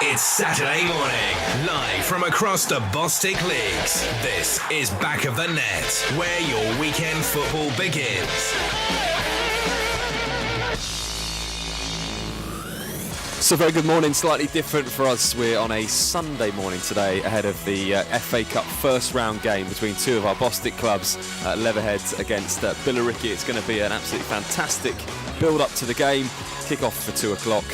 It's Saturday morning, live from across the Bostik Leagues. This is Back of the Net, where your weekend football begins. So very good morning, slightly different for us. We're on a Sunday morning today ahead of the FA Cup first round game between two of our Bostik clubs, Leatherhead against Billericay. It's going to be an absolutely fantastic build up to the game, kick off for 2 o'clock.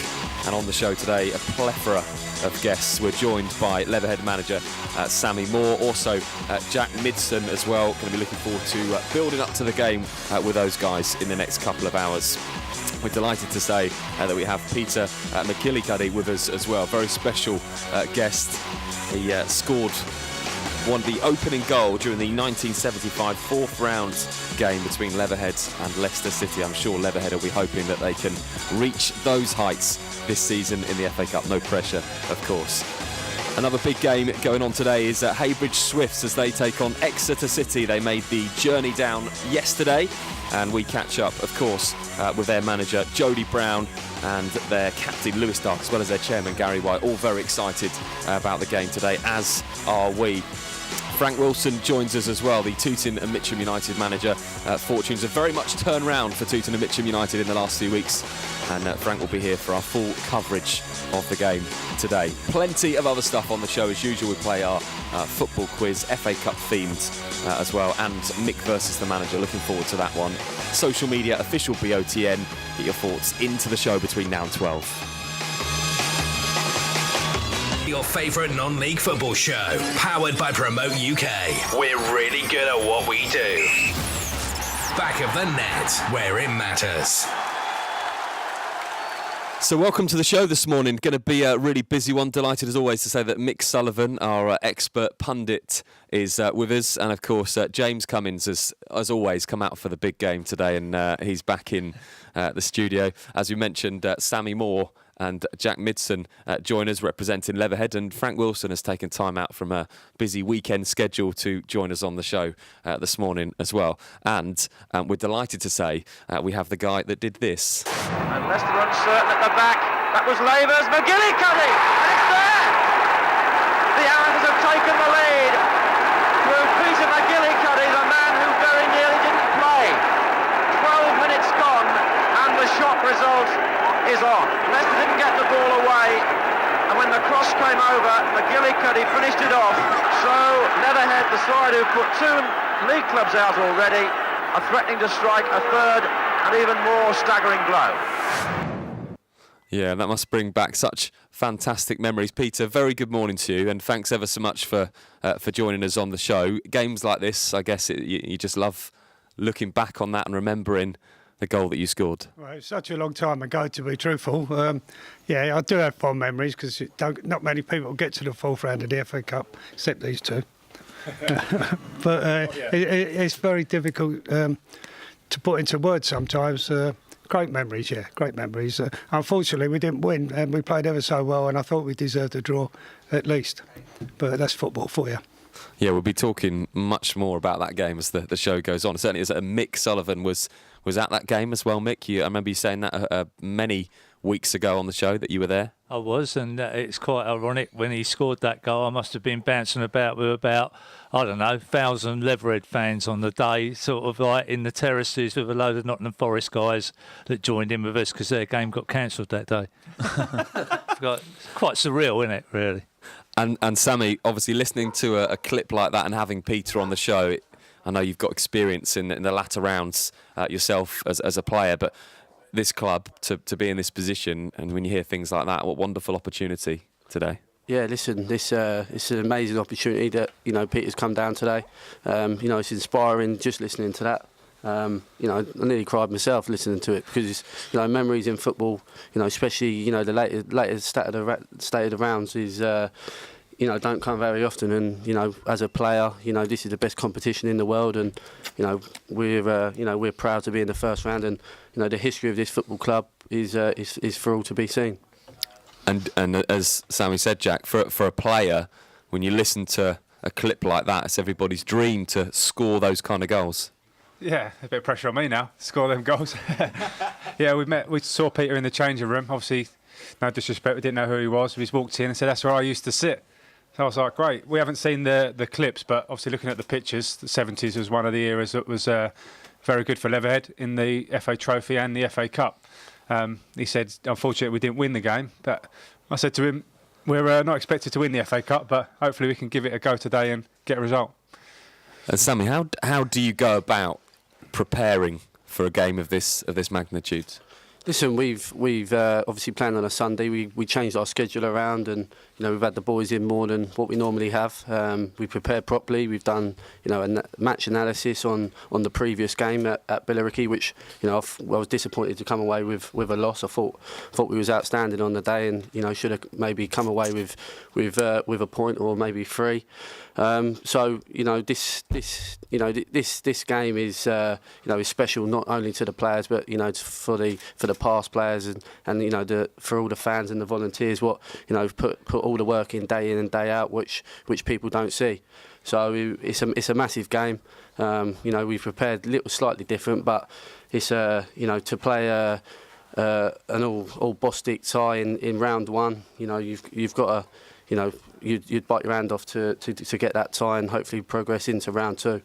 And on the show today, a plethora of guests. We're joined by Leatherhead manager Sammy Moore, also Jack Midson as well. Going to be looking forward to building up to the game with those guys in the next couple of hours. We're delighted to say that we have Peter McGillicuddy with us as well. Very special guest. He scored the opening goal during the 1975 fourth round game between Leatherhead and Leicester City. I'm sure Leatherhead will be hoping that they can reach those heights this season in the FA Cup. No pressure, of course. Another big game going on today is Heybridge Swifts as they take on Exeter City. They made the journey down yesterday, and we catch up, of course, with their manager Jody Brown and their captain Lewis Dark, as well as their chairman Gary White. All very excited about the game today, as are we. Frank Wilson joins us as well, the Tooting and Mitcham United manager. Fortunes have very much turned round for Tooting and Mitcham United in the last few weeks, and Frank will be here for our full coverage of the game today. Plenty of other stuff on the show as usual. We play our football quiz, FA Cup themed as well, and Mick versus the manager. Looking forward to that one. Social media, official BOTN. Get your thoughts into the show between now and 12. Your favourite non-league football show, powered by Promote UK. We're really good at what we do. Back of the Net, where it matters. So welcome to the show this morning. Going to be a really busy one. Delighted as always to say that Mick Sullivan, our expert pundit, is with us, and of course James Cummins has, as always, come out for the big game today, and he's back in the studio. As we mentioned, Sammy Moore and Jack Midson join us representing Leatherhead, and Frank Wilson has taken time out from a busy weekend schedule to join us on the show this morning as well. And we're delighted to say we have the guy that did this. And Leicester uncertain at the back. That was Labour's McGillicuddy, and it's there! The Arrows have taken the lead through Peter McGillicuddy, the man who very nearly didn't play. 12 minutes gone, and the shock result is on. Leicester didn't get the ball away, and when the cross came over, McGillicuddy finished it off. So Leatherhead, the side who put 2 league clubs out already, are threatening to strike a third and even more staggering blow. Yeah, that must bring back such fantastic memories. Peter, very good morning to you, and thanks ever so much for joining us on the show. Games like this, I guess you just love looking back on that and remembering the goal that you scored. Well, it's such a long time ago, to be truthful. Yeah, I do have fond memories because not many people get to the fourth round of the FA Cup, except these two. But it's very difficult to put into words sometimes. Great memories, yeah, great memories. Unfortunately, we didn't win, and we played ever so well, and I thought we deserved a draw at least. But that's football for you. Yeah, we'll be talking much more about that game as the show goes on. Certainly, as Mick Sullivan was at that game as well, Mick. I remember you saying that many weeks ago on the show that you were there. I was, and it's quite ironic. When he scored that goal, I must have been bouncing about with about, 1,000 Leatherhead fans on the day, sort of like in the terraces with a load of Nottingham Forest guys that joined in with us because their game got cancelled that day. Quite surreal, isn't it, really? And Sammy, obviously listening to a clip like that and having Peter on the show, I know you've got experience in the latter rounds yourself as a player, but this club to be in this position, and when you hear things like that, what wonderful opportunity today. Yeah, listen, it's an amazing opportunity that Peter's come down today. It's inspiring just listening to that. I nearly cried myself listening to it because memories in football, especially the later state of the rounds is don't come very often. And as a player, this is the best competition in the world, and we're proud to be in the first round. And the history of this football club is for all to be seen. And as Sammy said, Jack, for a player, when you listen to a clip like that, it's everybody's dream to score those kind of goals. Yeah, a bit of pressure on me now, score them goals. Yeah, we saw Peter in the changing room. Obviously, no disrespect, we didn't know who he was. We just walked in and said, that's where I used to sit. So I was like, great. We haven't seen the clips, but obviously looking at the pictures, the 70s was one of the eras that was very good for Leatherhead in the FA Trophy and the FA Cup. He said, unfortunately, we didn't win the game, but I said to him, we're not expected to win the FA Cup, but hopefully we can give it a go today and get a result. Sammy, how do you go about preparing for a game of this magnitude? Listen, we've obviously planned on a Sunday. We changed our schedule around, and we've had the boys in more than what we normally have. We prepared properly. We've done a match analysis on the previous game at Billericay, which I was disappointed to come away with a loss. I thought we was outstanding on the day, and should have maybe come away with a point or maybe 3. So this game is is special not only to the players but for the past players and for all the fans and the volunteers what put all the work in and day out which people don't see. So it's a massive game. We've prepared a little slightly different, but it's to play an all Bostik tie in round 1. You've got to you'd bite your hand off to get that tie and hopefully progress into round 2.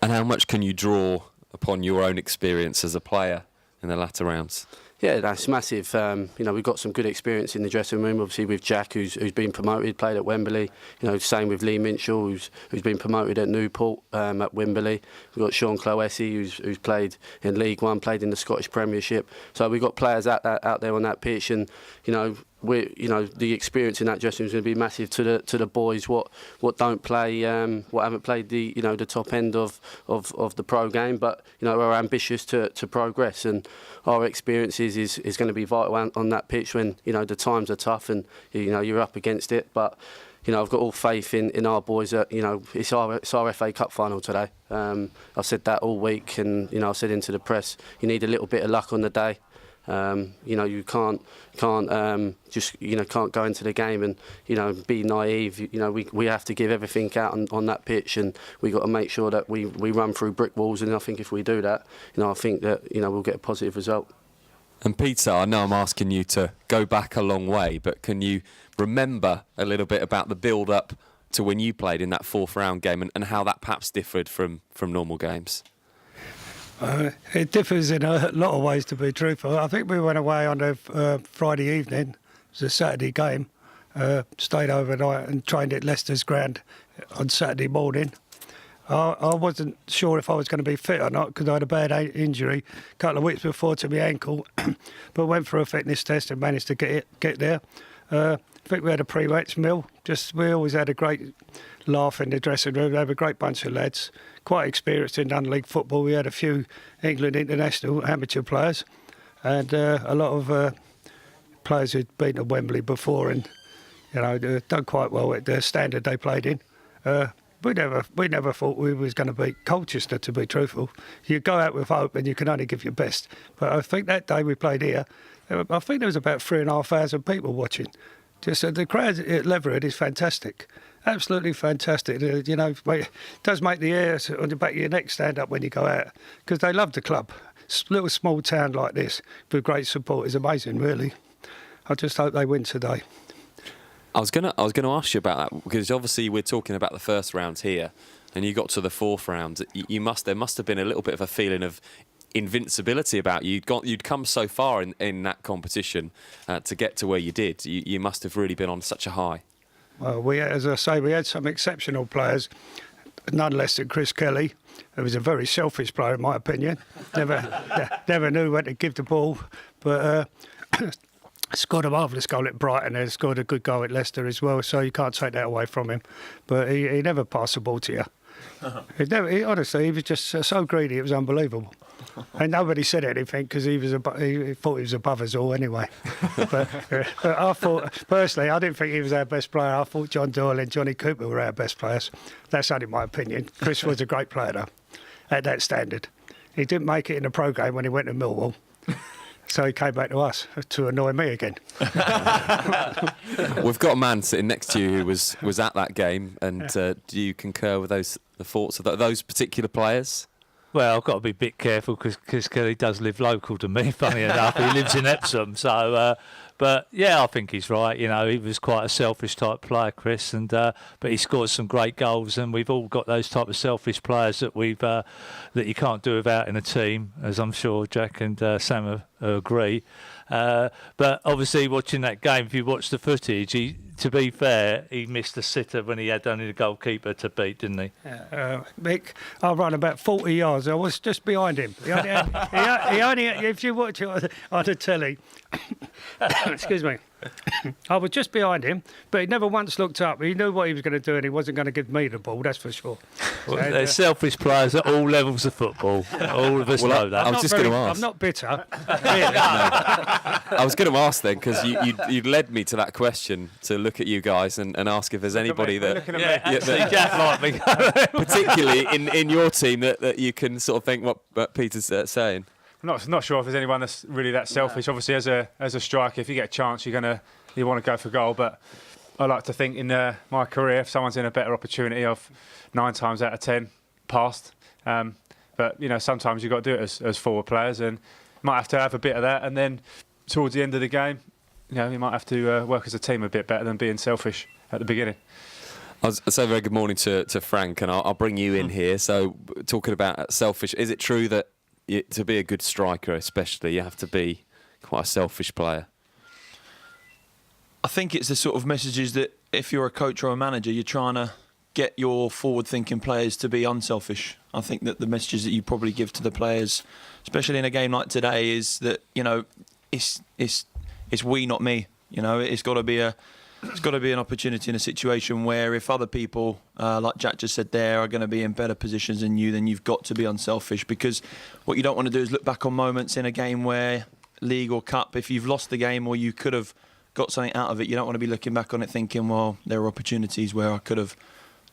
And how much can you draw upon your own experience as a player in the latter rounds? Yeah, that's massive. We've got some good experience in the dressing room. Obviously, with Jack, who's been promoted, played at Wembley. Same with Lee Minchell, who's been promoted at Newport at Wembley. We've got Sean Cloesy, who's played in League One, played in the Scottish Premiership. So we've got players out there on that pitch, and the experience in that dressing room is going to be massive to the boys. What don't play, what haven't played the the top end of the pro game, but are ambitious to progress, and our experiences is going to be vital on that pitch when the times are tough and you're up against it. But I've got all faith in our boys that it's our FA Cup final today. I've said that all week, and I've said into the press, you need a little bit of luck on the day. You can't just can't go into the game and be naive. We have to give everything out on that pitch, and we got to make sure that we run through brick walls. And I think if we do that, I think that we'll get a positive result. And Peter, I know I'm asking you to go back a long way, but can you remember a little bit about the build-up to when you played in that 4th round game and how that perhaps differed from normal games? It differs in a lot of ways, to be truthful. I think we went away on a Friday evening. It was a Saturday game. Stayed overnight and trained at Leicester's ground on Saturday morning. I wasn't sure if I was going to be fit or not because I had a bad injury a couple of weeks before to my ankle, but went for a fitness test and managed to get there. I think we had a pre-match meal. We always had a great laugh in the dressing room. We had a great bunch of lads, quite experienced in non-league football. We had a few England international amateur players and a lot of players who'd been at Wembley before and done quite well at the standard they played in. We never thought we was going to beat Colchester, to be truthful. You go out with hope and you can only give your best. But I think that day we played here, I think there was about 3,500 people watching. Just the crowd at Leatherhead is fantastic, absolutely fantastic. It does make the hairs on the back of your neck stand up when you go out because they love the club. Little small town like this with great support is amazing, really. I just hope they win today. I was gonna ask you about that because obviously we're talking about the first round here, and you got to the 4th round. There must have been a little bit of a feeling of invincibility about you. You'd come so far in that competition to get to where you did. You must have really been on such a high. Well, we had some exceptional players, none less than Chris Kelly, who was a very selfish player in my opinion. Never knew when to give the ball, but. Scored a marvellous goal at Brighton and scored a good goal at Leicester as well, so you can't take that away from him. But he never passed the ball to you. Honestly, he was just so greedy, it was unbelievable. And nobody said anything because he thought he was above us all anyway. but I thought, personally, I didn't think he was our best player. I thought John Doyle and Johnny Cooper were our best players. That's only my opinion. Chris was a great player, though, at that standard. He didn't make it in the pro game when he went to Millwall. So he came back to us to annoy me again. We've got a man sitting next to you who was at that game, and do you concur with the thoughts of those particular players? Well, I've got to be a bit careful because Kelly does live local to me, funny enough. He lives in Epsom, so... But yeah, I think he's right. You know, he was quite a selfish type player, Chris, and but he scored some great goals, and we've all got those type of selfish players that that you can't do without in a team, as I'm sure Jack and Sam agree. But obviously, watching that game, if you watch the footage, to be fair, he missed a sitter when he had only the goalkeeper to beat, didn't he? Mick, I ran about 40 yards. I was just behind him. He only if you watch it on the telly, excuse me, I was just behind him, but he never once looked up. He knew what he was going to do, and he wasn't going to give me the ball, that's for sure. Well, they're selfish players at all levels of football. All of us know that. I was just going to ask. I'm not bitter. I was going to ask then, because you led me to that question, to look at you guys and ask if there's anybody that particularly in your team that you can sort of think what Peter's saying. I'm not sure if there's anyone that's really that selfish. No. Obviously, as a striker, if you get a chance, you want to go for goal. But I like to think in my career, if someone's in a better opportunity, I've 9 times out of 10 passed. But sometimes you've got to do it as forward players, and you might have to have a bit of that. And then towards the end of the game, you might have to work as a team a bit better than being selfish at the beginning. I'll say a very good morning to Frank, and I'll bring you in here. So, talking about selfish, is it true that to be a good striker, especially, you have to be quite a selfish player? I think it's the sort of messages that if you're a coach or a manager, you're trying to get your forward-thinking players to be unselfish. I think that the messages that you probably give to the players, especially in a game like today, is that it's we, not me. It's got to be an opportunity in a situation where if other people, like Jack just said there, are going to be in better positions than you, then you've got to be unselfish, because what you don't want to do is look back on moments in a game where, league or cup, if you've lost the game or you could have got something out of it, you don't want to be looking back on it thinking, well, there were opportunities where I could have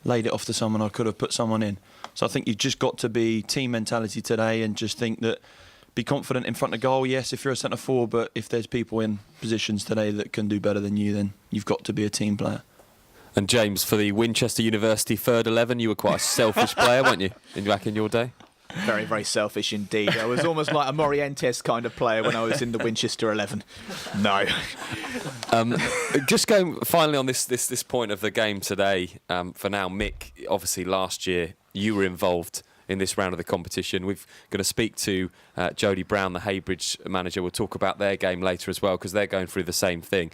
laid it off to someone, I could have put someone in. So I think you've just got to be team mentality today and just think that, be confident in front of goal, yes, if you're a centre forward, but if there's people in positions today that can do better than you, then you've got to be a team player. And James, for the Winchester University third 11, you were quite a selfish player, weren't you, back in your day? Very, very selfish indeed. I was almost like a Morientes kind of player when I was in the Winchester 11. No. Just going finally on this point of the game today, for now, Mick, obviously last year you were involved in this round of the competition. We're going to speak to Jody Brown, the Heybridge manager. We'll talk about their game later as well, because they're going through the same thing.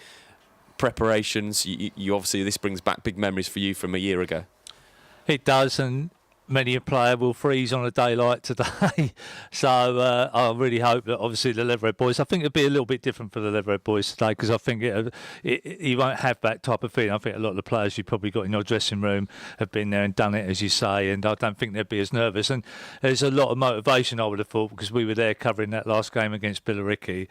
Preparations, you obviously, this brings back big memories for you from a year ago. It does, and many a player will freeze on a day like today. So I really hope that obviously the Leatherhead boys, I think it'll be a little bit different for the Leatherhead boys today, because I think you won't have that type of feeling. I think a lot of the players you probably got in your dressing room have been there and done it, as you say, and I don't think they'd be as nervous. And there's a lot of motivation, I would have thought, because we were there covering that last game against Billericay.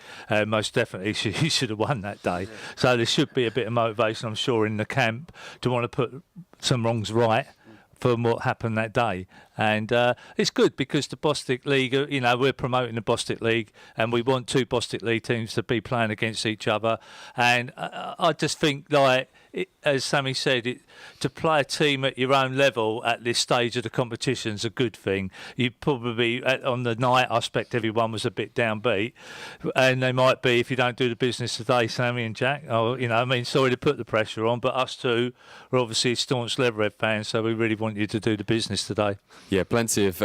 Most definitely you should have won that day. So there should be a bit of motivation, I'm sure, in the camp to want to put some wrongs right from what happened that day. And it's good, because the Bostik League, we're promoting the Bostik League, and we want 2 Bostik League teams to be playing against each other. And I just think, as Sammy said, to play a team at your own level at this stage of the competition is a good thing. You probably, on the night, I expect everyone was a bit downbeat, and they might be if you don't do the business today, Sammy and Jack. Sorry to put the pressure on, but us two are obviously staunch Leatherhead fans, so we really want you to do the business today. Yeah, plenty of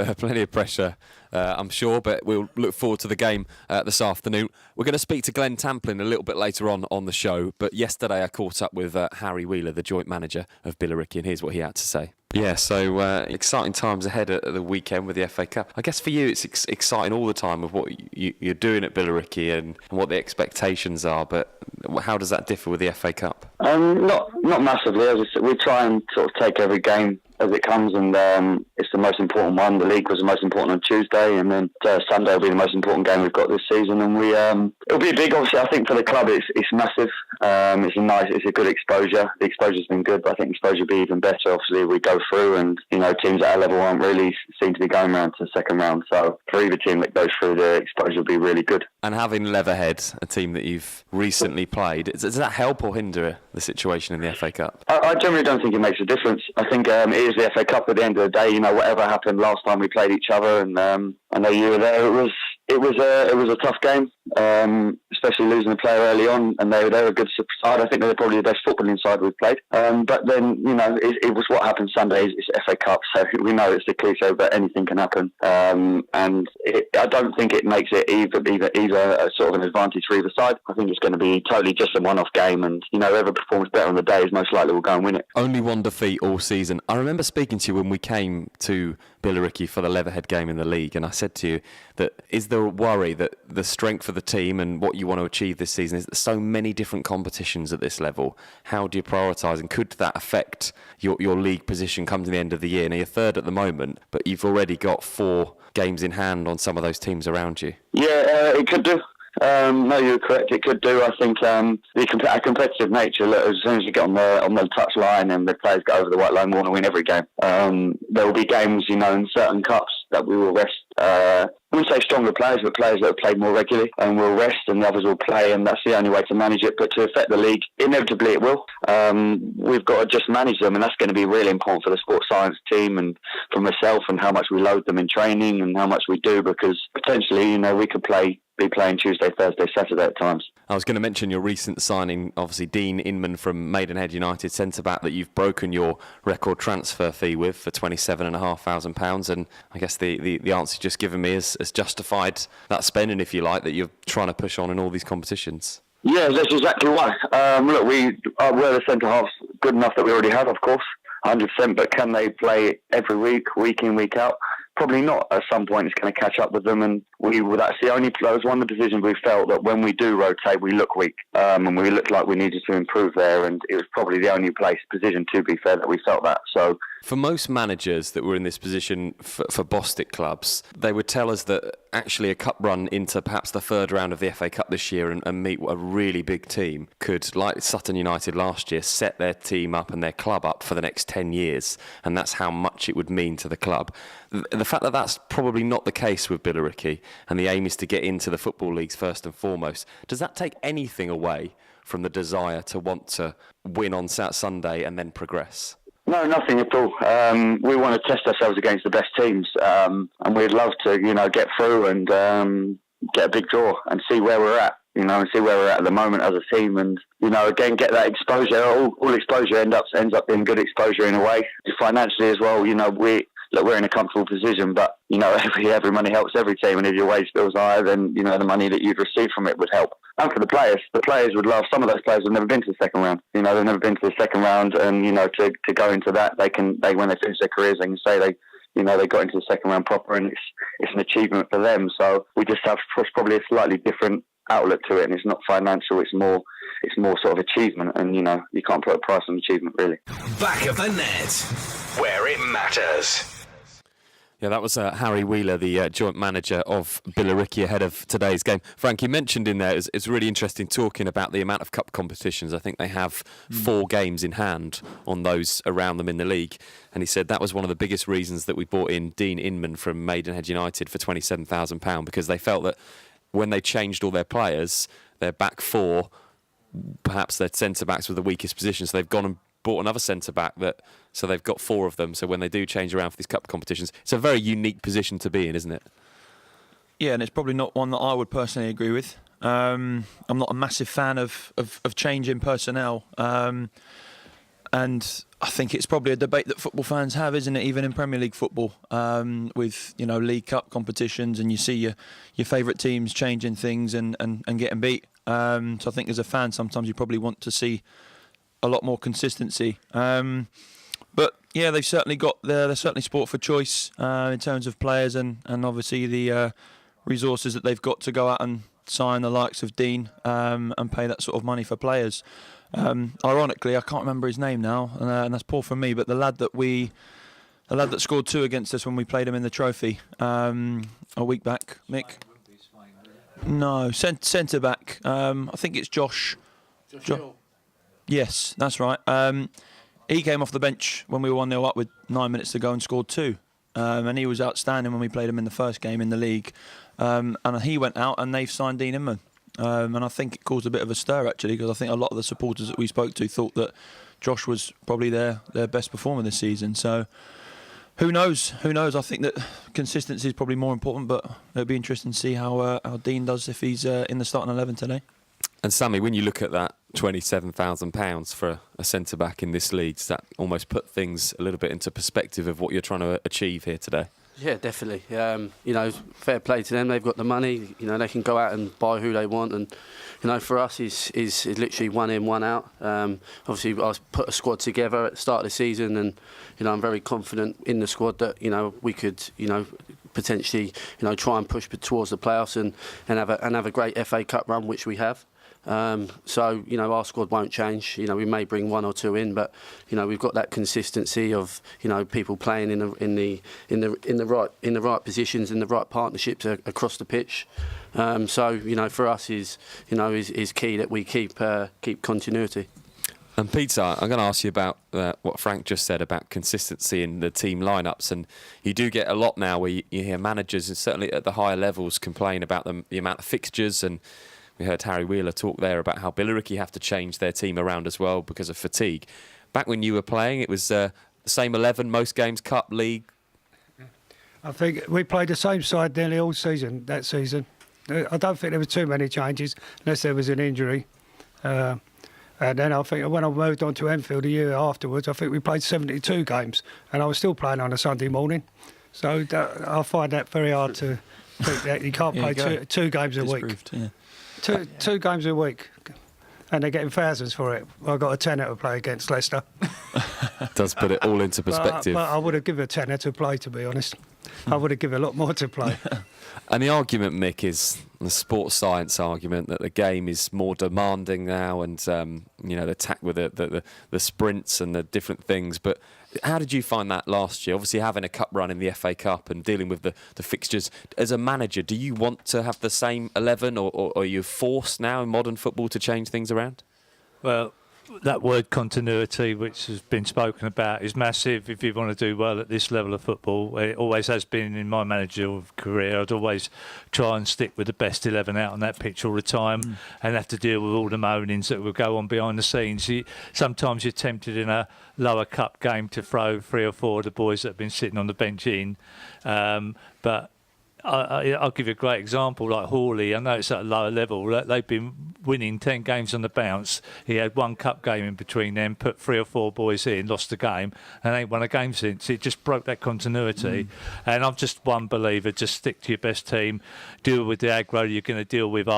pressure, I'm sure, but we'll look forward to the game this afternoon. We're going to speak to Glenn Tamplin a little bit later on the show, but yesterday I caught up with Harry Wheeler, the joint manager of Billericay, and here's what he had to say. Yeah, so exciting times ahead at the weekend with the FA Cup. I guess for you it's exciting all the time of what you're doing at Billericay and what the expectations are, but how does that differ with the FA Cup? Not massively. As I said, we try and sort of take every game as it comes, and it's the most important one. The league was the most important on Tuesday, and then Sunday will be the most important game we've got this season. And it'll be big. Obviously, I think for the club, it's massive. It's a good exposure. The exposure's been good, but I think exposure will be even better. Obviously, we go through, and teams at our level aren't really seem to be going round to the second round. So for either team that goes through, the exposure will be really good. And having Leatherhead, a team that you've recently played, does that help or hinder the situation in the FA Cup? I generally don't think it makes a difference. I think it is the FA Cup at the end of the day. Whatever happened last time we played each other, and I know you were there, It was a tough game, especially losing a player early on, and they were a good side. I think they were probably the best footballing side we've played. But then, it was what happened Sunday. It's FA Cup, so we know it's the cliche, but anything can happen. I don't think it makes it either a sort of an advantage for either side. I think it's going to be totally just a one-off game, and whoever performs better on the day is most likely will go and win it. Only one defeat all season. I remember speaking to you when we came to Billericay for the Leatherhead game in the league, and I said to you that is there a worry that the strength of the team and what you want to achieve this season is that so many different competitions at this level? How do you prioritise, and could that affect your league position come to the end of the year? Now, you're third at the moment, but you've already got 4 games in hand on some of those teams around you. Yeah, it could do. No, you're correct. It could do. I think the competitive nature. Look, as soon as you get on the touch line and the players go over the white line, we want to win every game. There will be games, in certain cups that we will rest. I wouldn't say stronger players, but players that have played more regularly, and will rest, and the others will play, and that's the only way to manage it. But to affect the league, inevitably it will. We've got to just manage them, and that's going to be really important for the sports science team and for myself, and how much we load them in training and how much we do, because potentially, we could be playing Tuesday, Thursday, Saturday at times. I was going to mention your recent signing, obviously Dean Inman from Maidenhead United, centre-back, that you've broken your record transfer fee with for £27,500, and I guess the answer you've just given me has justified that spending, if you like, that you're trying to push on in all these competitions. Yeah, that's exactly why. Look, we're the centre-halves good enough that we already have, of course, 100%, but can they play every week in, week out? Probably not. At some point, it's going to catch up with them, and that was one of the decisions we felt that when we do rotate, we look weak, and we looked like we needed to improve there, and it was probably the only position, to be fair, that we felt that. So, for most managers that were in this position for Bostik clubs, they would tell us that actually a cup run into perhaps the third round of the FA Cup this year and meet a really big team could, like Sutton United last year, set their team up and their club up for the next 10 years, and that's how much it would mean to the club. The fact that that's probably not the case with Billericay, and the aim is to get into the football leagues first and foremost, does that take anything away from the desire to want to win on Sunday and then progress? No, nothing at all. We want to test ourselves against the best teams, and we'd love to, get through and get a big draw and see where we're at, and see where we're at the moment as a team, and again get that exposure. All exposure ends up being good exposure in a way. Financially as well, we're in a comfortable position, but every money helps every team, and if your wage feels higher, then the money that you'd receive from it would help. And for the players would love. Some of those players have never been to the second round. They've never been to the second round, and to go into that, they when they finish their careers, they can say they got into the second round proper, and it's an achievement for them. So we just have probably a slightly different outlook to it, and it's not financial. It's more sort of achievement, and you can't put a price on achievement really. Back of the net, where it matters. Yeah, that was Harry Wheeler, the joint manager of Billericay, ahead of today's game. Frank, you mentioned in there, it's really interesting talking about the amount of cup competitions. I think they have 4 games in hand on those around them in the league. And he said that was one of the biggest reasons that we brought in Dean Inman from Maidenhead United for £27,000, because they felt that when they changed all their players, their back 4, perhaps their centre-backs were the weakest position, so they've gone and bought another centre-back, so they've got 4 of them. So when they do change around for these cup competitions, it's a very unique position to be in, isn't it? Yeah, and it's probably not one that I would personally agree with. I'm not a massive fan of changing personnel. And I think it's probably a debate that football fans have, isn't it? Even in Premier League football, with League Cup competitions, and you see your favourite teams changing things and getting beat. So I think as a fan, sometimes you probably want to see a lot more consistency. But yeah, they've certainly they're certainly sport for choice in terms of players and obviously the resources that they've got to go out and sign the likes of Dean and pay that sort of money for players. Ironically, I can't remember his name now, and that's poor from me, but the lad that scored 2 against us when we played him in the trophy a week back, Mick. No, centre back. I think it's Josh. Yes, that's right. He came off the bench when we were 1-0 up with 9 minutes to go and scored 2. And he was outstanding when we played him in the first game in the league. And he went out and they've signed Dean Inman. And I think it caused a bit of a stir, actually, because I think a lot of the supporters that we spoke to thought that Josh was probably their best performer this season. So, Who knows? Who knows? I think that consistency is probably more important, but it'll be interesting to see how Dean does if he's in the starting 11 today. And Sammy, when you look at that £27,000 for a centre-back in this league, does that almost put things a little bit into perspective of what you're trying to achieve here today? Yeah, definitely. Fair play to them. They've got the money. They can go out and buy who they want. And for us, is literally one in, one out. Obviously, I put a squad together at the start of the season, and I'm very confident in the squad that we could potentially try and push towards the playoffs and have a great FA Cup run, which we have. So our squad won't change. We may bring one or two in, but we've got that consistency of people playing in the right positions, in the right partnerships across the pitch. So for us is key that we keep continuity. And Peter, I'm going to ask you about what Frank just said about consistency in the team lineups, and you do get a lot now where you hear managers, and certainly at the higher levels, complain about the amount of fixtures. And we heard Harry Wheeler talk there about how Billericay have to change their team around as well because of fatigue. Back when you were playing, it was the same 11 most games, cup, league. I think we played the same side nearly all season that season. I don't think there were too many changes unless there was an injury. And then I think when I moved on to Enfield a year afterwards, I think we played 72 games, and I was still playing on a Sunday morning. So I find that very hard to think that you can't play two games a week. Yeah. Two games a week, and they're getting thousands for it. I got a tenner to play against Leicester. Does put it all into perspective. But I would have given a tenner to play, to be honest. I would have given a lot more to play. And the argument, Mick, is the sports science argument that the game is more demanding now, and the attack with the sprints and the different things. But how did you find that last year? Obviously, having a cup run in the FA Cup and dealing with the fixtures. As a manager, do you want to have the same 11, or are you forced now in modern football to change things around? Well, that word continuity, which has been spoken about, is massive if you want to do well at this level of football. It always has been in my managerial career. I'd always try and stick with the best 11 out on that pitch all the time and have to deal with all the moanings that will go on behind the scenes. Sometimes you're tempted in a lower cup game to throw 3 or 4 of the boys that have been sitting on the bench in. But I'll give you a great example, like Hawley. I know it's at a lower level. They've been winning 10 games on the bounce. He had one cup game in between them, put 3 or 4 boys in, lost the game, and ain't won a game since. It just broke that continuity. And I'm just one believer, just stick to your best team, deal with the aggro you're going to deal with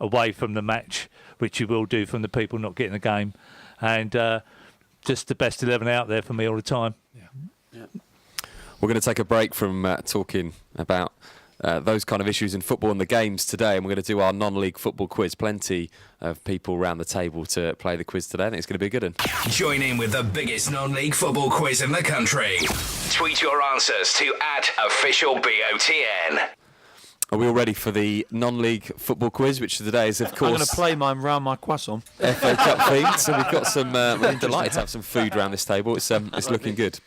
away from the match, which you will do from the people not getting the game. And just the best 11 out there for me all the time. Yeah. We're going to take a break from talking about those kind of issues in football and the games today, and we're going to do our non-league football quiz. Plenty of people around the table to play the quiz today. I think it's going to be a good one. Join in with the biggest non-league football quiz in the country. Tweet your answers to @officialBOTN. Are we all ready for the non-league football quiz, which today is, of course, I'm going to play mine round my croissant. FA Cup themed. So we've got some. We're delighted to have some food around this table. It's looking good.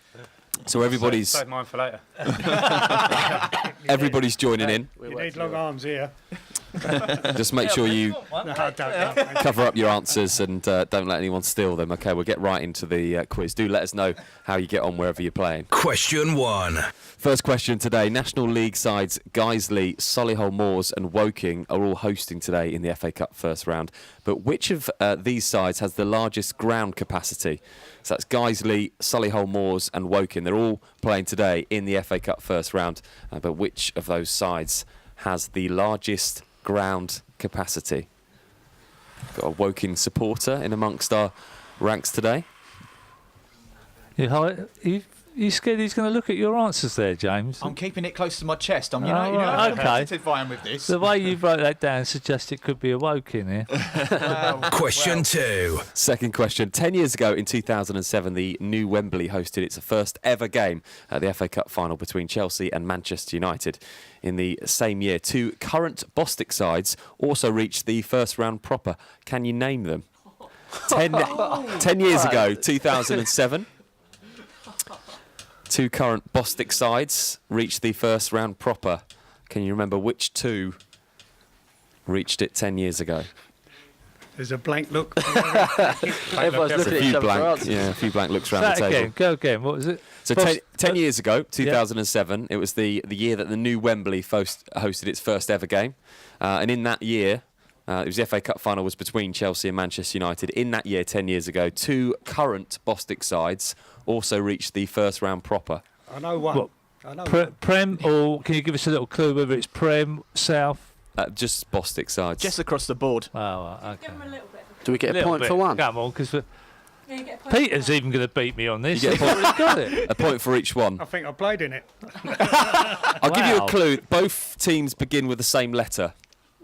So everybody's. Save mine for later. Everybody's joining in. You need long arms here. Just make sure you Don't. cover up your answers and don't let anyone steal them. Okay, we'll get right into the quiz. Do let us know how you get on wherever you're playing. Question 1. First question today. National League sides Guiseley, Solihull Moors and Woking are all hosting today in the FA Cup first round. But which of these sides has the largest ground capacity? So that's Guiseley, Solihull Moors and Woking. They're all playing today in the FA Cup first round. But which of those sides has the largest ground capacity? Got a Woking supporter in amongst our ranks today. You scared he's going to look at your answers there, James? I'm keeping it close to my chest. I'm, okay. competitive I am with this. The way you wrote that down suggests it could be a Woking here. Question 2. Second question. 10 years ago in 2007, the new Wembley hosted its first ever game at the FA Cup final between Chelsea and Manchester United. In the same year, 2 current Bostik sides also reached the first round proper. Can you name them? 10 years ago, 2007. 2 current Bostik sides reached the first round proper. Can you remember which 2 reached it 10 years ago? There's a blank look. Everyone's looking at each other for answers. a few blank looks around the table. Again, go again. What was it? So 10 years ago, 2007, it was the year that the new Wembley hosted its first ever game. And in that year, it was the FA Cup final was between Chelsea and Manchester United. In that year, 10 years ago, two current Bostik sides also reached the first round proper. I know one. What? I know one. Prem, or can you give us a little clue whether it's Prem, South? Just Bostik sides. Just across the board. Oh, okay. Give him a little bit. Do we get a Little point bit. for one? Come on, because Yeah, you get a point. Peter's even going to beat me on this. You get a He's point. already got it. A point for each one. I think I played in it. I'll give you a Wow. clue. Both teams begin with the same letter.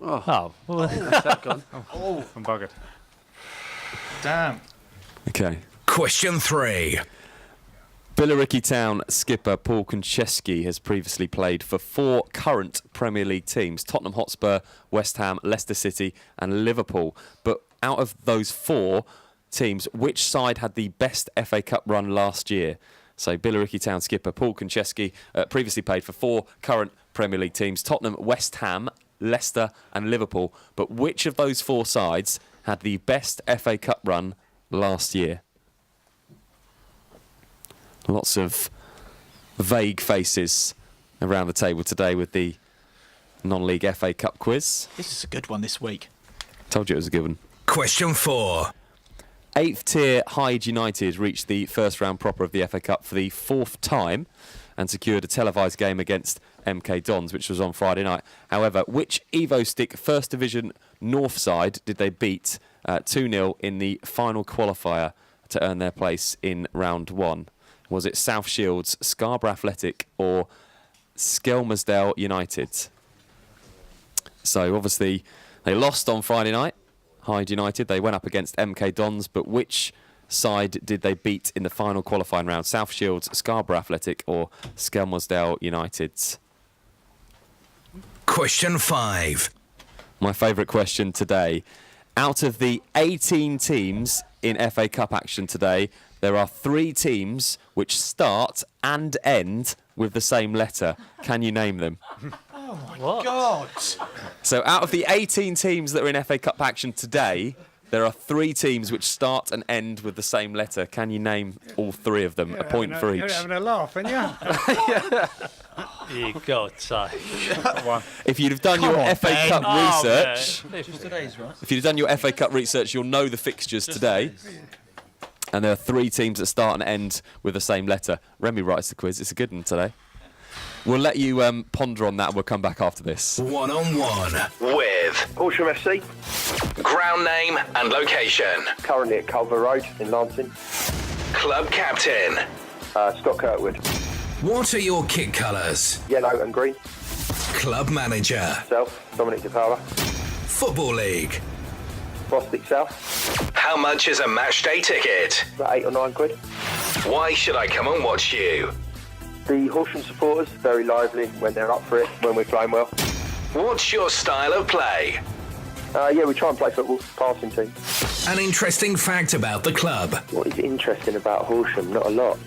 Oh, well, That's that gone. I'm buggered. Damn. Okay. Question 3. Billericay Town skipper Paul Konchesky has previously played for 4 current Premier League teams: Tottenham Hotspur, West Ham, Leicester City and Liverpool. But out of those 4 teams, which side had the best FA Cup run last year? So Billericay Town skipper Paul Konchesky previously played for 4 current Premier League teams: Tottenham, West Ham, Leicester and Liverpool. But which of those 4 sides had the best FA Cup run last year? Lots of vague faces around the table today with the non-league FA Cup quiz. This is a good one this week. Told you it was a good one. Question 4. 8th tier Heybridge United reached the first round proper of the FA Cup for the 4th time and secured a televised game against MK Dons, which was on Friday night. However, which Evo-Stick First Division North side did they beat 2-0 in the final qualifier to earn their place in round 1? Was it South Shields, Scarborough Athletic or Skelmersdale United? So obviously they lost on Friday night, Heybridge United. They went up against MK Dons, but which side did they beat in the final qualifying round? South Shields, Scarborough Athletic or Skelmersdale United? Question 5. My favourite question today. Out of the 18 teams in FA Cup action today, there are 3 teams which start and end with the same letter. Can you name them? God. So out of the 18 teams that are in FA Cup action today, there are 3 teams which start and end with the same letter. Can you name all 3 of them? A point for each. You're having a laugh, aren't you? you God's sake. If you'd have done your FA Cup research, Just today's right. if you'd have done your FA Cup research, you'll know the fixtures today. And there are 3 teams that start and end with the same letter. Remy writes the quiz. It's a good one today. We'll let you ponder on that and we'll come back after this. 1-on-1 with Horsham FC, ground name and location. currently at Culver Road in Lancing. Club captain. Scott Kirkwood, What are your kit colours? yellow and green. Club manager. Self, Dominic DePaula, Football league. Bostik South, How much is a match day ticket? about £8 or £9. Why should I come and watch you? The Horsham supporters, very lively when they're up for it, when we're playing well. What's your style of play? Yeah, we try and play football, passing team. An interesting fact about the club. What is interesting about Horsham? Not a lot.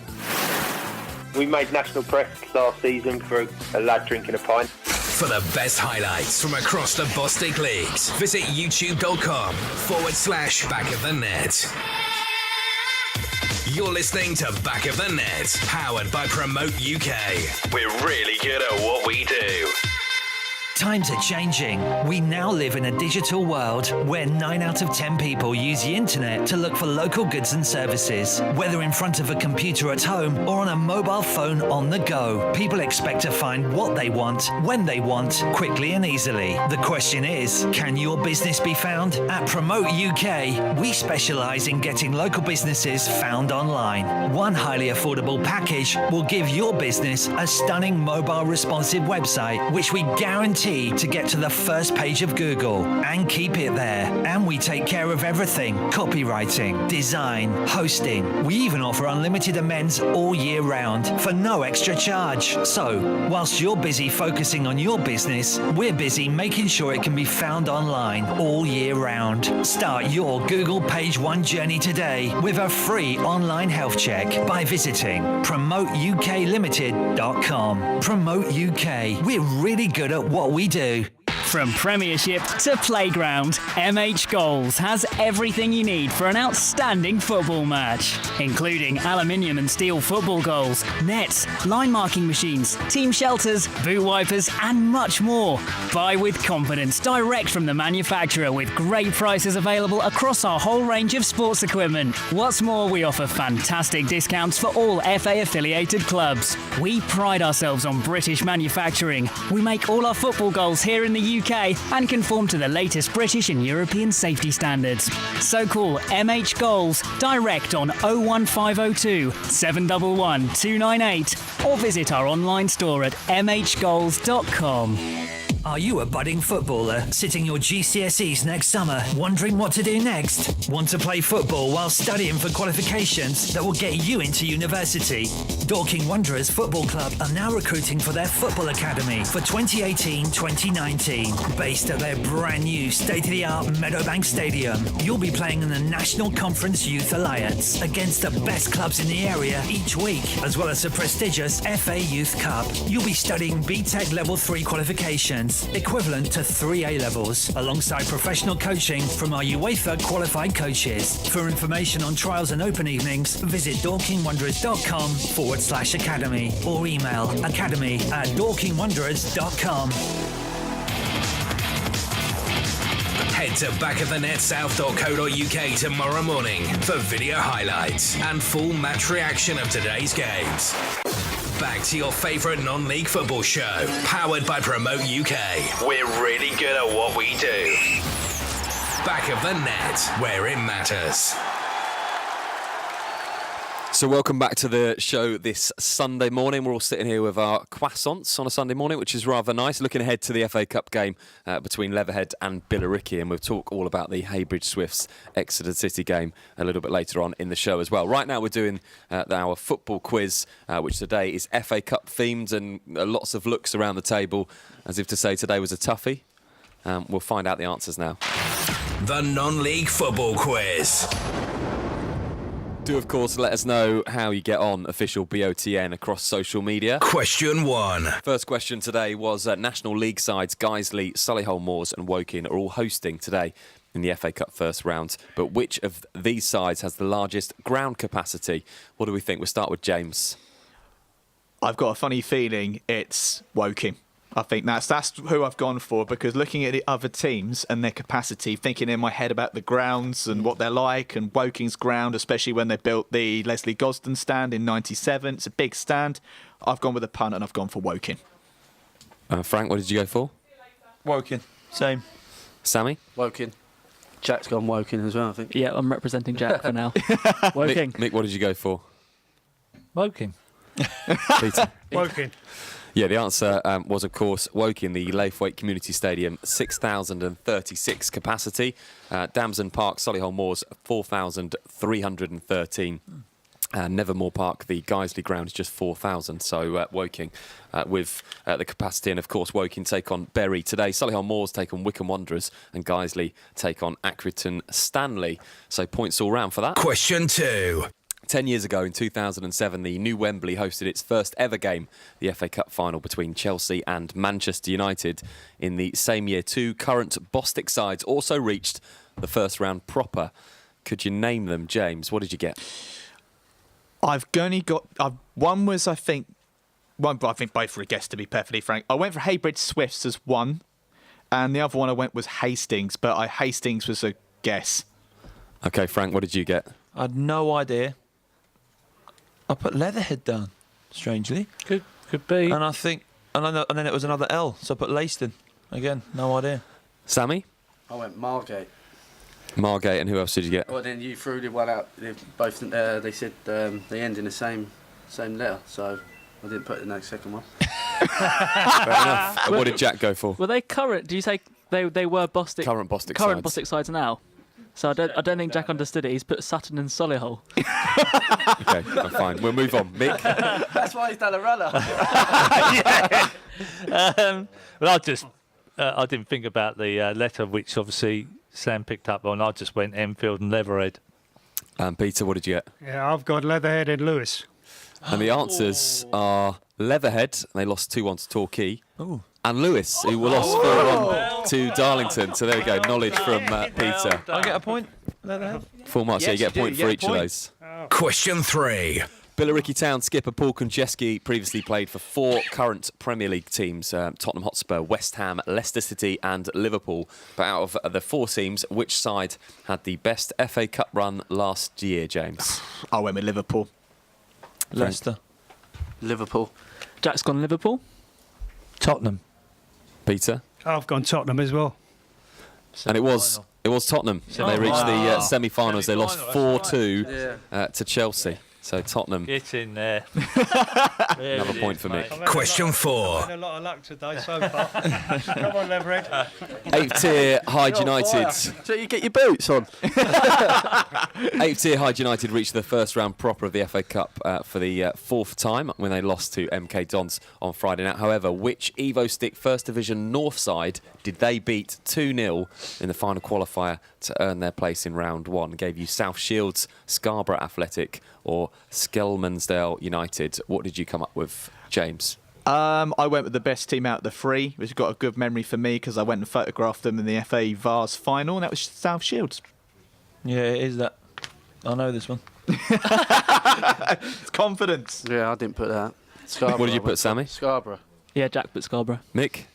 We made national press last season for a lad drinking a pint. For the best highlights from across the Bostik leagues, visit youtube.com/Back of the Net. You're listening to Back of the Net, powered by Promote UK. We're really good at what we do. Times are changing. We now live in a digital world where 9 out of 10 people use the internet to look for local goods and services. Whether in front of a computer at home or on a mobile phone on the go, people expect to find what they want, when they want, quickly and easily. The question is, can your business be found? At Promote UK, we specialise in getting local businesses found online. One highly affordable package will give your business a stunning mobile responsive website, which we guarantee to get to the first page of Google and keep it there. And we take care of everything: copywriting, design, hosting. We even offer unlimited amends all year round for no extra charge. So, whilst you're busy focusing on your business, we're busy making sure it can be found online all year round. Start your Google Page 1 journey today with a free online health check by visiting promoteUKlimited.com. Promote UK. We're really good at what we do. From Premiership to Playground, MH Goals has everything you need for an outstanding football match, including aluminium and steel football goals, nets, line marking machines, team shelters, boot wipers, and much more. Buy with confidence direct from the manufacturer with great prices available across our whole range of sports equipment. What's more, we offer fantastic discounts for all FA affiliated clubs. We pride ourselves on British manufacturing. We make all our football goals here in the UK and conform to the latest British and European safety standards. So call MH Goals direct on 01502 711 298 or visit our online store at mhgoals.com. Are you a budding footballer sitting your GCSEs next summer, wondering what to do next? Want to play football while studying for qualifications that will get you into university? Dorking Wanderers Football Club are now recruiting for their football academy for 2018-2019. Based at their brand new state-of-the-art Meadowbank Stadium, you'll be playing in the National Conference Youth Alliance against the best clubs in the area each week, as well as the prestigious FA Youth Cup. You'll be studying BTEC Level 3 qualifications, equivalent to 3 A-levels, alongside professional coaching from our UEFA qualified coaches. For information on trials and open evenings, visit dorkingwanderers.com/academy or email academy@dorkingwanderers.com. Head to backofthenetsouth.co.uk tomorrow morning for video highlights and full match reaction of today's games. Back to your favourite non-league football show, powered by Promote UK. We're really good at what we do. Back of the net, where it matters. So welcome back to the show this Sunday morning. We're all sitting here with our croissants on a Sunday morning, which is rather nice. Looking ahead to the FA Cup game between Leatherhead and Billericay, and we'll talk all about the Heybridge Swifts Exeter City game a little bit later on in the show as well. Right now we're doing our football quiz, which today is FA Cup themed, and lots of looks around the table as if to say today was a toughie. We'll find out the answers now. The non-league football quiz. Do, of course, let us know how you get on official BOTN across social media. Question 1. First question today was National League sides Guiseley, Solihull Moors and Woking are all hosting today in the FA Cup first round. But which of these sides has the largest ground capacity? What do we think? We'll start with James. I've got a funny feeling it's Woking. I think that's who I've gone for, because looking at the other teams and their capacity, thinking in my head about the grounds and what they're like, and Woking's ground, especially when they built the Leslie Gosden stand in '97, it's a big stand. I've gone with a punt and I've gone for Woking. Frank, what did you go for? Woking. Same. Sammy? Woking. Jack's gone Woking as well, I think. Yeah, I'm representing Jack for now. Woking. Mick, what did you go for? Woking. Peter? Woking. Yeah, the answer was, of course, Woking, the Laithwaite Community Stadium, 6,036 capacity. Damson Park, Solihull Moors, 4,313. Nevermore Park, the Guiseley ground, is just 4,000. So Woking with the capacity. And, of course, Woking take on Bury today. Solihull Moors take on Wycombe Wanderers and Guiseley take on Accrington Stanley. So points all round for that. Question 2. 10 years ago, in 2007, the new Wembley hosted its first ever game, the FA Cup final between Chelsea and Manchester United. In the same year, 2 current Bostik sides also reached the first round proper. Could you name them, James? What did you get? I've only got... one was, I think... One, but I think both were a guess, to be perfectly frank. I went for Heybridge Swifts as one, and the other one I went was Hastings, but Hastings was a guess. OK, Frank, what did you get? I had no idea. I put Leatherhead down, strangely. Could be. And I think, and then it was another L, so I put Leiston. Again, no idea. Sammy? I went Margate. Margate, and who else did you get? Well, then you threw the one out. They both they said they end in the same letter, so I didn't put in that second one. Fair enough. What did Jack go for? Were they current? Do you say they were Bostik? Current Bostik Current sides. Bostik sides now. So I don't think Jack understood it. He's put Sutton and Solihull. OK, fine. We'll move on. Mick? That's why he's done a runner. Well, I didn't think about the letter, which obviously Sam picked up on. I just went Enfield and Leatherhead. Peter, what did you get? Yeah, I've got Leatherhead and Lewis. And the answers are Leatherhead. They lost 2-1 to Torquay. Ooh. And Lewis, who were lost 4-1 to Darlington. So there we go, knowledge from Peter. I get a point. Full marks, you get a point for each of those. Question 3. Billericay Town skipper Paul Konchesky previously played for 4 current Premier League teams, Tottenham Hotspur, West Ham, Leicester City and Liverpool. But out of the 4 teams, which side had the best FA Cup run last year, James? I went with Liverpool. Leicester. Liverpool. Jack's gone Liverpool. Tottenham. Peter? I've gone Tottenham as well. And it was Tottenham. So they reached the semi-finals. They lost 4-2 to Chelsea. So Tottenham. Get in there. Another point for me. Question 4. I've had a lot of luck today so far. Come on, Leatherhead. 8th tier Hyde United. So you get your boots on. 8th tier Hyde United reached the first round proper of the FA Cup for the 4th time when they lost to MK Dons on Friday night. However, which Evo Stick First Division North side did they beat 2-0 in the final qualifier to earn their place in round 1? Gave you South Shields, Scarborough Athletic or Skelmersdale United. What did you come up with, James? I went with the best team out of the 3, which got a good memory for me because I went and photographed them in the FA Vars final, and that was South Shields. Yeah, it is that. I know this one. It's confidence. Yeah, I didn't put that. Scarborough. What did you put, Sammy? Scarborough. Yeah, Jack put Scarborough. Mick?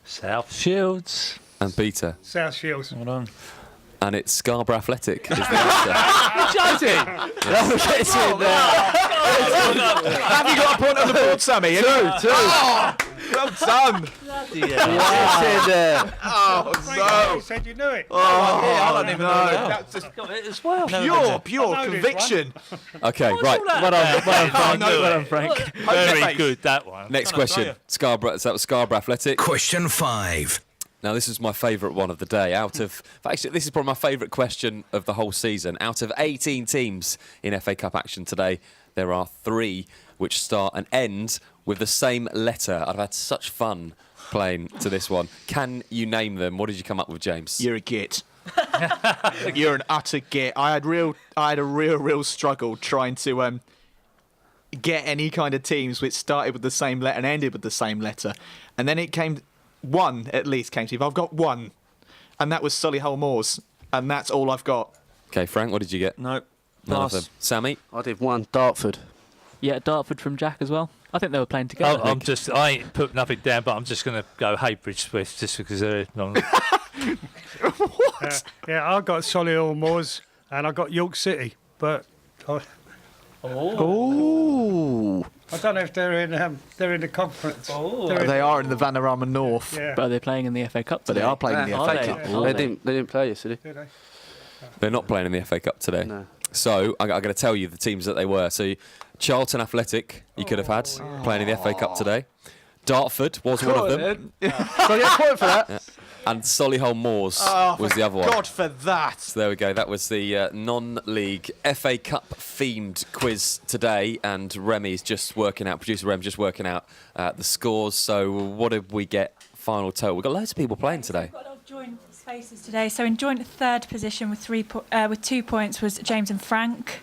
South Shields. And Peter? South Shields. Hold on. And it's Scarborough Athletic is the answer. You're joking? Have you got a point on the board, Sammy? 2. Oh, well done. You said you knew it. I don't even know know. That's just Got it as well. pure conviction. Okay, right. Well done, Frank. Very good, that one. Next question. Scarborough. So that was Scarborough Athletic. Question 5. Now, this is my favourite one of the day. Actually, this is probably my favourite question of the whole season. Out of 18 teams in FA Cup action today, there are 3 which start and end with the same letter. I've had such fun playing to this one. Can you name them? What did you come up with, James? You're a git. You're an utter git. I had a real struggle trying to get any kind of teams which started with the same letter and ended with the same letter, and then it came. One at least came to you. I've got one, and that was Solihull Moors, and that's all I've got. Okay, Frank, what did you get? No. None of them. Sammy? I did 1. Dartford. Yeah, Dartford from Jack as well. I think they were playing together. I ain't put nothing down, but I'm just going to go Heybridge Swifts just because they're non. What? Yeah, I got Solihull Moors and I got York City, but Ooh. I don't know if they're in the conference. They are in the Vanarama North. Yeah. But are they playing in the FA Cup But today? they are playing in the FA Cup. Are They didn't play yesterday. Do they? They're not playing in the FA Cup today. No. So I'm going to tell you the teams that they were. So Charlton Athletic, you could have had playing in the FA Cup today. Dartford was one of them. So I get a point for that. Yeah. And Solihull Moors was the other one. God for that. So there we go. That was the non-league FA Cup themed quiz today, and producer Rem's just working out the scores. So what did we get final total? We've got loads of people playing today. We've got a lot of joint spaces today. So in joint 3rd position with 2 points was James and Frank.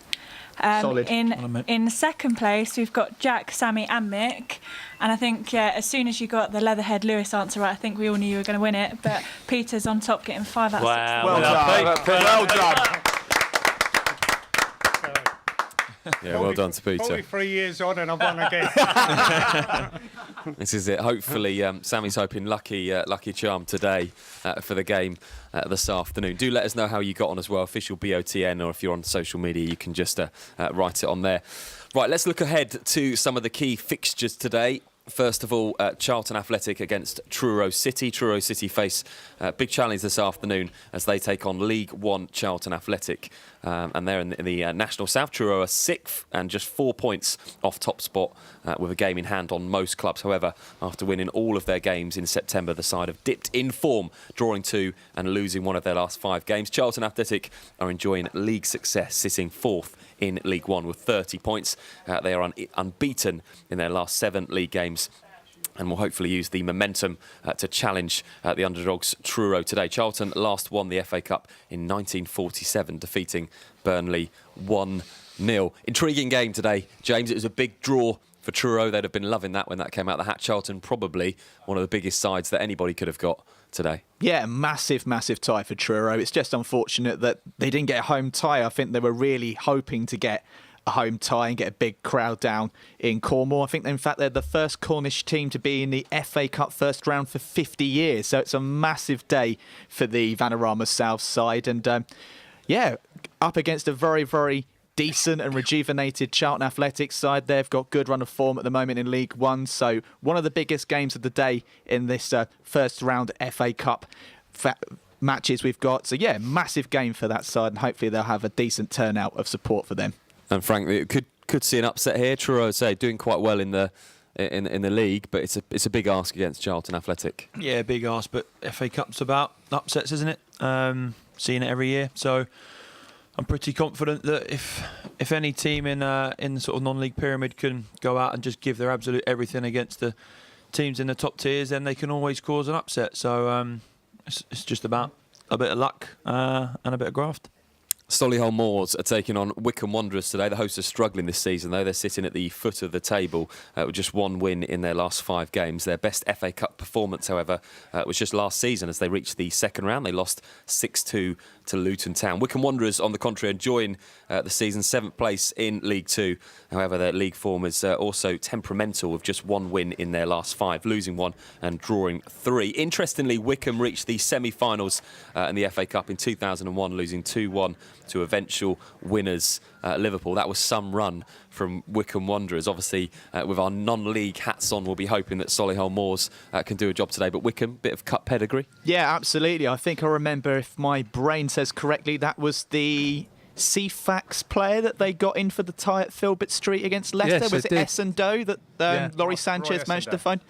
Solid. In 2nd place, we've got Jack, Sammy and Mick. And I think, as soon as you got the Leatherhead Lewis answer right, I think we all knew you were going to win it. But Peter's on top, getting 5 out of 6. Wow. Well done. Yeah, well done to Peter. 43 years on and I've won again. This is it. Hopefully, Sammy's hoping lucky charm today for the game this afternoon. Do let us know how you got on as well. Official BOTN, or if you're on social media, you can just write it on there. Right, let's look ahead to some of the key fixtures today. First of all, Charlton Athletic against Truro City. Truro City face a big challenge this afternoon as they take on League One Charlton Athletic. And they're in the National South. Truro are 6th and just 4 points off top spot with a game in hand on most clubs. However, after winning all of their games in September, the side have dipped in form, drawing 2 and losing 1 of their last 5 games. Charlton Athletic are enjoying league success, sitting 4th in League One with 30 points. They are unbeaten in their last 7 league games and will hopefully use the momentum to challenge the underdogs Truro today. Charlton last won the FA Cup in 1947, defeating Burnley 1-0. Intriguing game today, James. It was a big draw for Truro. They'd have been loving that when that came out the hat. Charlton, probably one of the biggest sides that anybody could have got today. Yeah, massive tie for Truro. It's just unfortunate that they didn't get a home tie. I think they were really hoping to get a home tie and get a big crowd down in Cornwall. I think, in fact, they're the first Cornish team to be in the FA Cup first round for 50 years. So it's a massive day for the Vanarama South side. And, up against a very, very decent and rejuvenated Charlton Athletics side. They've got good run of form at the moment in League One. So one of the biggest games of the day in this first round FA Cup matches we've got. So, massive game for that side. And hopefully they'll have a decent turnout of support for them. And frankly, it could see an upset here. Truro, say, doing quite well in the league, but it's a big ask against Charlton Athletic. Yeah, big ask, but FA Cup's about upsets, isn't it? Seeing it every year, so I'm pretty confident that if any team in the sort of non-league pyramid can go out and just give their absolute everything against the teams in the top tiers, then they can always cause an upset. So it's just about a bit of luck and a bit of graft. Solihull Moors are taking on Wycombe Wanderers today. The hosts are struggling this season, though. They're sitting at the foot of the table with just one win in their last 5 games. Their best FA Cup performance, however, was just last season as they reached the second round. They lost 6-2 to Luton Town. Wycombe Wanderers, on the contrary, enjoying the season 7th place in League 2. However, their league form is also temperamental with just 1 win in their last 5, losing 1 and drawing 3. Interestingly, Wycombe reached the semi-finals in the FA Cup in 2001, losing 2-1 to eventual winners Liverpool. That was some run from Wycombe Wanderers. Obviously, with our non-league hats on, we'll be hoping that Solihull Moors can do a job today. But Wycombe, bit of cup pedigree. Yeah, absolutely. I think I remember, if my brain says correctly, that was the CFAX player that they got in for the tie at Filbert Street against Leicester. Yes, was it Essendon that Laurie Sanchez managed to find?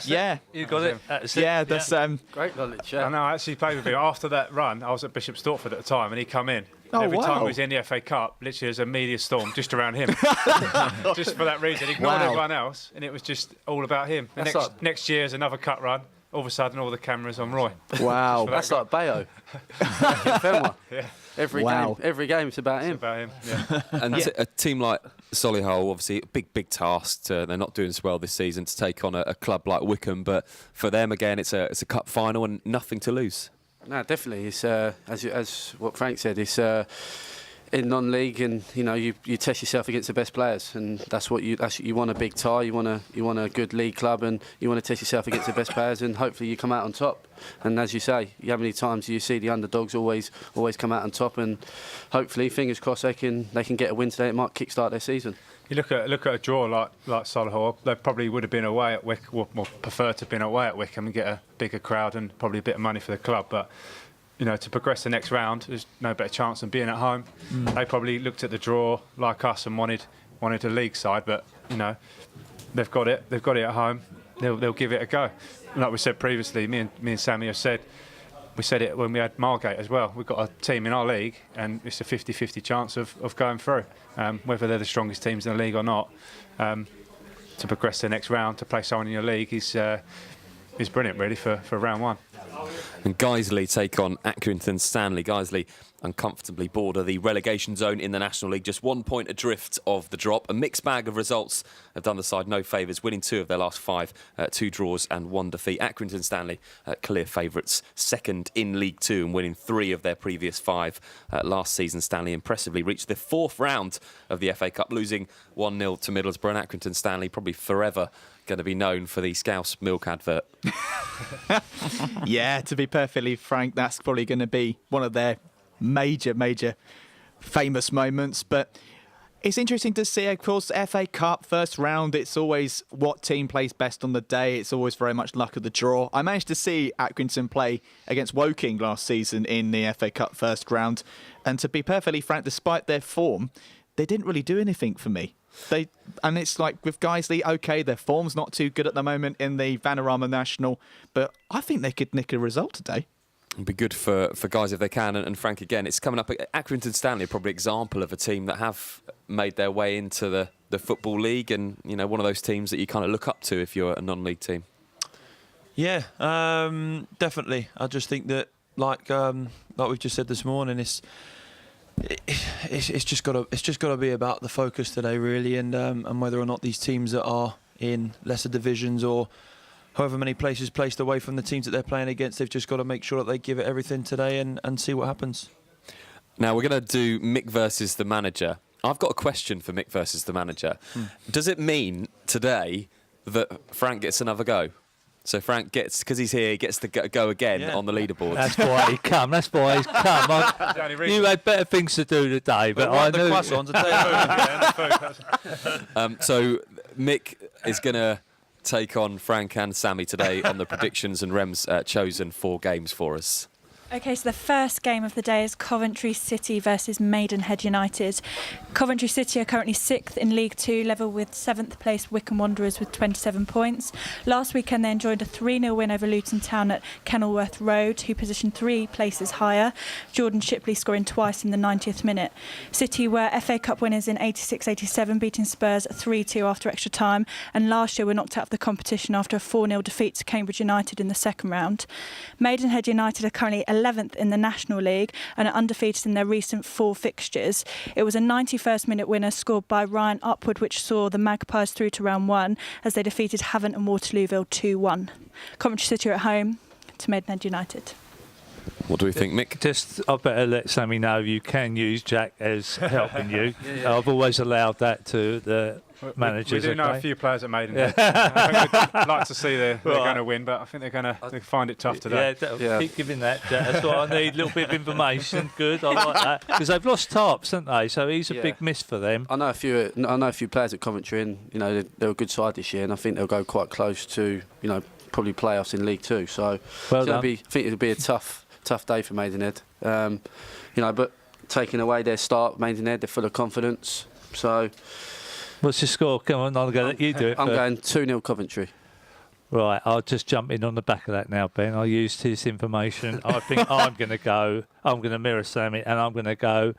Yeah, you got it. That's great knowledge. I know. I actually played with him after that run. I was at Bishop Stortford at the time, and he come in. Every time he was in the FA Cup, literally there's a media storm just around him. Just for that reason. Ignored everyone else, and it was just all about him. Next year's another cut run. All of a sudden, all the cameras on Roy. Wow. That's like Bayo. Yeah. Every game it's about him. It's about him, yeah. And a team like Solihull, obviously a big task. They're not doing as well this season to take on a club like Wycombe, but for them, again, it's a cup final and nothing to lose. No, definitely. It's as what Frank said. It's in non-league, and you test yourself against the best players, and that's what you want. A big tie. You want a good league club, and you want to test yourself against the best players, and hopefully you come out on top. And as you say, how many times do you see the underdogs always come out on top? And hopefully, fingers crossed, they can get a win today. It might kickstart their season. You look at a draw like Solihull. They probably would have been away at Wycombe, or prefer to have been away at Wycombe and get a bigger crowd and probably a bit of money for the club. But to progress the next round, there's no better chance than being at home. They probably looked at the draw like us and wanted a league side, but they've got it. They've got it at home. They'll give it a go. Like we said previously, me and Sammy have said. We said it when we had Margate as well. We've got a team in our league, and it's a 50-50 chance of going through. Whether they're the strongest teams in the league or not, to progress to the next round, to play someone in your league is brilliant, really, for round 1. And Guiseley take on Accrington Stanley. Guiseley uncomfortably border the relegation zone in the National League, just 1 point adrift of the drop. A mixed bag of results have done the side no favours, winning 2 of their last 5, 2 draws and 1 defeat. Accrington Stanley, clear favourites, second in League 2 and winning 3 of their previous 5. Last season, Stanley impressively reached the 4th round of the FA Cup, losing 1-0 to Middlesbrough. And Accrington Stanley probably forever going to be known for the Scouse milk advert. Yeah, to be perfectly frank, that's probably going to be one of their major famous moments. But it's interesting to see, of course, FA Cup first round, it's always what team plays best on the day. It's always very much luck of the draw. I managed to see Accrington play against Woking last season in the FA Cup first round, and to be perfectly frank, despite their form, they didn't really do anything for me. And it's like with Guiseley, okay, their form's not too good at the moment in the Vanarama National, but I think they could nick a result today. It'd be good for guys if they can. And Frank, again, it's coming up. Accrington Stanley are probably an example of a team that have made their way into the Football League, and one of those teams that you kind of look up to if you're a non-league team. Yeah, definitely. I just think that, like we've just said this morning, it's just got to be about the focus today, really, and whether or not these teams that are in lesser divisions or however many places placed away from the teams that they're playing against, they've just got to make sure that they give it everything today and see what happens. Now we're going to do Mick versus the manager. I've got a question for Mick versus the manager. Does it mean today that Frank gets another go? So Frank gets, because he's here, he gets to go again on the leaderboard. That's why he come. That's why he's come. You had better things to do today, but I knew. So Mick is going to take on Frank and Sammy today on the predictions, and Rem's chosen 4 games for us. Okay, so the first game of the day is Coventry City versus Maidenhead United. Coventry City are currently 6th in League 2, level with 7th place Wycombe Wanderers with 27 points. Last weekend they enjoyed a 3-0 win over Luton Town at Kenilworth Road, who positioned 3 places higher, Jordan Shipley scoring twice in the 90th minute. City were FA Cup winners in 86-87, beating Spurs 3-2 after extra time, and last year were knocked out of the competition after a 4-0 defeat to Cambridge United in the second round. Maidenhead United are currently 11th in the National League and are undefeated in their recent 4 fixtures. It was a 91st minute winner scored by Ryan Upward, which saw the Magpies through to round 1 as they defeated Havant and Waterlooville 2-1. Coventry City are at home to Maidenhead United. What do we think, Mick? Just, I better let Sammy know you can use Jack as helping you. I've always allowed that to the managers. We do know a few players at Maidenhead. I think we'd like to see they're going to win, but I think they're going to find it tough today. Keep giving that, Jack. That's what I need, a little bit of information. Good, I like that. Because they've lost Tarps, haven't they? So he's a big miss for them. I know a few players at Coventry, and they're a good side this year, and I think they'll go quite close to probably playoffs in League 2. So I think it'll be a tough day for Maidenhead. But taking away their start, Maidenhead, they're full of confidence. So what's your score? Come on, I'll let you do it. I'm going 2-0 Coventry. Right, I'll just jump in on the back of that now, Ben. I used his information. I think I'm going to mirror Sammy, and I'm going to go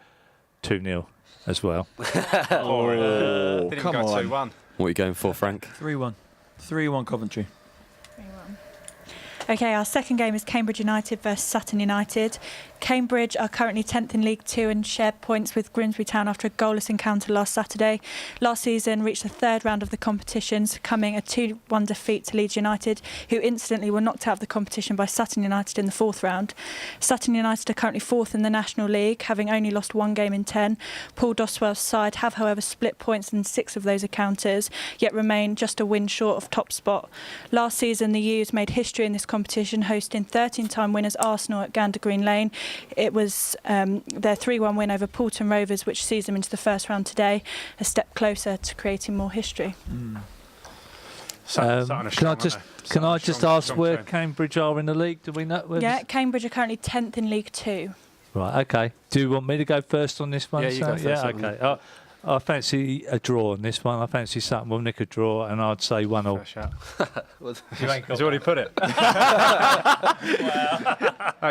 2-0 as well. Didn't come go on. 2-1. What are you going for, Frank? 3-1. 3-1 Coventry. Okay, our second game is Cambridge United versus Sutton United. Cambridge are currently 10th in League 2 and share points with Grimsby Town after a goalless encounter last Saturday. Last season reached the 3rd round of the competition, succumbing a 2-1 defeat to Leeds United, who instantly were knocked out of the competition by Sutton United in the 4th round. Sutton United are currently 4th in the National League, having only lost 1 game in 10. Paul Doswell's side have, however, split points in 6 of those encounters, yet remain just a win short of top spot. Last season, the U's made history in this competition, hosting 13-time winners Arsenal at Gander Green Lane. It was their 3-1 win over Poulton Rovers, which sees them into the first round today, a step closer to creating more history. Can I just ask where Cambridge are in the league? Do we know? Yeah, Cambridge are currently 10th in League 2. Right, okay. Do you want me to go first on this one? Yeah, you go first. Okay. I fancy a draw on this one. I fancy Sutton will nick a draw, and I'd say 1-1. He's already put it.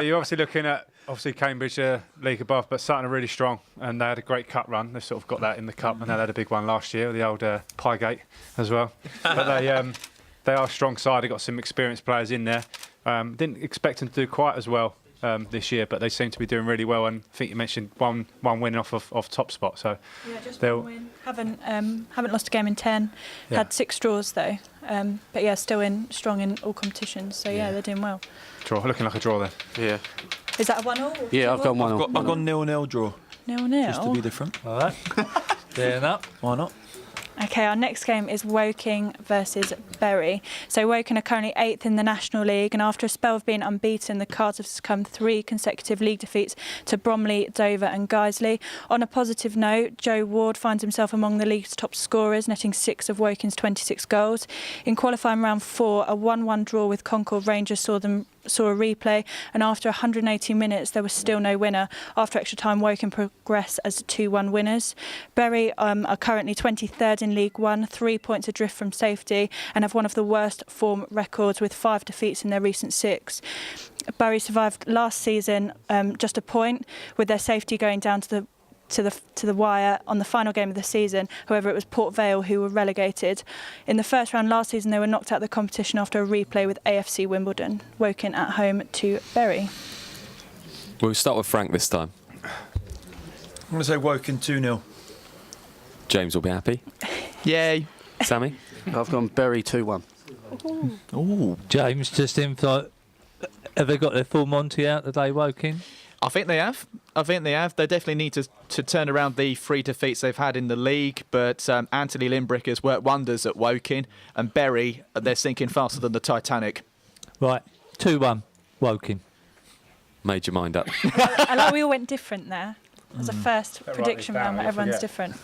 You're obviously looking at Cambridge league above, but Sutton are really strong, and they had a great cup run. They've sort of got that in the cup, and they had a big one last year, the old Piegate as well. But they are a strong side. They've got some experienced players in there. Didn't expect them to do quite as well this year, but they seem to be doing really well. And I think you mentioned one win off top spot. So yeah, just one win. Haven't lost a game in 10. Had 6 draws though. But yeah, still strong in all competitions. So yeah, they're doing well. Draw, looking like a draw then. Yeah. Is that a 1-1? Yeah, I've gone 1-1. I've gone 0-0 draw. 0-0. Just to be different. All right. Fair enough. Why not? Okay, our next game is Woking versus Bury. So Woking are currently 8th in the National League, and after a spell of being unbeaten, the Cards have succumbed 3 consecutive league defeats to Bromley, Dover and Guiseley. On a positive note, Joe Ward finds himself among the league's top scorers, netting 6 of Woking's 26 goals. In qualifying round 4, a 1-1 draw with Concord Rangers saw a replay, and after 180 minutes there was still no winner. After extra time, Woking progress as 2-1 winners. Bury are currently 23rd in League 1, 3 points adrift from safety, and have one of the worst form records with 5 defeats in their recent 6. Bury survived last season just a point, with their safety going down to the wire on the final game of the season. However, it was Port Vale who were relegated. In the first round last season, they were knocked out of the competition after a replay with AFC Wimbledon. Woking at home to Bury. We'll start with Frank this time. I'm going to say Woking 2-0. James will be happy. Yay. Sammy? I've gone Bury 2-1. Ooh. James, just in for. Have they got their full Monty out today, Woking? I think they have. They definitely need to turn around the 3 defeats they've had in the league. But Anthony Limbrick has worked wonders at Woking. And Bury, they're sinking faster than the Titanic. Right, 2-1, Woking. Made your mind up. I like we all went different there. As a first prediction round, everyone's different.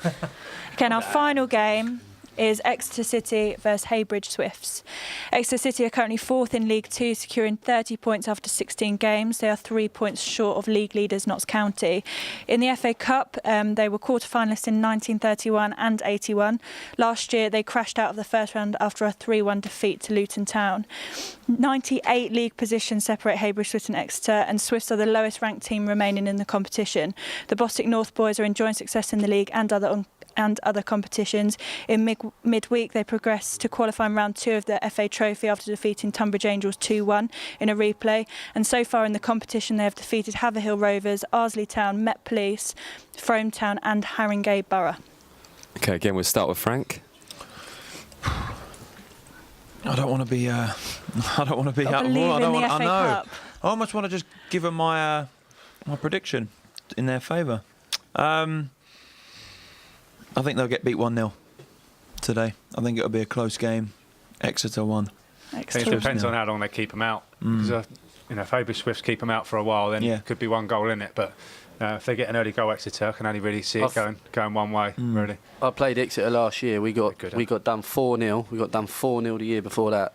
Okay, and our final game is Exeter City versus Heybridge Swifts. Exeter City are currently 4th in League 2, securing 30 points after 16 games. They are 3 points short of league leaders Notts County. In the FA Cup, they were quarter-finalists in 1931 and 81. Last year, they crashed out of the first round after a 3-1 defeat to Luton Town. 98 league positions separate Heybridge Swifts and Exeter, and Swifts are the lowest ranked team remaining in the competition. The Bostik North boys are enjoying success in the league and other competitions. In midweek, they progressed to qualifying round 2 of the FA Trophy after defeating Tunbridge Angels 2-1 in a replay. And so far in the competition, they have defeated Haverhill Rovers, Ardsley Town, Met Police, Frome Town and Haringey Borough. Okay, again, we'll start with Frank. I don't want to be. I don't want to be out of order. I know. I almost want to just give them my prediction in their favour. I think they'll get beat 1-0 today. I think it'll be a close game. Exeter 1. It depends on how long they keep them out. Because if Heybridge Swifts keep them out for a while, then it could be 1 goal in it. But if they get an early goal, Exeter, I can only really see it going one way. Really. I played Exeter last year. We got done 4-0. We got done 4-0 the year before that.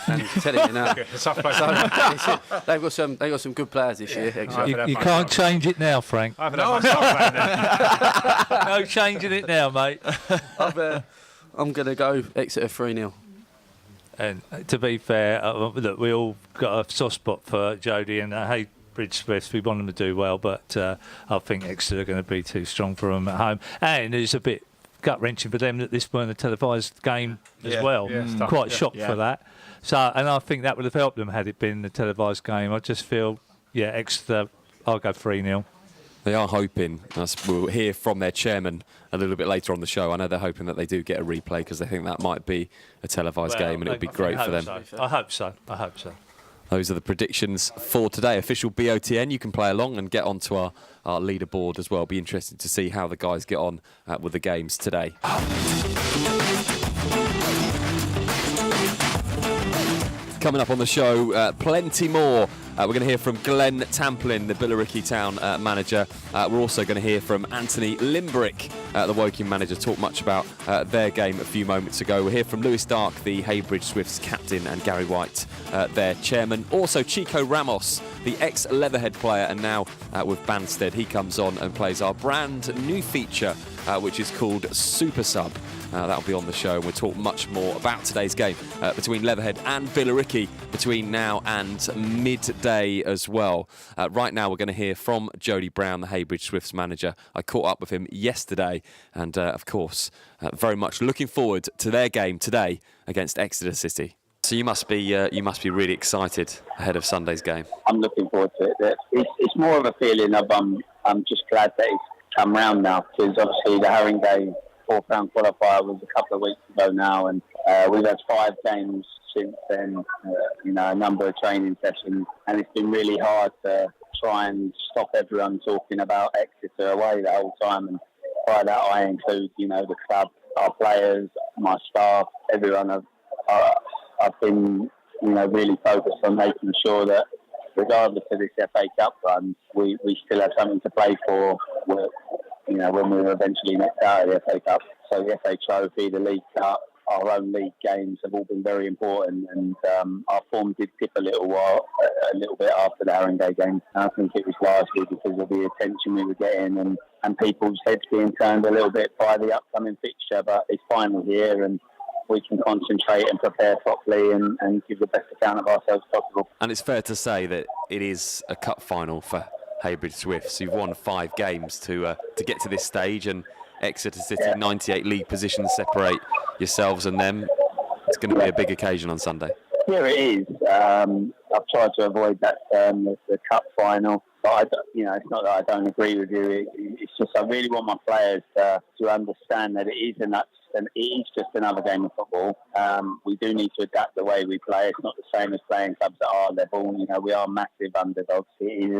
And telling you now, they've got some good players this year. You can't change it now, Frank. No changing it now, mate. I'm going to go Exeter 3-0. And to be fair, look, we all got a soft spot for Jody and Heybridge Swifts. We want them to do well, but I think Exeter are going to be too strong for them at home. And it's a bit gut-wrenching for them that this weren't a televised game as well. Quite shocked for that. So, and I think that would have helped them had it been a televised game. I just feel, Exeter, I'll go 3-0. They are hoping, we'll hear from their chairman a little bit later on the show. I know they're hoping that they do get a replay because they think that might be a televised game and it would be great for them. I hope so. Those are the predictions for today. Official BOTN. You can play along and get onto our leaderboard as well. Be interested to see how the guys get on with the games today. Coming up on the show, plenty more. We're going to hear from Glenn Tamplin, the Billericay Town manager. We're also going to hear from Anthony Limbrick, the Woking manager, talk much about their game a few moments ago. We'll hear from Lewis Dark, the Heybridge Swifts captain, and Gary White, their chairman. Also Chico Ramos, the ex-Leatherhead player and now with Banstead. He comes on and plays our brand new feature, which is called Super Sub. That'll be on the show, and we'll talk much more about today's game between Leatherhead and Billericay between now and midday as well. Right now, we're going to hear from Jody Brown, the Heybridge Swifts manager. I caught up with him yesterday, and of course, very much looking forward to their game today against Exeter City. So you must be really excited ahead of Sunday's game. I'm looking forward to it. It's more of a feeling of I'm just glad that it's come round now, because obviously the Haringey 4th round qualifier was a couple of weeks ago now, and we've had 5 games since then, a number of training sessions, and it's been really hard to try and stop everyone talking about Exeter away the whole time. And by that I include, the club, our players, my staff, everyone. I've been, really focused on making sure that regardless of this FA Cup run, we still have something to play for when we were eventually knocked out of the FA Cup. So the FA Trophy, the League Cup, our own league games have all been very important, and our form did dip a little bit after the Haringey game. And I think it was largely because of the attention we were getting and people's heads being turned a little bit by the upcoming fixture. But it's finally here, and we can concentrate and prepare properly and give the best account of ourselves possible. And it's fair to say that it is a cup final for Heybridge Swifts. You've won 5 games to get to this stage, and Exeter City, 98 league positions separate yourselves and them. It's going to be a big occasion on Sunday. Yeah, it is. I've tried to avoid that term, the cup final. But it's not that I don't agree with you. It's just I really want my players to understand that it is just another game of football. We do need to adapt the way we play. It's not the same as playing clubs at our level. We are massive underdogs. It is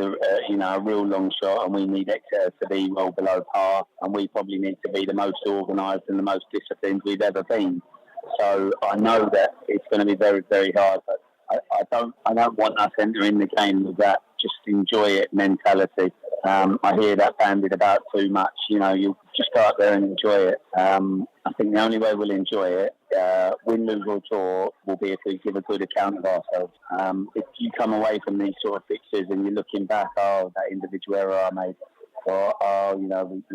a real long shot, and we need Exeter to be well below par, and we probably need to be the most organised and the most disciplined we've ever been. So I know that it's going to be very, very hard, but I don't want us entering the game with that just enjoy it mentality. I hear that bandied about too much. You just go out there and enjoy it. I think the only way we'll enjoy it, win, lose or draw, will be if we give a good account of ourselves. If you come away from these sort of fixtures and you're looking back, that individual error I made, or we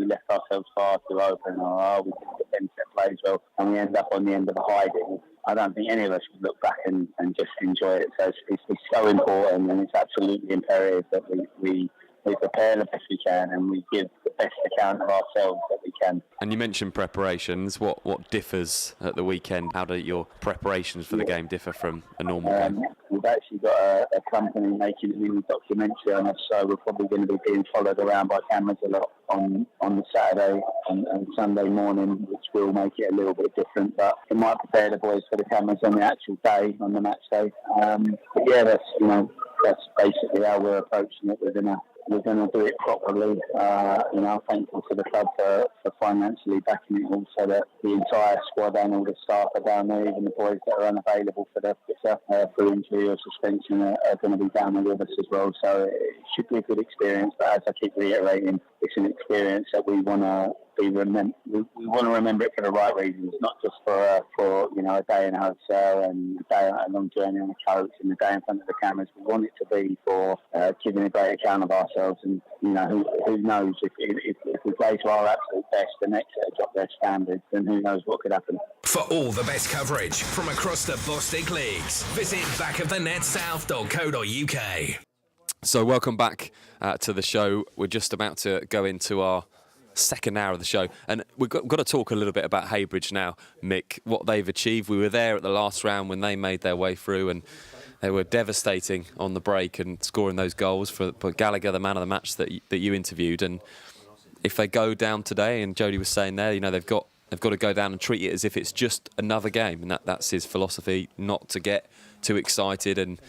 left ourselves far too open, or we didn't defend set plays well, and we end up on the end of a hiding. I don't think any of us should look back and just enjoy it. So it's so important, and it's absolutely imperative that we prepare the best we can and we give the best account of ourselves that we can. And you mentioned preparations. What differs at the weekend? How do your preparations for the game differ from a normal game? We've actually got a company making a mini documentary on us, so we're probably going to be being followed around by cameras a lot on the Saturday and Sunday morning, which will make it a little bit different. But it might prepare the boys for the cameras on the actual day, on the match day. But yeah, that's basically how we're approaching it. We're going to do it properly. I'm thankful to the club for financially backing it all, so that the entire squad and all the staff are down there, even the boys that are unavailable for the for injury or suspension are going to be down there with us as well. So it should be a good experience. But as I keep reiterating, it's an experience that we want to we want to remember it for the right reasons, not just for a day in a hotel and a long journey on a coach and a day in front of the cameras. We want it to be for giving a great account of ourselves, and who knows if we play to our absolute best and Exeter drop their standards, then who knows what could happen. For all the best coverage from across the Bostik Leagues, visit backofthenetsouth.co.uk. So welcome back to the show. We're just about to go into our second hour of the show, and we've got to talk a little bit about Heybridge now, Mick, what they've achieved. We were there at the last round when they made their way through, and they were devastating on the break and scoring those goals for Gallagher, the man of the match that you interviewed. And if they go down today, and Jody was saying there, they've got to go down and treat it as if it's just another game, and that's his philosophy, not to get too excited and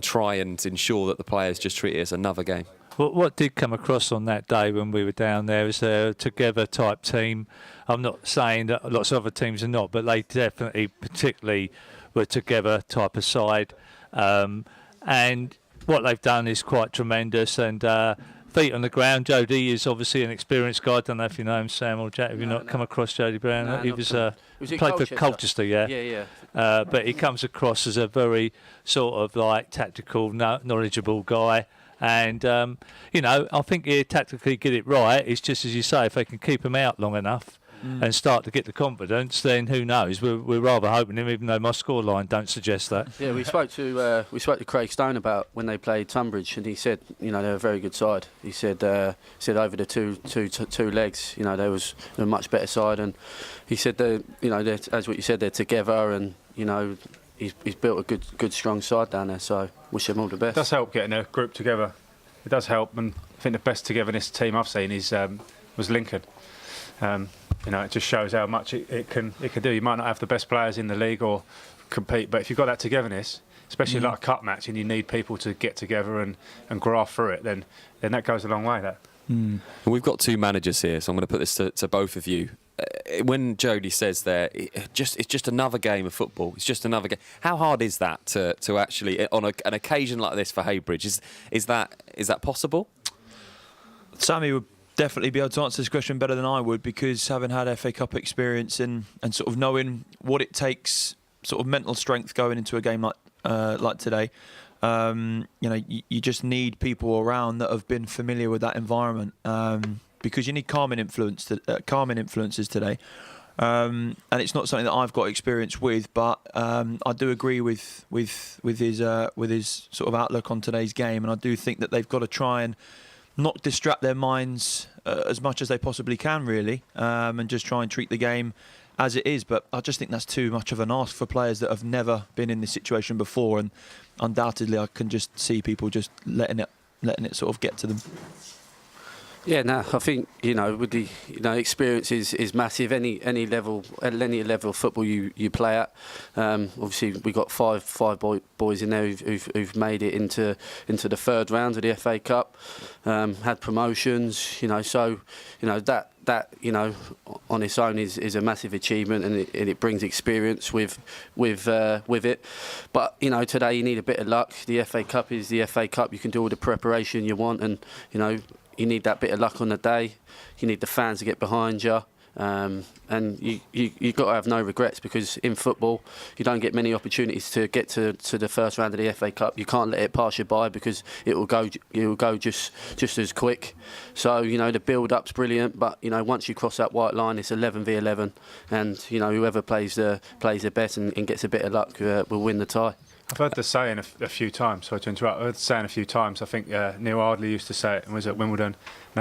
try and ensure that the players just treat it as another game. What did come across on that day when we were down there is a together type team. I'm not saying that lots of other teams are not, but they definitely, particularly, were together type of side. And what they've done is quite tremendous. And feet on the ground. Jody is obviously an experienced guy. I don't know if you know him, Sam or Jack. Have you not come across Jody Brown? No, he was played for Colchester, yeah. Yeah. But he comes across as a very sort of like tactical, knowledgeable guy. And, I think he'll tactically get it right. It's just, as you say, if they can keep him out long enough and start to get the confidence, then who knows? We're rather hoping him, even though my scoreline don't suggest that. Yeah, we spoke to Craig Stone about when they played Tunbridge, and he said, they're a very good side. He said over the two legs, they were a much better side, and he said they're as what you said, they're together, and He's built a good strong side down there, so wish him all the best. It does help getting a group together. It does help, and I think the best togetherness team I've seen was Lincoln. It just shows how much it can do. You might not have the best players in the league or compete, but if you've got that togetherness, especially like a cup match, and you need people to get together and graft through it, then that goes a long way. That. We've got two managers here, so I'm going to put this to both of you. When Jody says there, it's just another game of football. It's just another game. How hard is that to actually, on an occasion like this for Heybridge, is that possible? Sammy would definitely be able to answer this question better than I would, because having had FA Cup experience and sort of knowing what it takes, sort of mental strength going into a game like today. You just need people around that have been familiar with that environment. Because you need calming influences today, and it's not something that I've got experience with. But I do agree with his sort of outlook on today's game, and I do think that they've got to try and not distract their minds as much as they possibly can, really, and just try and treat the game as it is. But I just think that's too much of an ask for players that have never been in this situation before, and undoubtedly I can just see people just letting it letting it sort of get to them. Yeah, no, I think with the experience is massive. Any level of football you play at. Obviously, we got five boys in there who've made it into the third round of the FA Cup. Had promotions, so that on its own is a massive achievement, and it brings experience with it. But today you need a bit of luck. The FA Cup is the FA Cup. You can do all the preparation you want, and you need that bit of luck on the day. You need the fans to get behind you. And you've got to have no regrets, because in football you don't get many opportunities to get to the first round of the FA Cup. You can't let it pass you by, because it will go just as quick. So the build-up's brilliant, but once you cross that white line, it's 11v11, and whoever plays the best and gets a bit of luck will win the tie. I've heard the saying a few times. Sorry to interrupt. I've heard the saying a few times. I think Neil Ardley used to say it, and was at Wimbledon.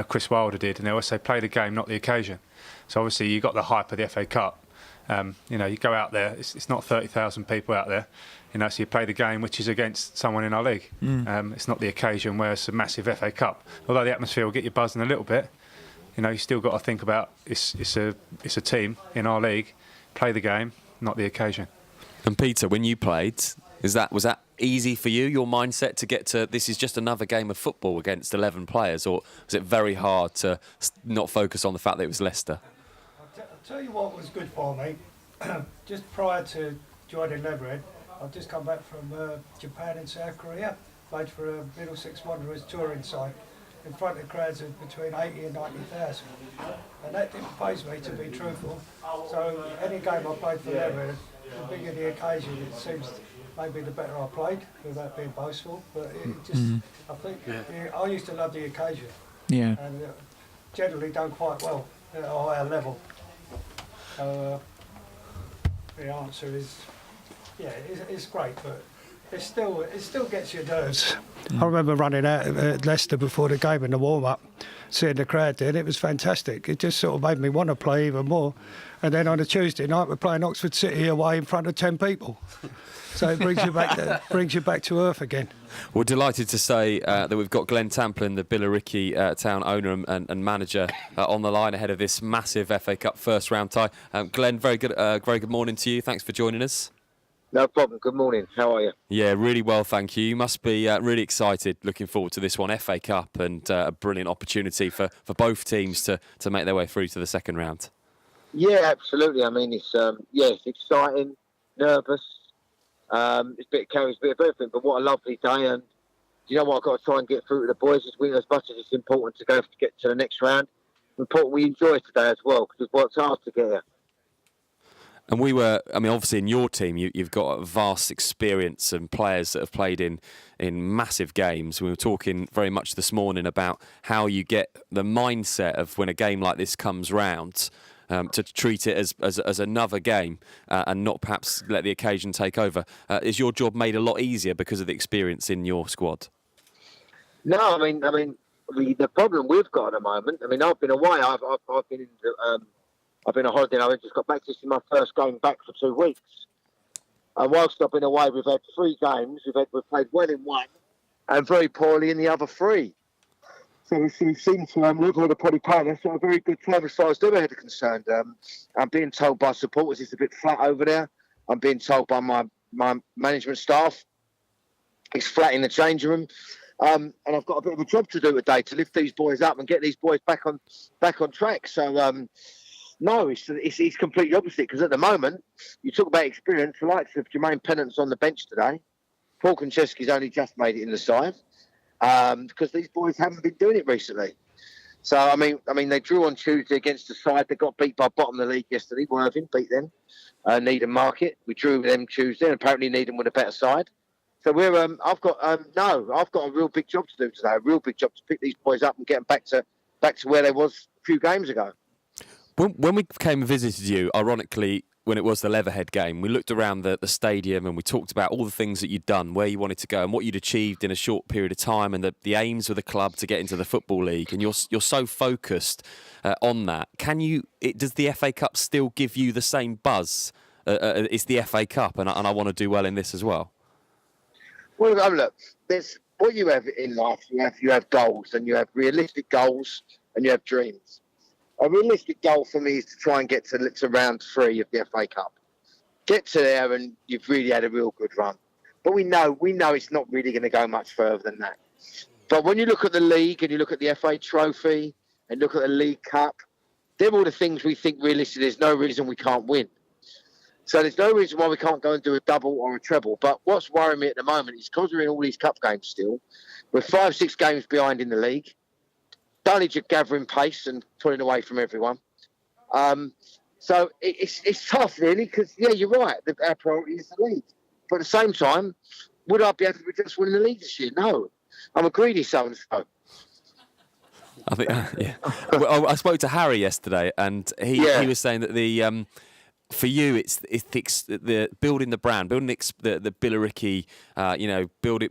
Chris Wilder did, and they always say, "Play the game, not the occasion." So obviously you got the hype of the FA Cup. You go out there. It's not 30,000 people out there. So you play the game, which is against someone in our league. It's not the occasion where it's a massive FA Cup. Although the atmosphere will get you buzzing a little bit, you still got to think about it's a team in our league. Play the game, not the occasion. And Peter, when you played, was that easy for you, your mindset to get to this is just another game of football against 11 players, or was it very hard to not focus on the fact that it was Leicester? I'll tell you what was good for me. Just prior to joining Leatherhead, I've just come back from Japan and South Korea, played for a Middlesex Wanderers touring side in front of crowds of between 80 and 90,000. And that didn't faze me, to be truthful. So any game I played for Leatherhead, the bigger the occasion, it seems maybe the better I played, without being boastful. But it just, I think, I used to love the occasion. Yeah. And generally done quite well at a higher level. So the answer is, it's great, but it still gets your nerves. I remember running out at Leicester before the game in the warm-up, seeing the crowd there, and it was fantastic. It just sort of made me want to play even more. And then on a Tuesday night, we're playing Oxford City away in front of 10 people. So it brings you back to earth again. We're delighted to say that we've got Glenn Tamplin, the Billericay Town owner and manager, on the line ahead of this massive FA Cup first round tie. Glenn, very good morning to you. Thanks for joining us. No problem. Good morning. How are you? Yeah, really well, thank you. You must be really excited, looking forward to this one, FA Cup, and a brilliant opportunity for both teams to make their way through to the second round. Yeah, absolutely. I mean, it's exciting, nervous. It's a bit of chaos, a bit of everything, but what a lovely day. And you know what, I've got to try and get through to the boys as much as it's important to get to the next round. It's important we enjoy today as well, because we've worked hard to get here. And obviously in your team, you've got a vast experience and players that have played in massive games. We were talking very much this morning about how you get the mindset of when a game like this comes round, to treat it as another game and not perhaps let the occasion take over. Is your job made a lot easier because of the experience in your squad? No, I mean, the problem we've got at the moment. I mean, I've been away. I've been I've been on holiday. I just got back. This is my first game back for 2 weeks. And whilst I've been away, we've had 3 games. We've played well in one and very poorly in the other 3. So we seem to look like a probably playing. That's not a very good time as far as Leatherhead are concerned. I'm being told by supporters it's a bit flat over there. I'm being told by my management staff it's flat in the changing room. And I've got a bit of a job to do today to lift these boys up and get these boys back on track. So no, it's completely opposite, because at the moment you talk about experience. The likes of Jermaine Pennant's on the bench today. Paul Konchesky's only just made it in the side. Because these boys haven't been doing it recently. So I mean, they drew on Tuesday against the side. They got beat by bottom of the league yesterday. Worthing beat them. Needham Market. We drew with them Tuesday, and apparently Needham with a better side. So I've got a real big job to do today. A real big job to pick these boys up and get them back to where they was a few games ago. When we came and visited you, ironically, when it was the Leatherhead game, we looked around the stadium and we talked about all the things that you'd done, where you wanted to go and what you'd achieved in a short period of time, and the aims of the club to get into the Football League. And you're so focused on that. Does the FA Cup still give you the same buzz? It's the FA Cup and I want to do well in this as well. Well, look, there's what you have in life, you have goals, and you have realistic goals, and you have dreams. A realistic goal for me is to try and get to round 3 of the FA Cup. Get to there, and you've really had a real good run. But we know it's not really going to go much further than that. But when you look at the league and you look at the FA Trophy and look at the League Cup, they're all the things we think realistically there's no reason we can't win. So there's no reason why we can't go and do a double or a treble. But what's worrying me at the moment is because we're in all these cup games still, we're 5-6 games behind in the league. Dunnage are gathering pace and pulling away from everyone. So it's tough, really, because, yeah, you're right, our priority is the league. But at the same time, would I be able to just win the league this year? No. I'm a greedy so-and-so. I think, yeah. Well, I spoke to Harry yesterday, and he was saying that for you, it's the building the brand, building the Billericay,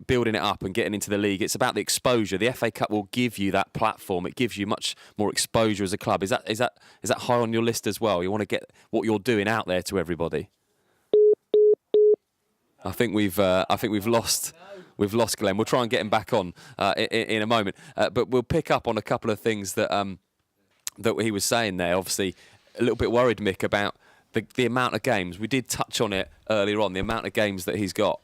building it up and getting into the league. It's about the exposure. The FA Cup will give you that platform. It gives you much more exposure as a club. Is that high on your list as well? You want to get what you're doing out there to everybody. I think we've lost Glenn. We'll try and get him back on in a moment, but we'll pick up on a couple of things that he was saying there. Obviously, a little bit worried, Mick, about the amount of games. We did touch on it earlier on, the amount of games that he's got.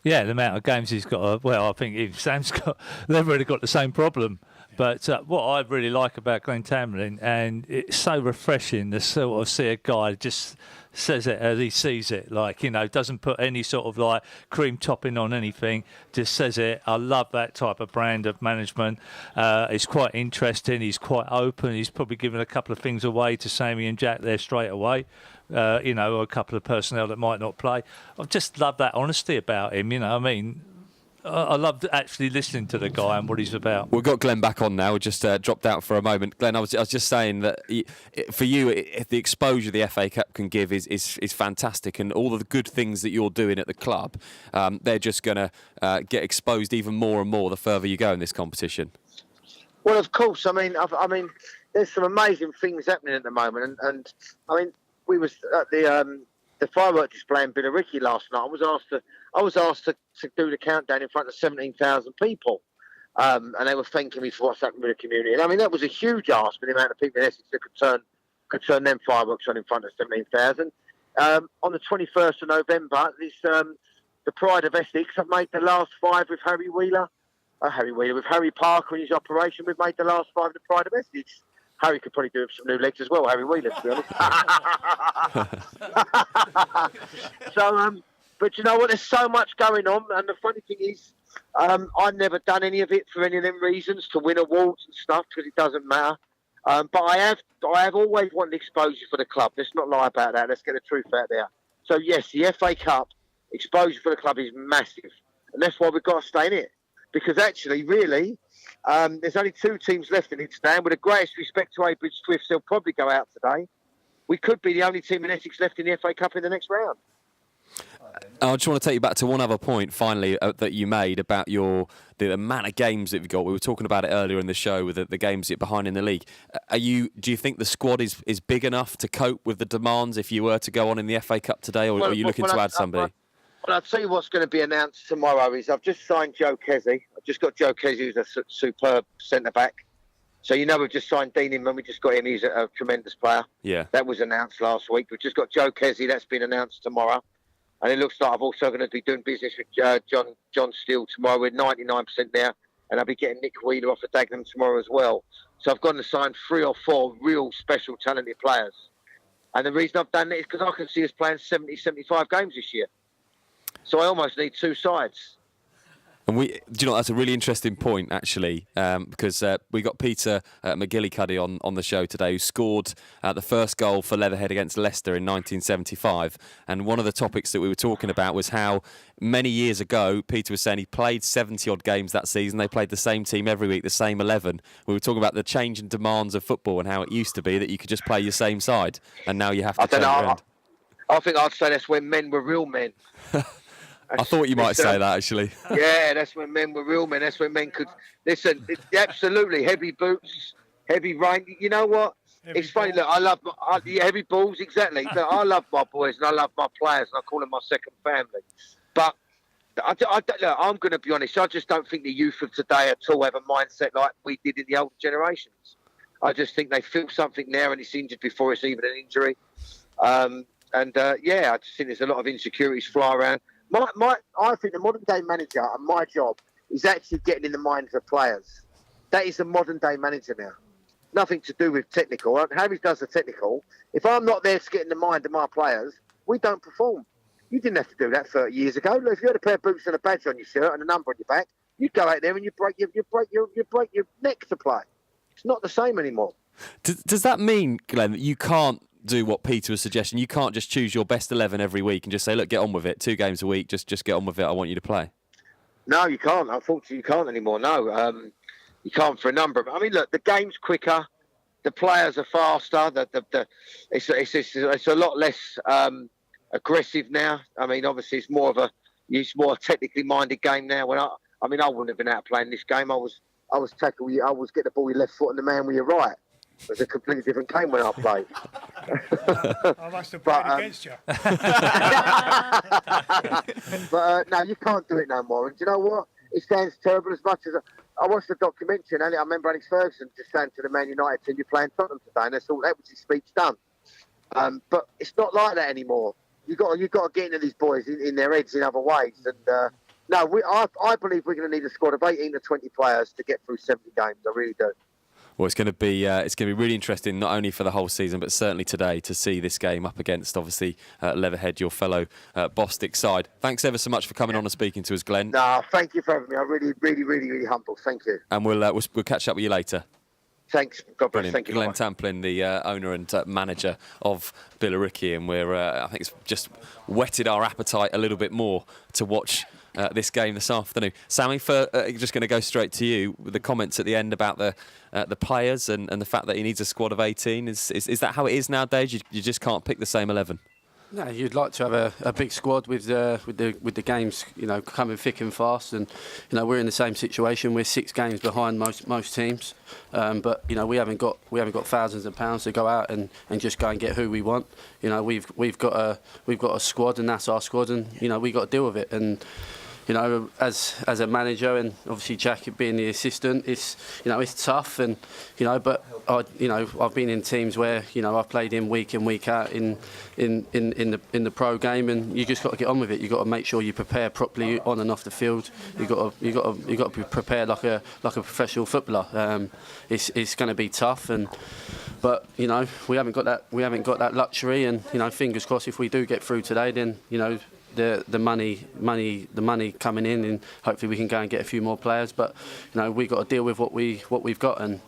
Yeah, the amount of games he's got. Well, I think if Sam's got, they've really got the same problem. But what I really like about Glenn Tamlin, and it's so refreshing to sort of see a guy just says it as he sees it, doesn't put any sort of cream topping on anything, just says it. I love that type of brand of management. It's quite interesting. He's quite open. He's probably given a couple of things away to Sammy and Jack there straight away. Or a couple of personnel that might not play. I just love that honesty about him. I love actually listening to the guy and what he's about. We've got Glenn back on now. We just dropped out for a moment. Glenn, I was just saying that for you, the exposure the FA Cup can give is fantastic, and all of the good things that you're doing at the club, they're just going to get exposed even more and more the further you go in this competition. Well, of course. I mean, there's some amazing things happening at the moment, and we was at the fireworks display in Billericay last night. I was asked to do the countdown in front of 17,000 people, and they were thanking me for what's happened with the community. And that was a huge ask for the amount of people in Essex that could turn them fireworks on in front of 17,000. On the 21st of November, the Pride of Essex have made the last 5 with with Harry Parker and his operation. We've made the last 5 of the Pride of Essex. Harry could probably do with some new legs as well, Harry Wheeler, to be honest. But you know what? There's so much going on, and the funny thing is, I've never done any of it for any of them reasons, to win awards and stuff, because it doesn't matter. But I have always wanted exposure for the club. Let's not lie about that. Let's get the truth out there. So yes, the FA Cup exposure for the club is massive, and that's why we've got to stay in it. Because actually, really, there's only 2 teams left in it today, and with the greatest respect to Heybridge Swifts, they'll probably go out today. We could be the only team in Essex left in the FA Cup in the next round. I just want to take you back to one other point, finally, that you made about the amount of games that you've got. We were talking about it earlier in the show with the games that you're behind in the league. Do you think the squad is big enough to cope with the demands if you were to go on in the FA Cup today, or are you looking to add somebody? Well, I'll tell you what's going to be announced tomorrow is I've just signed Joe Kesey. I've just got Joe Kesey, who's a superb centre-back. So, we've just signed Dean Inman. We just got him. He's a tremendous player. Yeah. That was announced last week. We've just got Joe Kesey. That's been announced tomorrow. And it looks like I'm also going to be doing business with John Steele tomorrow. We're 99% there. And I'll be getting Nick Wheeler off of Dagenham tomorrow as well. So I've gone to sign 3 or 4 real special talented players. And the reason I've done that is because I can see us playing 70, 75 games this year. So I almost need 2 sides. And that's a really interesting point, actually, because we got Peter McGillicuddy on the show today, who scored the first goal for Leatherhead against Leicester in 1975. And one of the topics that we were talking about was how many years ago, Peter was saying he played 70-odd games that season. They played the same team every week, the same 11. We were talking about the change in demands of football and how it used to be that you could just play your same side, and now you have to turn around. I think I'd say that's when men were real men. I thought you might say that, actually. Yeah, that's when men were real men. That's when men could... Listen, absolutely, heavy boots, heavy rain. You know what? It's funny, look, I love... heavy balls, exactly. Look, I love my boys and I love my players and I call them my second family. But look, I'm going to be honest. I just don't think the youth of today at all have a mindset like we did in the older generations. I just think they feel something now and it's injured before it's even an injury. I just think there's a lot of insecurities fly around. I think the modern day manager and my job is actually getting in the minds of players. That is the modern day manager now. Nothing to do with technical. Harry does the technical. If I'm not there to get in the mind of my players, we don't perform. You didn't have to do that 30 years ago. Look, if you had a pair of boots and a badge on your shirt and a number on your back, you'd go out there and you break your neck to play. It's not the same anymore. Does that mean, Glenn, that you can't do what Peter was suggesting? You can't just choose your best 11 every week and just say, look, get on with it. 2 games a week, just get on with it. I want you to play. No, you can't. Unfortunately, you can't anymore. No, you can't for a number of. I mean, look, the game's quicker. The players are faster. It's a lot less aggressive now. I mean, obviously, it's more a technically minded game now. I wouldn't have been out playing this game. I was tackle. I was get the ball with your left foot and the man with your right. It was a completely different game when I played. I must have played against you. But no, you can't do it no more. And do you know what? It sounds terrible as much as I watched the documentary, and I remember Alex Ferguson just saying to the Man United team, "You're playing Tottenham today," and I thought that was his speech done. But it's not like that anymore. You got to get into these boys in their heads in other ways. And I believe we're going to need a squad of 18 to 20 players to get through 70 games. I really do. Well, it's going to be really interesting, not only for the whole season, but certainly today to see this game up against, obviously, Leatherhead, your fellow Bostik side. Thanks ever so much for coming on and speaking to us, Glenn. No, thank you for having me. I'm really, really, really, really humble. Thank you. And we'll catch up with you later. Thanks. God bless. Brilliant. Thank you. Glenn Tamplin, the owner and manager of Billericay, and I think it's just whetted our appetite a little bit more to watch this game this afternoon. Sammy, just going to go straight to you with the comments at the end about the players and the fact that he needs a squad of 18. Is that how it is nowadays? You just can't pick the same 11. No, you'd like to have a big squad with the games, coming thick and fast, and we're in the same situation. We're 6 games behind most teams, but we haven't got thousands of pounds to go out and just go and get who we want. We've got a squad, and that's our squad, and we've got to deal with it. And as a manager, and obviously Jack being the assistant, it's tough, and but I've been in teams where I've played in week out in the pro game, and you just got to get on with it. You got to make sure you prepare properly on and off the field. You got to be prepared like a professional footballer. It's going to be tough, but we haven't got that luxury, and fingers crossed if we do get through today, then the money coming in, and hopefully we can go and get a few more players. But we've got to deal with what we've got, and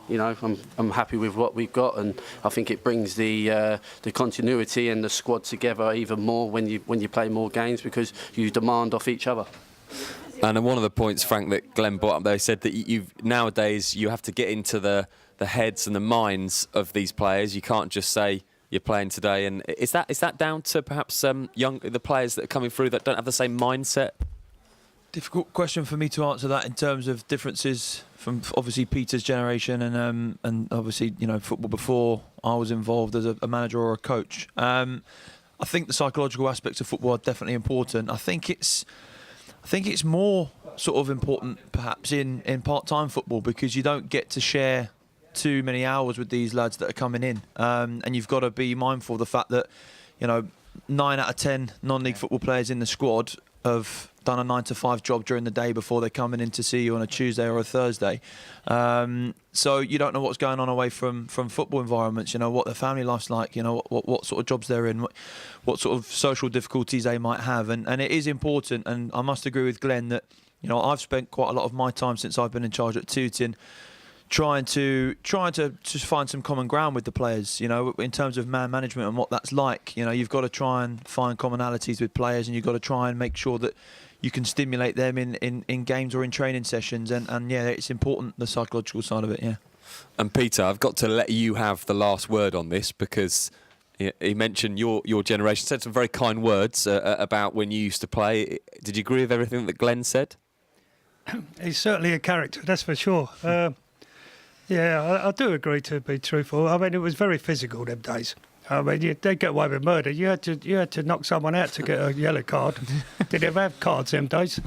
I'm happy with what we've got, and I think it brings the continuity and the squad together even more when you play more games, because you demand off each other. And one of the points, Frank, that Glenn brought up there, said that nowadays you have to get into the heads and the minds of these players. You can't just say you're playing today. And is that down to perhaps the players that are coming through that don't have the same mindset? Difficult question for me to answer that in terms of differences from obviously Peter's generation and obviously football before I was involved as a manager or a coach. I think the psychological aspects of football are definitely important. I think it's more sort of important perhaps in part-time football, because you don't get to share too many hours with these lads that are coming in, and you've got to be mindful of the fact that 9 out of 10 non-league football players in the squad have done a 9 to 5 job during the day before they're coming in to see you on a Tuesday or a Thursday, so you don't know what's going on away from football environments, what their family life's like, what sort of jobs they're in, what sort of social difficulties they might have, and it is important. And I must agree with Glenn that I've spent quite a lot of my time since I've been in charge at Tooting trying to just find some common ground with the players, in terms of man management and what that's like. You've got to try and find commonalities with players, and you've got to try and make sure that you can stimulate them in games or in training sessions, and yeah, it's important, the psychological side of it, yeah. And Peter, I've got to let you have the last word on this, because he mentioned your generation, said some very kind words about when you used to play. Did you agree with everything that Glenn said? He's certainly a character, that's for sure. Yeah, I do agree, to be truthful. I mean, it was very physical them days. I mean, they get away with murder. You had to knock someone out to get a yellow card. Didn't even have cards them days.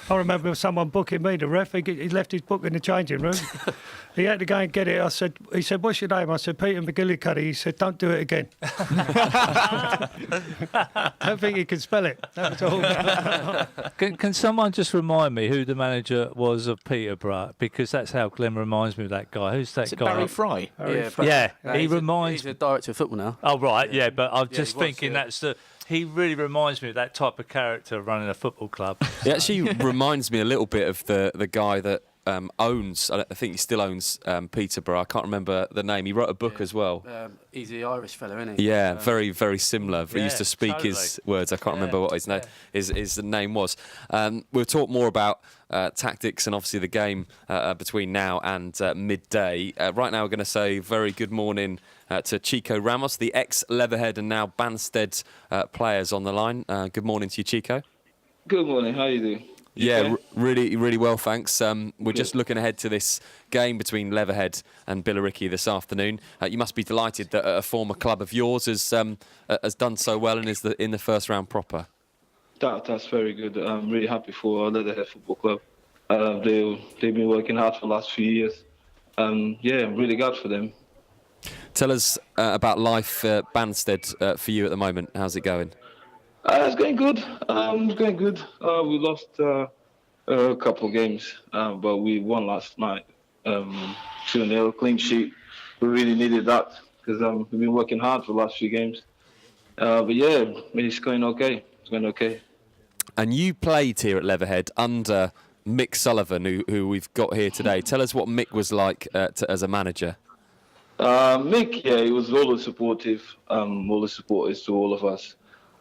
I remember someone booking me, the ref. He left his book in the changing room. He had to go and get it. He said, "What's your name?" I said, "Peter McGillicuddy." He said, "Don't do it again." I don't think he could spell it. That was all. Can someone just remind me who the manager was of Peterborough? Because that's how Glenn reminds me of that guy. Who's that guy? Barry Fry? Yeah, he reminds me. He's a director of football now. Oh, right, yeah, but I'm just thinking he really reminds me of that type of character running a football club. He actually reminds me a little bit of the guy that owns, I think he still owns Peterborough. I can't remember the name. He wrote a book as well. He's the Irish fella, isn't he? Yeah, very, very similar. He used to speak his words. I can't remember what his name was. We'll talk more about tactics and obviously the game between now and midday. Right now we're going to say very good morning to Chico Ramos, the ex-Leatherhead and now Banstead players on the line. Good morning to you, Chico. Good morning. How are you doing? Yeah, really, really well, thanks. We're just looking ahead to this game between Leatherhead and Billericay this afternoon. You must be delighted that a former club of yours has done so well and is in the first round proper. That's very good. I'm really happy for Leatherhead Football Club. They've been working hard for the last few years. I'm really glad for them. Tell us about life at Banstead for you at the moment. How's it going? It's going good. It's going good. We lost a couple of games, but we won last night. 2-0, clean sheet. We really needed that because we've been working hard for the last few games. But yeah, it's going okay. It's going okay. And you played here at Leatherhead under Mick Sullivan, who we've got here today. Tell us what Mick was like as a manager. Mick, he was always supportive. Always supportive to all of us.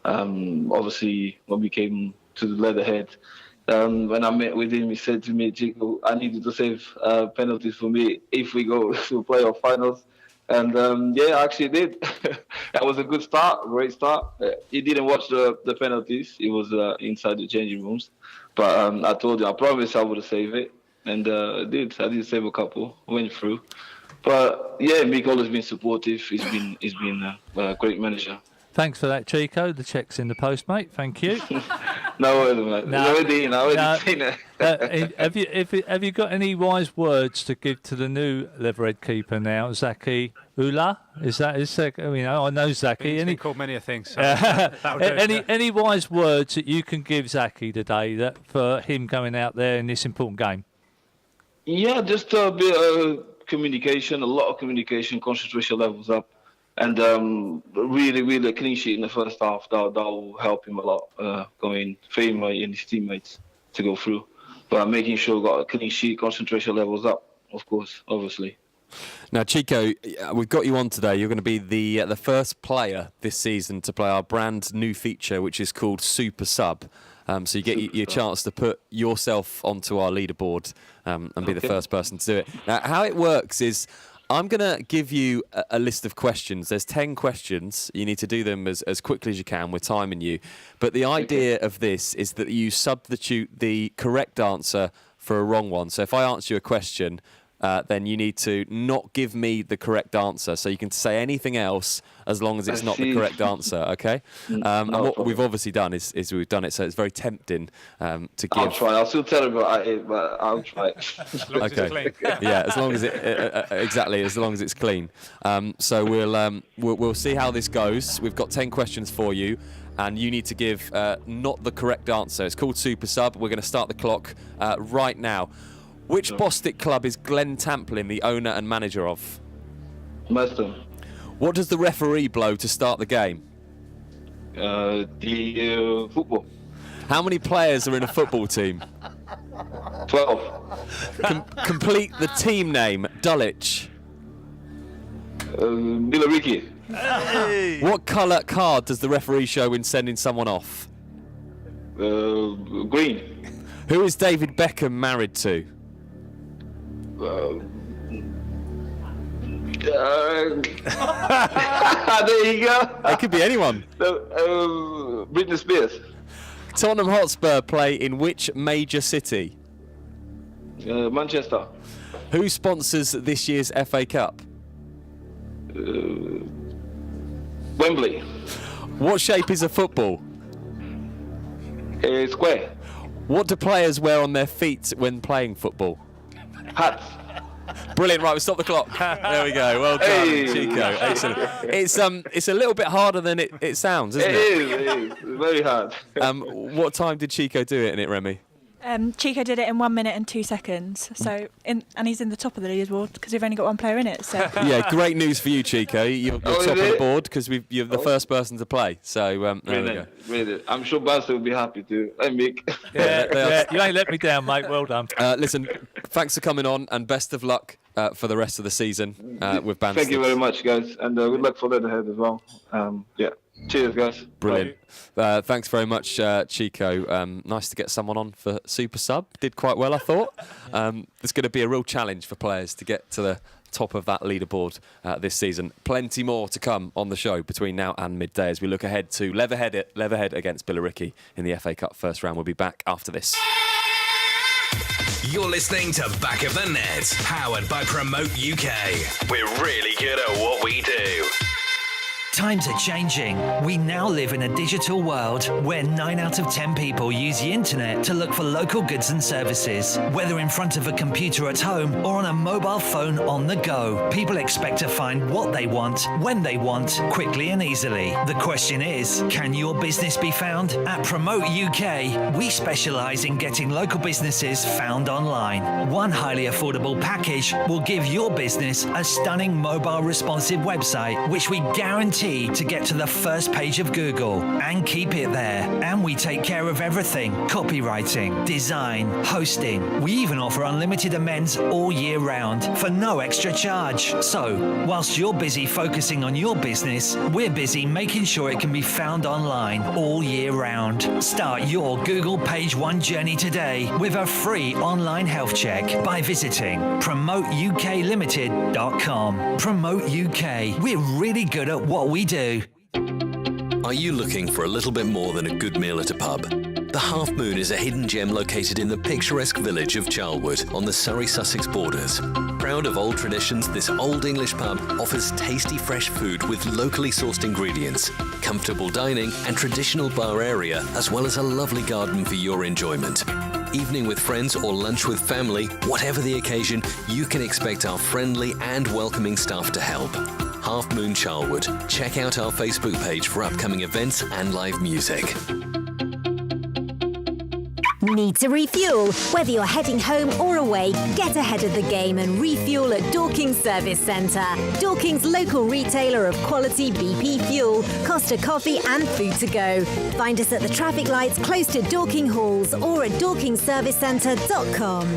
Obviously, when we came to the Leatherhead, when I met with him, he said to me, "Chico, I need you to save penalties for me if we go to playoff finals." And I actually did. That was a good start, great start. He didn't watch the penalties. He was inside the changing rooms. But I told him, I promised I would save it. And I did. I did save a couple, went through. But Mick always been supportive. He's been a great manager. Thanks for that, Chico. The check's in the post, mate. Thank you. No worries, mate. Already seen it. Have you got any wise words to give to the new Leatherhead keeper now, Zaki Ula? Is that his second? I know Zaki. He's been called many a thing. So any wise words that you can give Zaki today for him going out there in this important game? Yeah, just a bit of communication, a lot of communication, concentration levels up. And really a clean sheet in the first half. That will help him a lot, going for him and his teammates to go through. But making sure we've got a clean sheet, concentration levels up, of course, obviously. Now, Chico, we've got you on today. You're going to be the first player this season to play our brand new feature, which is called Super Sub. So you get your chance to put yourself onto our leaderboard and be the first person to do it. Now, how it works is, I'm going to give you a list of questions. There's 10 questions. You need to do them as quickly as you can. We're timing you. But the idea of this is that you substitute the correct answer for a wrong one. So if I answer you a question, then you need to not give me the correct answer. So you can say anything else as long as it's not the correct answer, okay? And what we've obviously done is we've done it, so it's very tempting to give. I'll try. I'll still tell you about it, but I'll try. As long as it's clean. Yeah, as long as as long as it's clean. So we'll see how this goes. We've got 10 questions for you, and you need to give not the correct answer. It's called Super Sub. We're going to start the clock right now. Which Bostik club is Glenn Tamplin the owner and manager of? Western. What does the referee blow to start the game? The football. How many players are in a football team? 12. Complete the team name. Dulwich. Billericay. Hey. What colour card does the referee show when sending someone off? Green. Who is David Beckham married to? There you go. It could be anyone. Britney Spears. Tottenham Hotspur play in which major city? Manchester. Who sponsors this year's FA Cup? There Wembley. What shape is a football? Square. What do players wear on their feet when playing football? Hats. Brilliant. Right, we'll stop the clock. There we go. Well done, Chico. Excellent. It's a little bit harder than it sounds, isn't it? It is. It's very hard. What time did Chico do it in it, Remy? Chico did it in 1 minute and 2 seconds. So, and he's in the top of the leaderboard because we've only got one player in it. So. Yeah, great news for you, Chico. You're top of the board because you're the first person to play. So there we go. Really. I'm sure Basta will be happy to. Hey, Mick. Yeah, you ain't let me down, mate. Well done. Listen, thanks for coming on, and best of luck for the rest of the season with Banstead. Thank you very much, guys, and good luck for Leatherhead as well. Cheers, guys. Brilliant. Thanks very much, Chico. Nice to get someone on for Super Sub. Did quite well, I thought. There's going to be a real challenge for players to get to the top of that leaderboard this season. Plenty more to come on the show between now and midday as we look ahead to Leatherhead against Billericay in the FA Cup first round. We'll be back after this. You're listening to Back of the Net, powered by Promote UK. We're really good at what we do. Times are changing. We now live in a digital world where 9 out of 10 people use the internet to look for local goods and services. Whether in front of a computer at home or on a mobile phone on the go, people expect to find what they want, when they want, quickly and easily. The question is, can your business be found? At Promote UK, we specialise in getting local businesses found online. One highly affordable package will give your business a stunning mobile responsive website, which we guarantee to get to the first page of Google and keep it there. And we take care of everything: copywriting, design, hosting. We even offer unlimited amends all year round for no extra charge. So, whilst you're busy focusing on your business, we're busy making sure it can be found online all year round. Start your Google Page One journey today with a free online health check by visiting promoteUKLimited.com. Promote UK. We're really good at what we do. Are you looking for a little bit more than a good meal at a pub? The Half Moon is a hidden gem located in the picturesque village of Charlwood on the Surrey-Sussex borders. Proud of old traditions, this old English pub offers tasty fresh food with locally sourced ingredients, comfortable dining and traditional bar area, as well as a lovely garden for your enjoyment. Evening with friends or lunch with family, whatever the occasion, you can expect our friendly and welcoming staff to help. Half Moon Charlwood. Check out our Facebook page for upcoming events and live music. Need to refuel? Whether you're heading home or away, get ahead of the game and refuel at Dorking's Service Centre. Dorking's local retailer of quality BP fuel, Costa coffee and food to go. Find us at the traffic lights close to Dorking Halls or at dorkingservicecentre.com.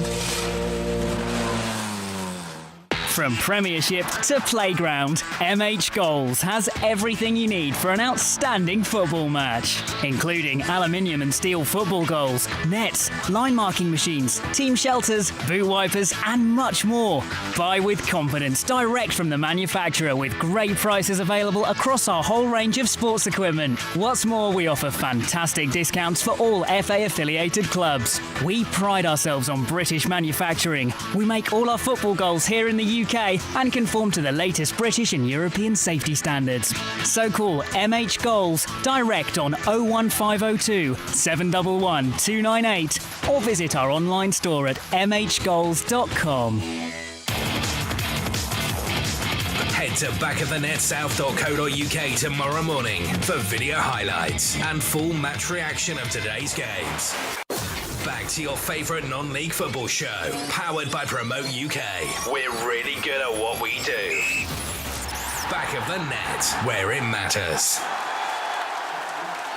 From Premiership to Playground, MH Goals has everything you need for an outstanding football match, including aluminium and steel football goals, nets, line marking machines, team shelters, boot wipers, and much more. Buy with confidence direct from the manufacturer with great prices available across our whole range of sports equipment. What's more, we offer fantastic discounts for all FA affiliated clubs. We pride ourselves on British manufacturing. We make all our football goals here in the UK and conform to the latest British and European safety standards. So call MH Goals direct on 01502 711 298 or visit our online store at mhgoals.com. Head to backofthenetsouth.co.uk tomorrow morning for video highlights and full match reaction of today's games. Back to your favourite non-league football show, powered by Promote UK. We're really good at what we do. Back of the Net, where it matters.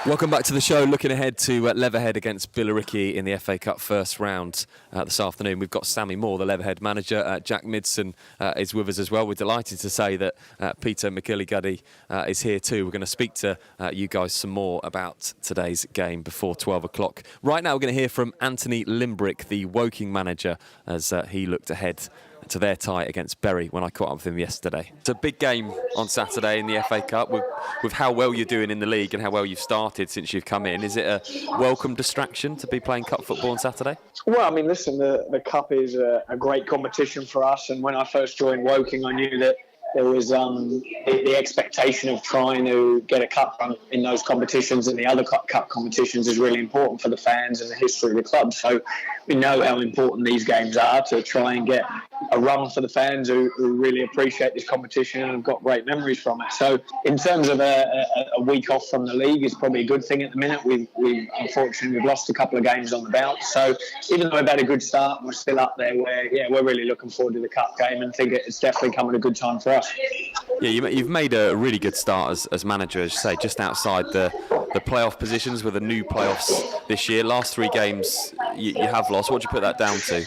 Welcome back to the show. Looking ahead to Leatherhead against Billericay in the FA Cup first round this afternoon. We've got Sammy Moore, the Leatherhead manager. Jack Midson is with us as well. We're delighted to say that Peter McGillicuddy is here too. We're going to speak to you guys some more about today's game before 12 o'clock. Right now we're going to hear from Anthony Limbrick, the Woking manager, as he looked ahead to their tie against Bury when I caught up with him yesterday. It's a big game on Saturday in the FA Cup with how well you're doing in the league and how well you've started since you've come in. Is it a welcome distraction to be playing cup football on Saturday? Well, I mean, listen, the Cup is a great competition for us, and when I first joined Woking, I knew that there was the expectation of trying to get a cup run in those competitions and the other cup competitions is really important for the fans and the history of the club. So we know how important these games are to try and get a run for the fans who really appreciate this competition and have got great memories from it. So in terms of a week off from the league is probably a good thing at the minute. Unfortunately we've lost a couple of games on the bounce. So even though we've had a good start, we're still up there we're really looking forward to the cup game and think it's definitely coming a good time for us. Yeah, you've made a really good start as manager, as you say, just outside the playoff positions with the new playoffs this year. Last 3 games you have lost. What do you put that down to?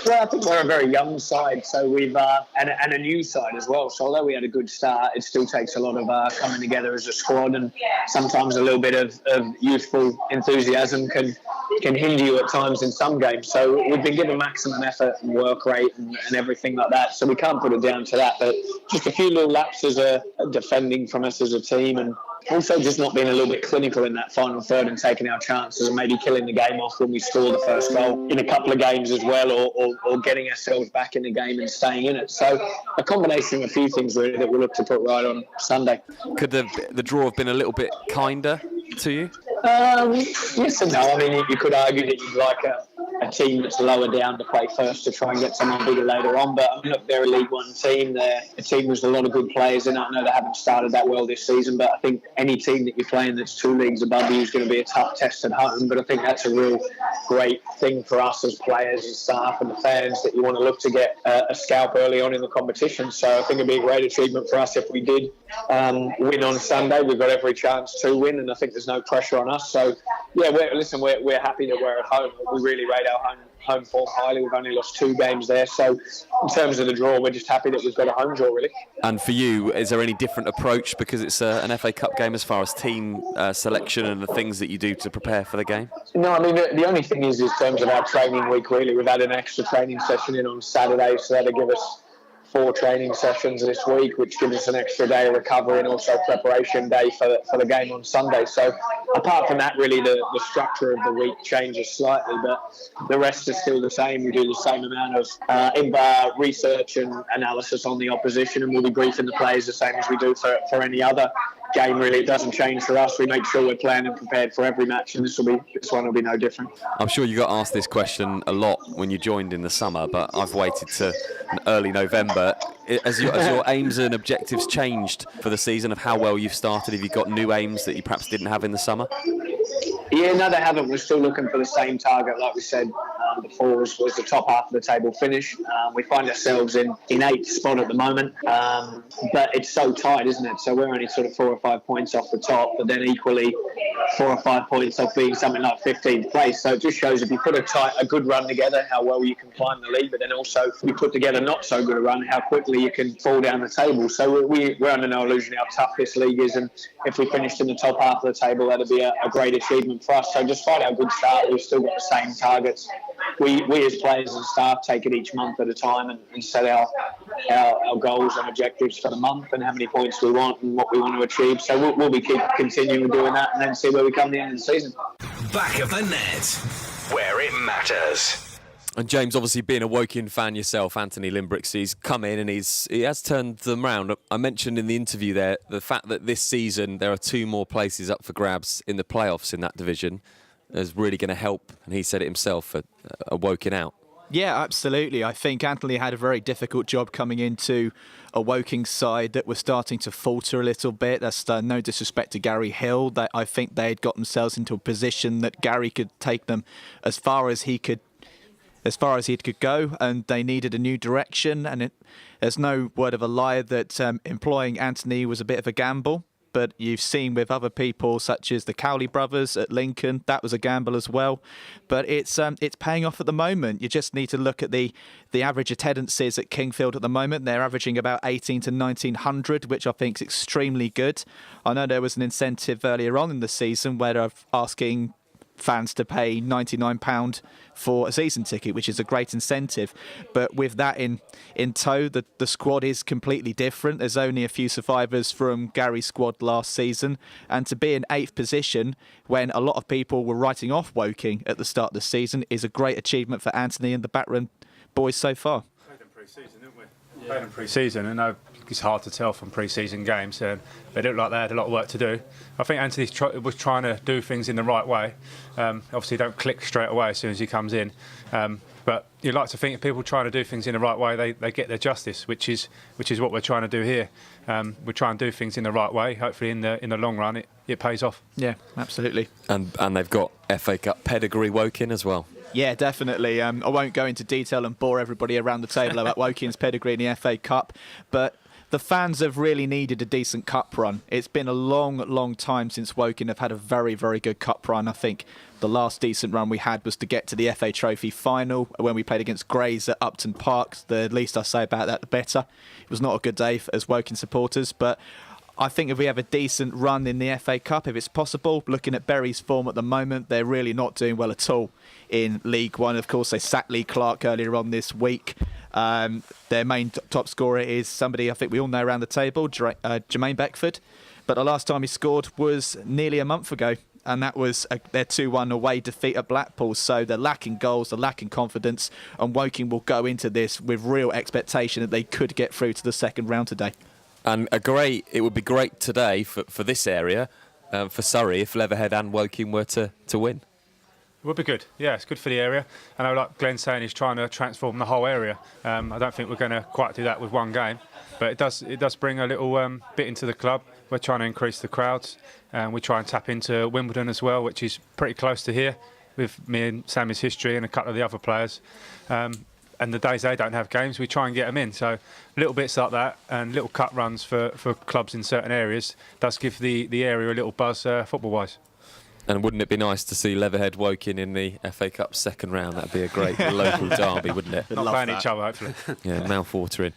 Well, I think we're a very young side, so we've and a new side as well. So although we had a good start, it still takes a lot of coming together as a squad, and sometimes a little bit of youthful enthusiasm can hinder you at times in some games. So we've been given maximum effort and work rate and everything like that. So we can't put it down to that, but just a few little lapses are defending from us as a team, and also just not being a little bit clinical in that final third and taking our chances and maybe killing the game off when we score the first goal in a couple of games as well, or getting ourselves back in the game and staying in it. So a combination of a few things really that we'll look to put right on Sunday. Could the draw have been a little bit kinder to you? Yes and no. I mean, you could argue that you'd like a team that's lower down to play first to try and get someone bigger later on. But I mean, look, they're a League One team. They're a team with a lot of good players in it. I know they haven't started that well this season, but I think any team that you're playing that's 2 leagues above you is going to be a tough test at home. But I think that's a real great thing for us as players and staff and the fans, that you want to look to get a scalp early on in the competition. So I think it'd be a great achievement for us if we did win on Sunday. We've got every chance to win, and I think there's no pressure on us. So yeah, we're happy that we're at home. We really rate our home form highly. We've only lost 2 games there, so in terms of the draw, we're just happy that we've got a home draw, really. And for you, is there any different approach because it's an FA Cup game as far as team selection and the things that you do to prepare for the game? No, I mean, the only thing is in terms of our training week, really, we've had an extra training session in on Saturday, so that'll give us 4 training sessions this week, which gives us an extra day of recovery and also preparation day for the game on Sunday. So apart from that, really, the structure of the week changes slightly, but the rest is still the same. We do the same amount of research and analysis on the opposition, and we'll be briefing the players the same as we do for any other game. Really, it doesn't change for us. We make sure we're planned and prepared for every match, and this one will be no different. I'm sure you got asked this question a lot when you joined in the summer, but I've waited to early November. Has your aims and objectives changed for the season of how well you've started? Have you got new aims that you perhaps didn't have in the summer? Yeah, no, they haven't. We're still looking for the same target, like we said before, was the top half of the table finish. We find ourselves in 8th spot at the moment, but it's so tight, isn't it? So we're only sort of 4 or 5 points off the top, but then equally 4 or 5 points off being something like 15th place. So it just shows if you put a good run together, how well you can climb the league, but then also if you put together not so good a run, how quickly you can fall down the table. So we're under no illusion how tough this league is, and if we finished in the top half of the table, that'd be a great achievement for us. So despite our good start, we've still got the same targets. We as players and staff take it each month at a time and set our goals and objectives for the month and how many points we want and what we want to achieve. So we'll be continuing doing that and then see where we come at the end of the season. Back of the net, where it matters. And James, obviously being a Woking fan yourself, Anthony Limbricks, he's come in and he has turned them round. I mentioned in the interview there the fact that this season there are 2 more places up for grabs in the playoffs in that division is really going to help, and he said it himself, a Woking out. Yeah, absolutely. I think Anthony had a very difficult job coming into a Woking side that was starting to falter a little bit. That's no disrespect to Gary Hill. I think they had got themselves into a position that Gary could take them as far as he could go, and they needed a new direction. And there's no word of a lie that employing Anthony was a bit of a gamble. But you've seen with other people, such as the Cowley brothers at Lincoln, that was a gamble as well. But it's paying off at the moment. You just need to look at the average attendances at Kingfield at the moment. They're averaging about 18 to 1900, which I think is extremely good. I know there was an incentive earlier on in the season where they're asking fans to pay £99 for a season ticket, which is a great incentive. But with that in tow, the squad is completely different. There's only a few survivors from Gary's squad last season, and to be in 8th position when a lot of people were writing off Woking at the start of the season is a great achievement for Anthony and the backroom boys so far. Playing in pre-season, and it's hard to tell from pre-season games. They looked like they had a lot of work to do. I think Anthony was trying to do things in the right way. Obviously, don't click straight away as soon as he comes in. But you'd like to think if people try to do things in the right way, they get their justice, which is what we're trying to do here. We try and do things in the right way. Hopefully, in the long run, it pays off. Yeah, absolutely. And they've got FA Cup pedigree Woking as well. Yeah, definitely. I won't go into detail and bore everybody around the table about Woking's pedigree in the FA Cup, but the fans have really needed a decent cup run. It's been a long, long time since Woking have had a very, very good cup run. I think the last decent run we had was to get to the FA Trophy final when we played against Grays at Upton Park. The least I say about that, the better. It was not a good day as Woking supporters, but I think if we have a decent run in the FA Cup, if it's possible, looking at Bury's form at the moment, they're really not doing well at all in League One. Of course, they sacked Lee Clark earlier on this week. Their main top scorer is somebody I think we all know around the table, Jermaine Beckford. But the last time he scored was nearly a month ago, and that was their 2-1 away defeat at Blackpool. So they're lacking goals, they're lacking confidence, and Woking will go into this with real expectation that they could get through to the second round today. And it would be great today for this area, for Surrey, if Leatherhead and Woking were to win. It would be good. Yeah, it's good for the area. I know, like Glenn's saying, he's trying to transform the whole area. I don't think we're going to quite do that with one game, but it does bring a little bit into the club. We're trying to increase the crowds, and we try and tap into Wimbledon as well, which is pretty close to here, with me and Sammy's history and a couple of the other players. And the days they don't have games, we try and get them in. So little bits like that and little cut runs for clubs in certain areas does give the area a little buzz football-wise. And wouldn't it be nice to see Leatherhead Woking in the FA Cup second round? That'd be a great local derby, wouldn't it? Not playing each other, hopefully. Yeah, mouth-watering.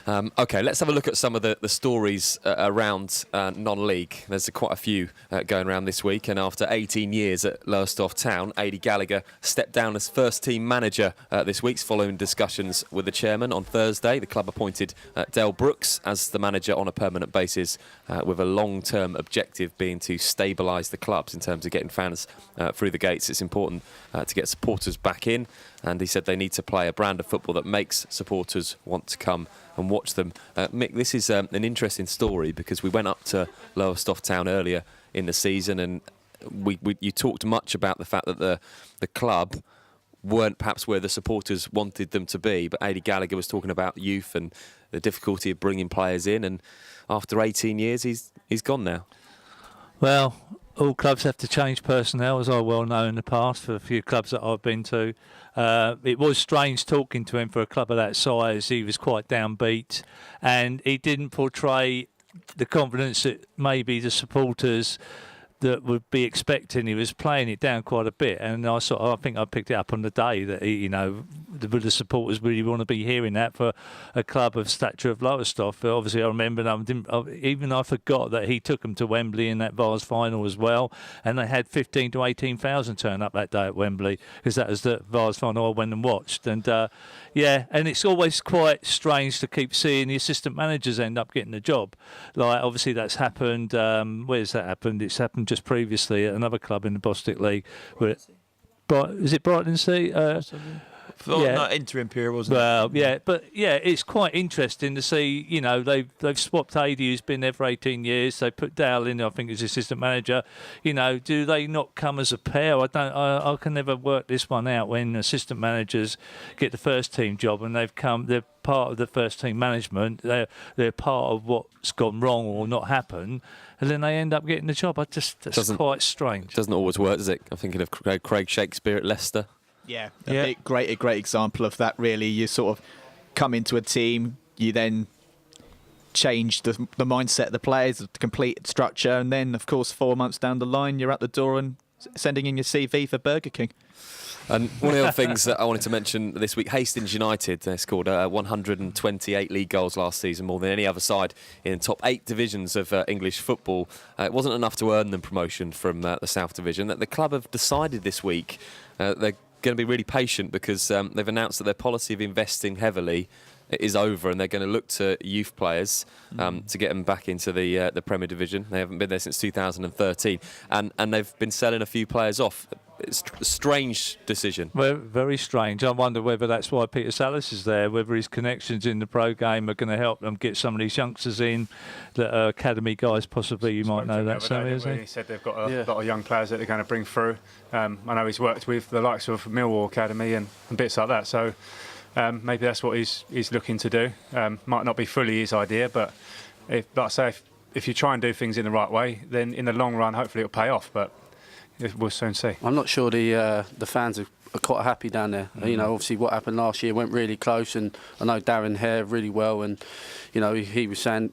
OK, let's have a look at some of the stories around non-league. There's quite a few going around this week, and after 18 years at Lowestoft Town, Aidy Gallagher stepped down as first-team manager this week following discussions with the chairman. On Thursday, the club appointed Dale Brooks as the manager on a permanent basis, with a long-term objective being to stabilise the clubs in terms of getting fans through the gates. It's important to get supporters back in, and he said they need to play a brand of football that makes supporters want to come and watch them. Mick, this is an interesting story because we went up to Lowestoft Town earlier in the season, and you talked much about the fact that the club weren't perhaps where the supporters wanted them to be, but Aidy Gallagher was talking about youth and the difficulty of bringing players in, and after 18 years he's gone now. Well, all clubs have to change personnel, as I well know in the past for a few clubs that I've been to. It was strange talking to him for a club of that size. He was quite downbeat, and he didn't portray the confidence that maybe the supporters that would be expecting. He was playing it down quite a bit, and I think I picked it up on the day that the supporters really want to be hearing that for a club of stature of Lowestoft. Obviously, I remember I forgot that he took them to Wembley in that Vars final as well, and they had 15 to 18,000 turn up that day at Wembley because that was the Vars final I went and watched. And and it's always quite strange to keep seeing the assistant managers end up getting the job. Like obviously that's happened. Where's that happened? It's happened just previously at another club in the Bostik League. Is it Brighton Sea? Not interim period, wasn't it? Well, yeah, but it's quite interesting to see. They've swapped Aidy, who's been there for 18 years. They put Dale in, I think, as assistant manager. Do they not come as a pair? I can never work this one out. When assistant managers get the first team job and they're part of the first team management, they're part of what's gone wrong or not happened, and then they end up getting the job. That's quite strange. Doesn't always work, does it? I'm thinking of Craig Shakespeare at Leicester. Yeah, a great example of that, really. You sort of come into a team, you then change the mindset of the players, the complete structure, and then, of course, 4 months down the line, you're at the door and sending in your CV for Burger King. And one of the other things that I wanted to mention this week, Hastings United, they scored 128 league goals last season, more than any other side in the top 8 divisions of English football. It wasn't enough to earn them promotion from the South Division. The club have decided this week they're going to be really patient because they've announced that their policy of investing heavily is over, and they're going to look to youth players to get them back into the Premier Division. They haven't been there since 2013, and they've been selling a few players off. it's a strange decision. Well, very strange. I wonder whether that's why Peter Salis is there, whether his connections in the pro game are going to help them get some of these youngsters in that are academy guys, possibly. You might know that, Sammy, he said they've got a lot of young players that they're going to bring through. I know he's worked with the likes of Millwall Academy and bits like that, so maybe that's what he's looking to do. Might not be fully his idea, but like I say, if you try and do things in the right way, then in the long run, hopefully it'll pay off. But we'll soon see. I'm not sure the fans are quite happy down there. You know, obviously what happened last year went really close, and I know Darren Hare really well, and you know he was saying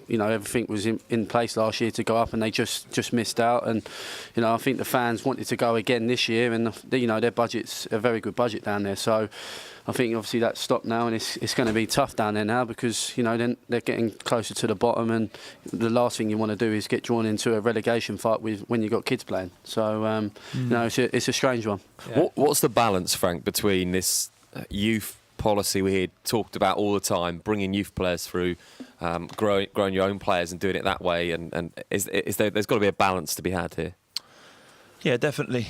everything was in place last year to go up, and they just missed out. And you know, I think the fans wanted to go again this year, and their budget's a very good budget down there. So I think obviously that's stopped now, and it's going to be tough down there now because then they're getting closer to the bottom, and the last thing you want to do is get drawn into a relegation fight when you've got kids playing. So it's a strange one. Yeah. What's the balance, Frank, between this youth policy we hear talked about all the time, bringing youth players through, growing your own players and doing it that way, and there's got to be a balance to be had here? Yeah, definitely.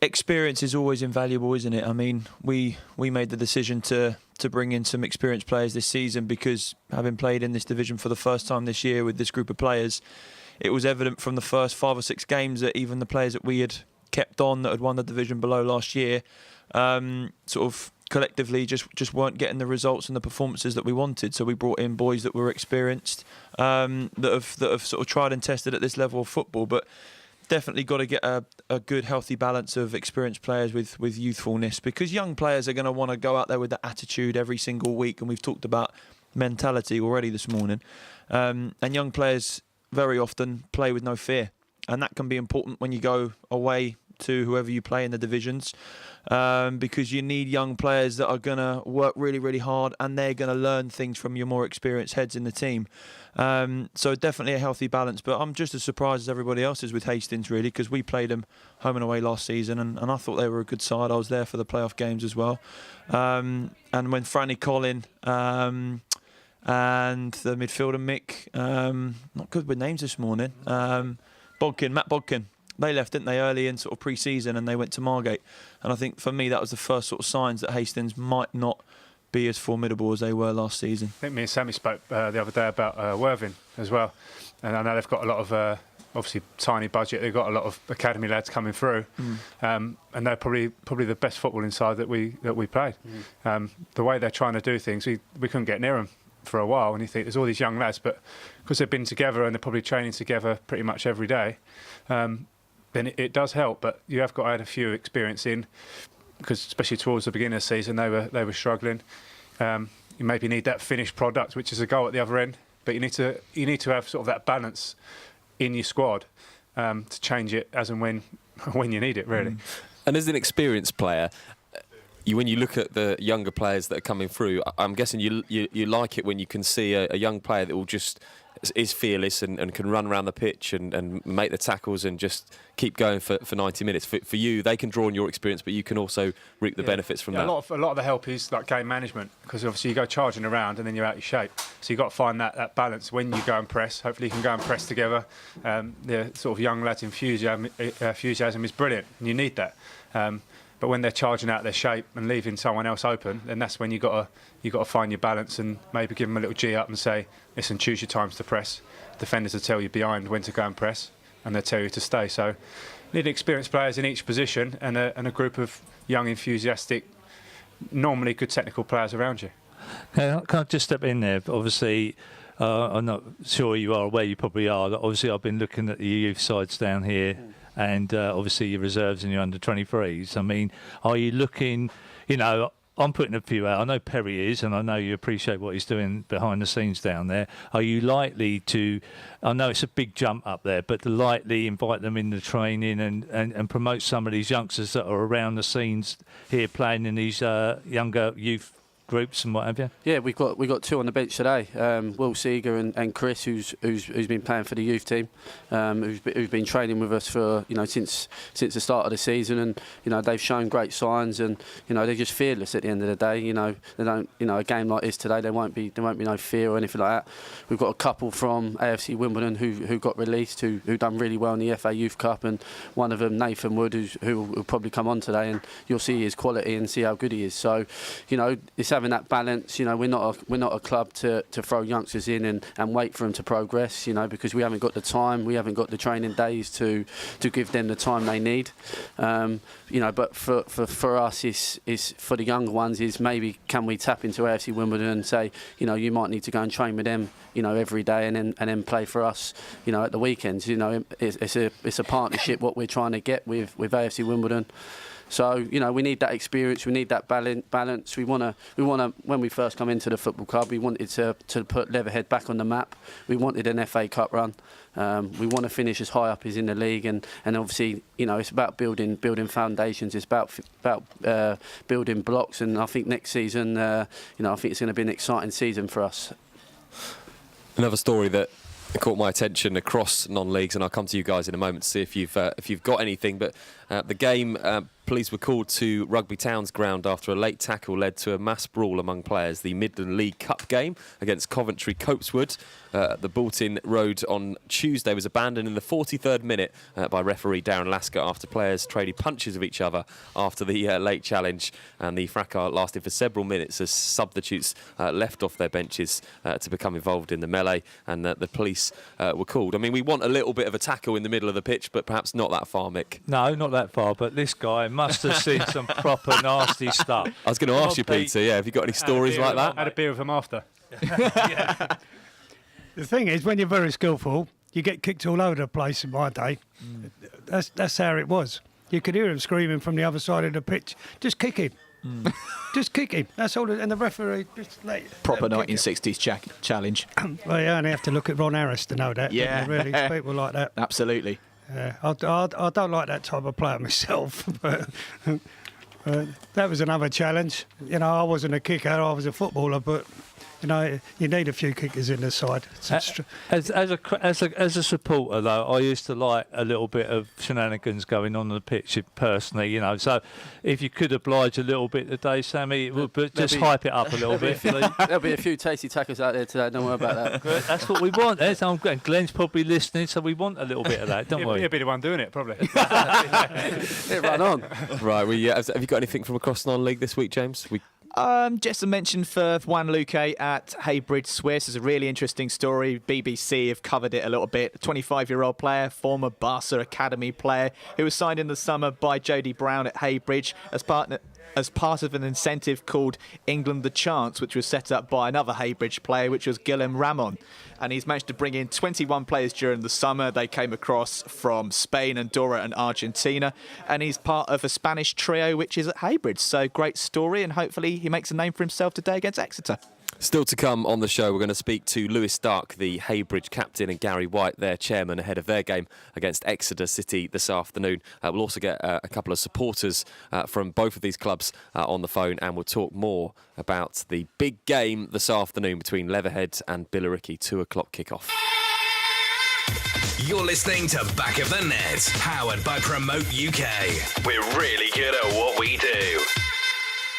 Experience is always invaluable, isn't it? I mean, we made the decision to bring in some experienced players this season because having played in this division for the first time this year with this group of players, it was evident from the first 5 or 6 games that even the players that we had kept on that had won the division below last year sort of collectively just weren't getting the results and the performances that we wanted. So we brought in boys that were experienced, that have sort of tried and tested at this level of football, but definitely got to get a good healthy balance of experienced players with youthfulness, because young players are going to want to go out there with that attitude every single week, and we've talked about mentality already this morning, and young players very often play with no fear, and that can be important when you go away to whoever you play in the divisions, because you need young players that are going to work really, really hard, and they're going to learn things from your more experienced heads in the team. So definitely a healthy balance, but I'm just as surprised as everybody else is with Hastings, really, because we played them home and away last season, and I thought they were a good side. I was there for the playoff games as well. And when Franny Collin and the midfielder Mick, not good with names this morning, Matt Bodkin, they left, didn't they, early in sort of pre-season, and they went to Margate. And I think for me that was the first sort of signs that Hastings might not be as formidable as they were last season. I think me and Sammy spoke the other day about Worthing as well, and I know they've got a lot of obviously tiny budget. They've got a lot of academy lads coming through, and they're probably the best footballing side that we played. The way they're trying to do things, we couldn't get near them for a while, and you think there's all these young lads, but because they've been together and they're probably training together pretty much every day, then it does help. But you have got to add a few experience in, because especially towards the beginning of the season they were struggling. You maybe need that finished product, which is a goal at the other end, but you need to have sort of that balance in your squad to change it as and when you need it, really. And as an experienced player, when you look at the younger players that are coming through, I'm guessing you like it when you can see a young player that will just is fearless and can run around the pitch and make the tackles and just keep going for 90 minutes. For you, they can draw on your experience, but you can also reap the benefits from that. A lot of the help is like game management, because obviously you go charging around and then you're out of shape. So you've got to find that balance when you go and press. Hopefully you can go and press together. The sort of young lads' enthusiasm is brilliant, and you need that. But when they're charging out their shape and leaving someone else open, then that's when you got to find your balance and maybe give them a little G up and say, listen, choose your times to press. Defenders will tell you behind when to go and press, and they'll tell you to stay. So you need experienced players in each position and a group of young, enthusiastic, normally good technical players around you. Can I just step in there? Obviously, I'm not sure you are aware, you probably are. Obviously, I've been looking at the youth sides down here, and obviously your reserves and your under-23s. I mean, are you looking, I'm putting a few out. I know Perry is, and I know you appreciate what he's doing behind the scenes down there. Are you likely to, I know it's a big jump up there, but to likely invite them in the training and promote some of these youngsters that are around the scenes here playing in these younger youth groups and what have you? Yeah, we've got two on the bench today. Will Seeger and Chris, who's been playing for the youth team, who've been training with us for since the start of the season, and they've shown great signs, and they're just fearless at the end of the day. They don't a game like this today, there won't be no fear or anything like that. We've got a couple from AFC Wimbledon who got released, who done really well in the FA Youth Cup, and one of them, Nathan Wood, who will probably come on today, and you'll see his quality and see how good he is. So it's having that balance. We're not a club to throw youngsters in and wait for them to progress, because we haven't got the time, we haven't got the training days to give them the time they need. But for us, is for the younger ones, is maybe can we tap into AFC Wimbledon and say, you might need to go and train with them, every day, and then play for us, at the weekends. It's a partnership what we're trying to get with AFC Wimbledon. So we need that experience, we need that balance. We want to. When we first come into the football club, we wanted to put Leatherhead back on the map. We wanted an FA Cup run. We want to finish as high up as in the league, and obviously it's about building foundations. It's about building blocks, and I think next season, I think it's going to be an exciting season for us. Another story that caught my attention across non-leagues, and I'll come to you guys in a moment to see if you've got anything. But the game, police were called to Rugby Town's ground after a late tackle led to a mass brawl among players. The Midland League Cup game against Coventry Copeswood, the Bolton Road on Tuesday, was abandoned in the 43rd minute by referee Darren Lasker after players traded punches with each other after the late challenge, and the fracas lasted for several minutes as substitutes left off their benches to become involved in the melee, and the police were called. I mean, we want a little bit of a tackle in the middle of the pitch, but perhaps not that far, Mick. No, not that far, but this guy must have seen some proper nasty stuff. I was going to ask you, Peter, have you got any stories like that? I had a beer with him after. Yeah. The thing is, when you're very skillful, you get kicked all over the place in my day. That's how it was. You could hear him screaming from the other side of the pitch, just kick him. Just kick him. That's all. And the referee just proper 1960s challenge. Well, you only have to look at Ron Harris to know that. Yeah. Really, people like that. Absolutely. I don't like that type of player myself, but that was another challenge. I wasn't a kicker, I was a footballer, but you need a few kickers in the side. As a supporter, though, I used to like a little bit of shenanigans going on the pitch personally. So if you could oblige a little bit today, Sammy, but just hype it up a little bit. There'll be a few tasty tackers out there today. Don't worry about that. That's what we want. Glenn's probably listening, so we want a little bit of that, don't we? He'll be the one doing it, probably. Run on. Right. Have you got anything from across non-league this week, James? Just a mention for Juan Luque at Heybridge Swifts. It's a really interesting story. BBC have covered it a little bit. A 25-year-old player, former Barca Academy player, who was signed in the summer by Jody Brown at Heybridge as part of an incentive called England the Chance, which was set up by another Heybridge player, which was Guillem Ramon. And he's managed to bring in 21 players during the summer. They came across from Spain, Andorra and Argentina. And he's part of a Spanish trio, which is at Heybridge. So great story, and hopefully he makes a name for himself today against Exeter. Still to come on the show, we're going to speak to Lewis Stark, the Heybridge captain, and Gary White, their chairman, ahead of their game against Exeter City this afternoon. We'll also get a couple of supporters from both of these clubs on the phone, and we'll talk more about the big game this afternoon between Leatherhead and Billericay, 2 o'clock kickoff. You're listening to Back of the Net, powered by Promote UK. We're really good at what we do.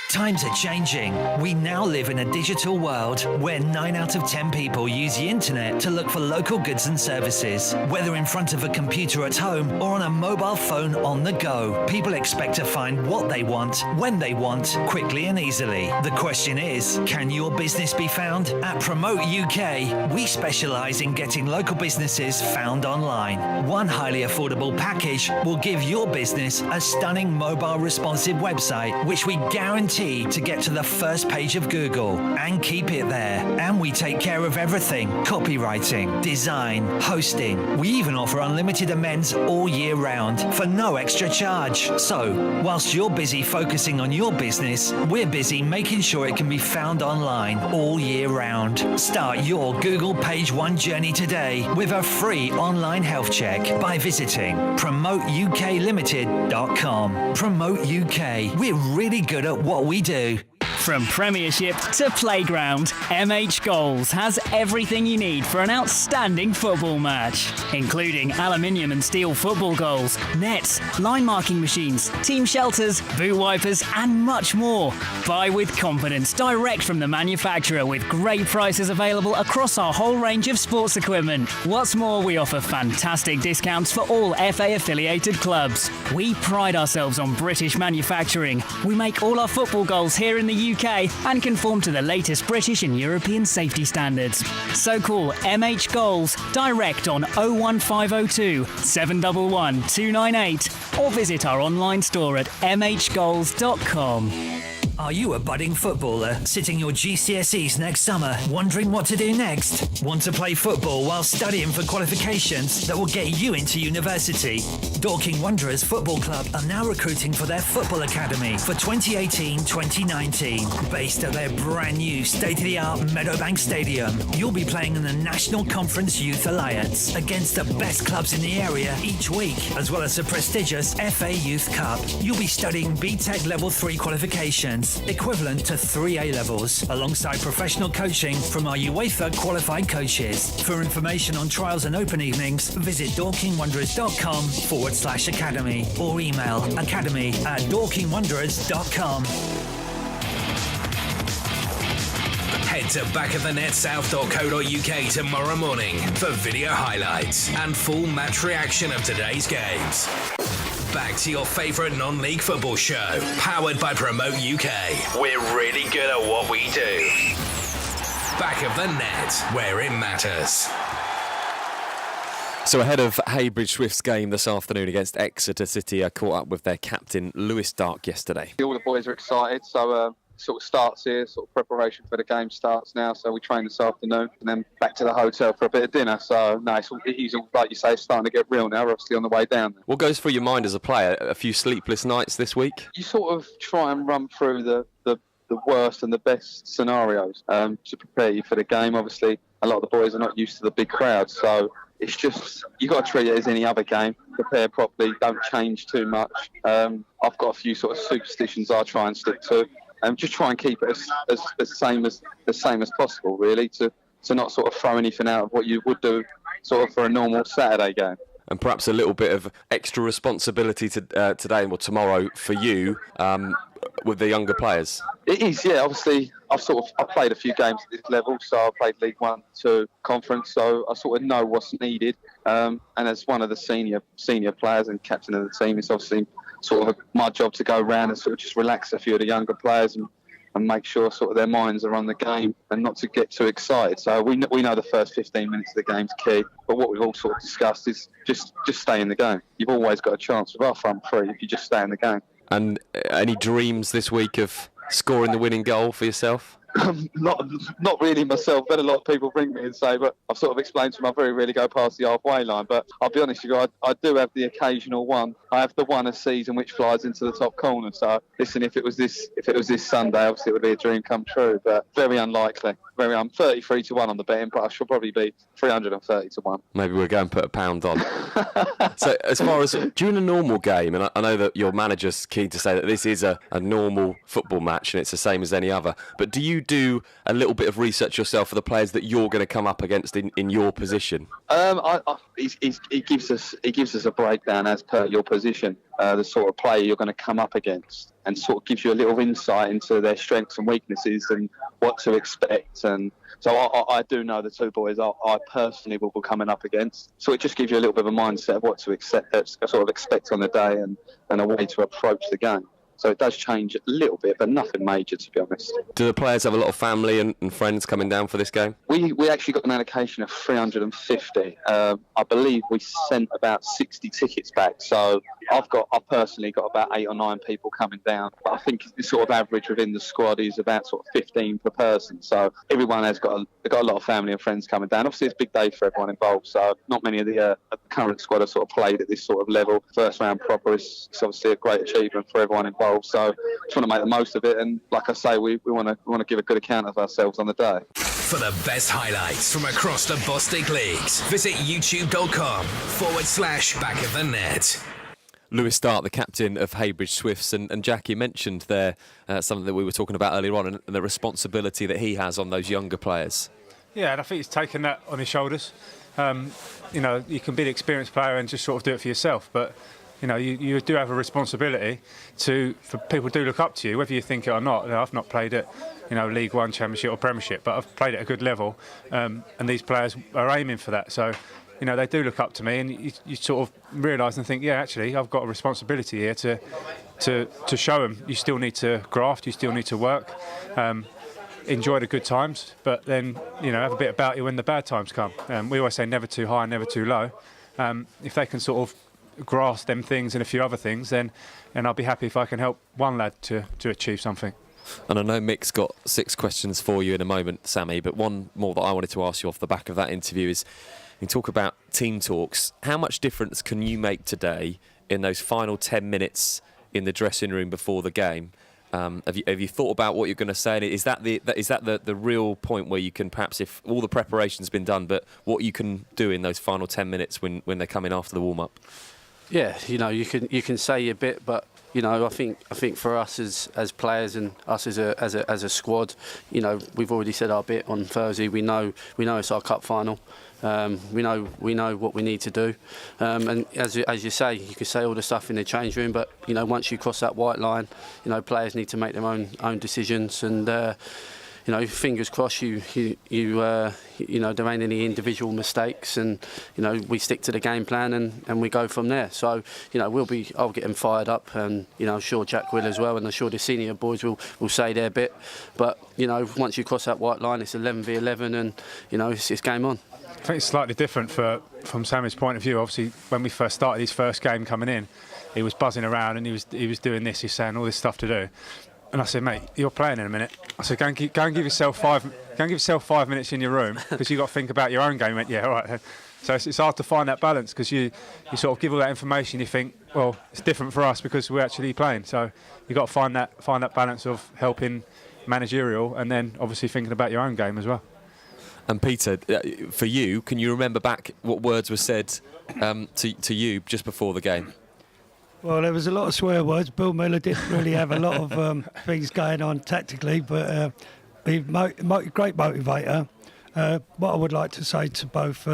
Times are changing. We now live in a digital world where 9 out of 10 people use the internet to look for local goods and services. Whether in front of a computer at home or on a mobile phone on the go, people expect to find what they want, when they want, quickly and easily. The question is, can your business be found? At Promote UK, we specialise in getting local businesses found online. One highly affordable package will give your business a stunning mobile responsive website, which we guarantee to get to the first page of Google and keep it there. And we take care of everything: copywriting, design, hosting. We even offer unlimited amends all year round for no extra charge. So, whilst you're busy focusing on your business, we're busy making sure it can be found online all year round. Start your Google Page One journey today with a free online health check by visiting PromoteUKLimited.com. Promote UK. We're really good at what we do. From Premiership to Playground, MH Goals has everything you need for an outstanding football match, including aluminium and steel football goals, nets, line marking machines, team shelters, boot wipers and much more. Buy with confidence direct from the manufacturer with great prices available across our whole range of sports equipment. What's more, we offer fantastic discounts for all FA affiliated clubs. We pride ourselves on British manufacturing. We make all our football goals here in the UK and conform to the latest British and European safety standards. So call MH Goals direct on 01502 711 298 or visit our online store at mhgoals.com. Are you a budding footballer sitting your GCSEs next summer, wondering what to do next? Want to play football while studying for qualifications that will get you into university? Dorking Wanderers Football Club are now recruiting for their football academy for 2018-2019. Based at their brand new state-of-the-art Meadowbank Stadium, you'll be playing in the National Conference Youth Alliance against the best clubs in the area each week, as well as the prestigious FA Youth Cup. You'll be studying BTEC Level 3 qualifications, equivalent to 3 A-levels, alongside professional coaching from our UEFA qualified coaches. For information on trials and open evenings, visit dorkingwanderers.com/academy or email academy@dorkingwanderers.com. Head to backofthenetsouth.co.uk tomorrow morning for video highlights and full match reaction of today's games. Back to your favourite non-league football show, powered by Promote UK. We're really good at what we do. Back of the net, where it matters. So ahead of Heybridge Swifts' game this afternoon against Exeter City, I caught up with their captain, Lewis Dark, yesterday. All the boys are excited, so sort of starts here, sort of preparation for the game starts now, so we train this afternoon and then back to the hotel for a bit of dinner. So no, it's all, like you say, starting to get real now. We're obviously on the way down. What goes through your mind as a player? A few sleepless nights this week? You sort of try and run through the worst and the best scenarios to prepare you for the game. Obviously, a lot of the boys are not used to the big crowd, so it's just, you got to treat it as any other game. Prepare properly, don't change too much. I've got a few sort of superstitions I try and stick to. Just try and keep it as same as possible, really, to not sort of throw anything out of what you would do sort of for a normal Saturday game. And perhaps a little bit of extra responsibility today or tomorrow for you with the younger players. It is, yeah. Obviously, I've played a few games at this level, so I played League 1 to Conference, so I sort of know what's needed. And as one of the senior players and captain of the team, it's obviously sort of my job to go around and sort of just relax a few of the younger players and make sure sort of their minds are on the game and not to get too excited. So we know the first 15 minutes of the game's key, but what we've all sort of discussed is just stay in the game. You've always got a chance with our front three if you just stay in the game. And any dreams this week of scoring the winning goal for yourself? Not really myself, but a lot of people ring me and say, but I've sort of explained to them I very rarely go past the halfway line, but I'll be honest with you, I do have the occasional one. I have the one a season which flies into the top corner, so listen, if it was this Sunday, obviously it would be a dream come true, but very unlikely. I'm 33-1 on the betting, but I should probably be 330-1. Maybe we'll go and put a pound on. So as far as during a normal game, and I know that your manager's keen to say that this is a normal football match and it's the same as any other, but do you do a little bit of research yourself for the players that you're going to come up against in your position? He gives us a breakdown as per your position, the sort of player you're going to come up against, and sort of gives you a little insight into their strengths and weaknesses and what to expect. And so I do know the two boys I personally will be coming up against. So it just gives you a little bit of a mindset of what to expect on the day and a way to approach the game. So it does change a little bit, but nothing major, to be honest. Do the players have a lot of family and friends coming down for this game? We actually got an allocation of 350. I believe we sent about 60 tickets back. So I've personally got about 8 or 9 people coming down. But I think the sort of average within the squad is about sort of 15 per person. So everyone has got a lot of family and friends coming down. Obviously, it's a big day for everyone involved. So not many of the current squad are sort of played at this sort of level. First round proper is obviously a great achievement for everyone involved. So just want to make the most of it, and like I say, we want to give a good account of ourselves on the day. For the best highlights from across the Bostik leagues, visit youtube.com/backofthenet. Lewis Dart, the captain of Heybridge Swifts, and Jackie mentioned there something that we were talking about earlier on, and the responsibility that he has on those younger players. Yeah, and I think he's taken that on his shoulders. You know, you can be an experienced player and just sort of do it for yourself, but you know, you do have a responsibility for people do look up to you, whether you think it or not. You know, I've not played at, you know, League One, Championship or Premiership, but I've played at a good level, and these players are aiming for that. So, you know, they do look up to me, and you sort of realise and think, yeah, actually, I've got a responsibility here to show them you still need to graft, you still need to work, enjoy the good times, but then, you know, have a bit about you when the bad times come. We always say never too high, never too low. If they can sort of grasp them things and a few other things, then I'll be happy if I can help one lad to achieve something. And I know Mick's got 6 questions for you in a moment, Sammy, but one more that I wanted to ask you off the back of that interview is, you talk about team talks. How much difference can you make today in those final 10 minutes in the dressing room before the game? Have you thought about what you're going to say? And is that the real point where you can perhaps, if all the preparation's been done, but what you can do in those final 10 minutes when they come in after the warm-up? Yeah, you know, you can say a bit, but you know, I think for us as players and us as a squad, you know, we've already said our bit on Thursday. We know it's our cup final. We know what we need to do, and as you say, you can say all the stuff in the change room, but you know, once you cross that white line, you know, players need to make their own decisions, and you know, fingers crossed you know, there ain't any individual mistakes, and you know, we stick to the game plan and we go from there. So you know, I'll get them fired up, and you know, I'm sure Jack will as well, and I'm sure the senior boys will say their bit. But you know, once you cross that white line, it's 11v11, and you know, it's game on. I think it's slightly different from Sammy's point of view. Obviously, when we first started his first game coming in, he was buzzing around and he was doing this, he's saying all this stuff to do. And I said, mate, you're playing in a minute. I said, go and give yourself 5 minutes in your room, because you've got to think about your own game. He went, yeah, all right. So it's hard to find that balance, because you sort of give all that information, you think, well, it's different for us because we're actually playing. So you've got to find that balance of helping Managerial and then obviously thinking about your own game as well. And Peter, for you, can you remember back what words were said to you just before the game? Well, there was a lot of swear words. Bill Miller didn't really have a lot of things going on tactically, but he's a great motivator. What I would like to say to both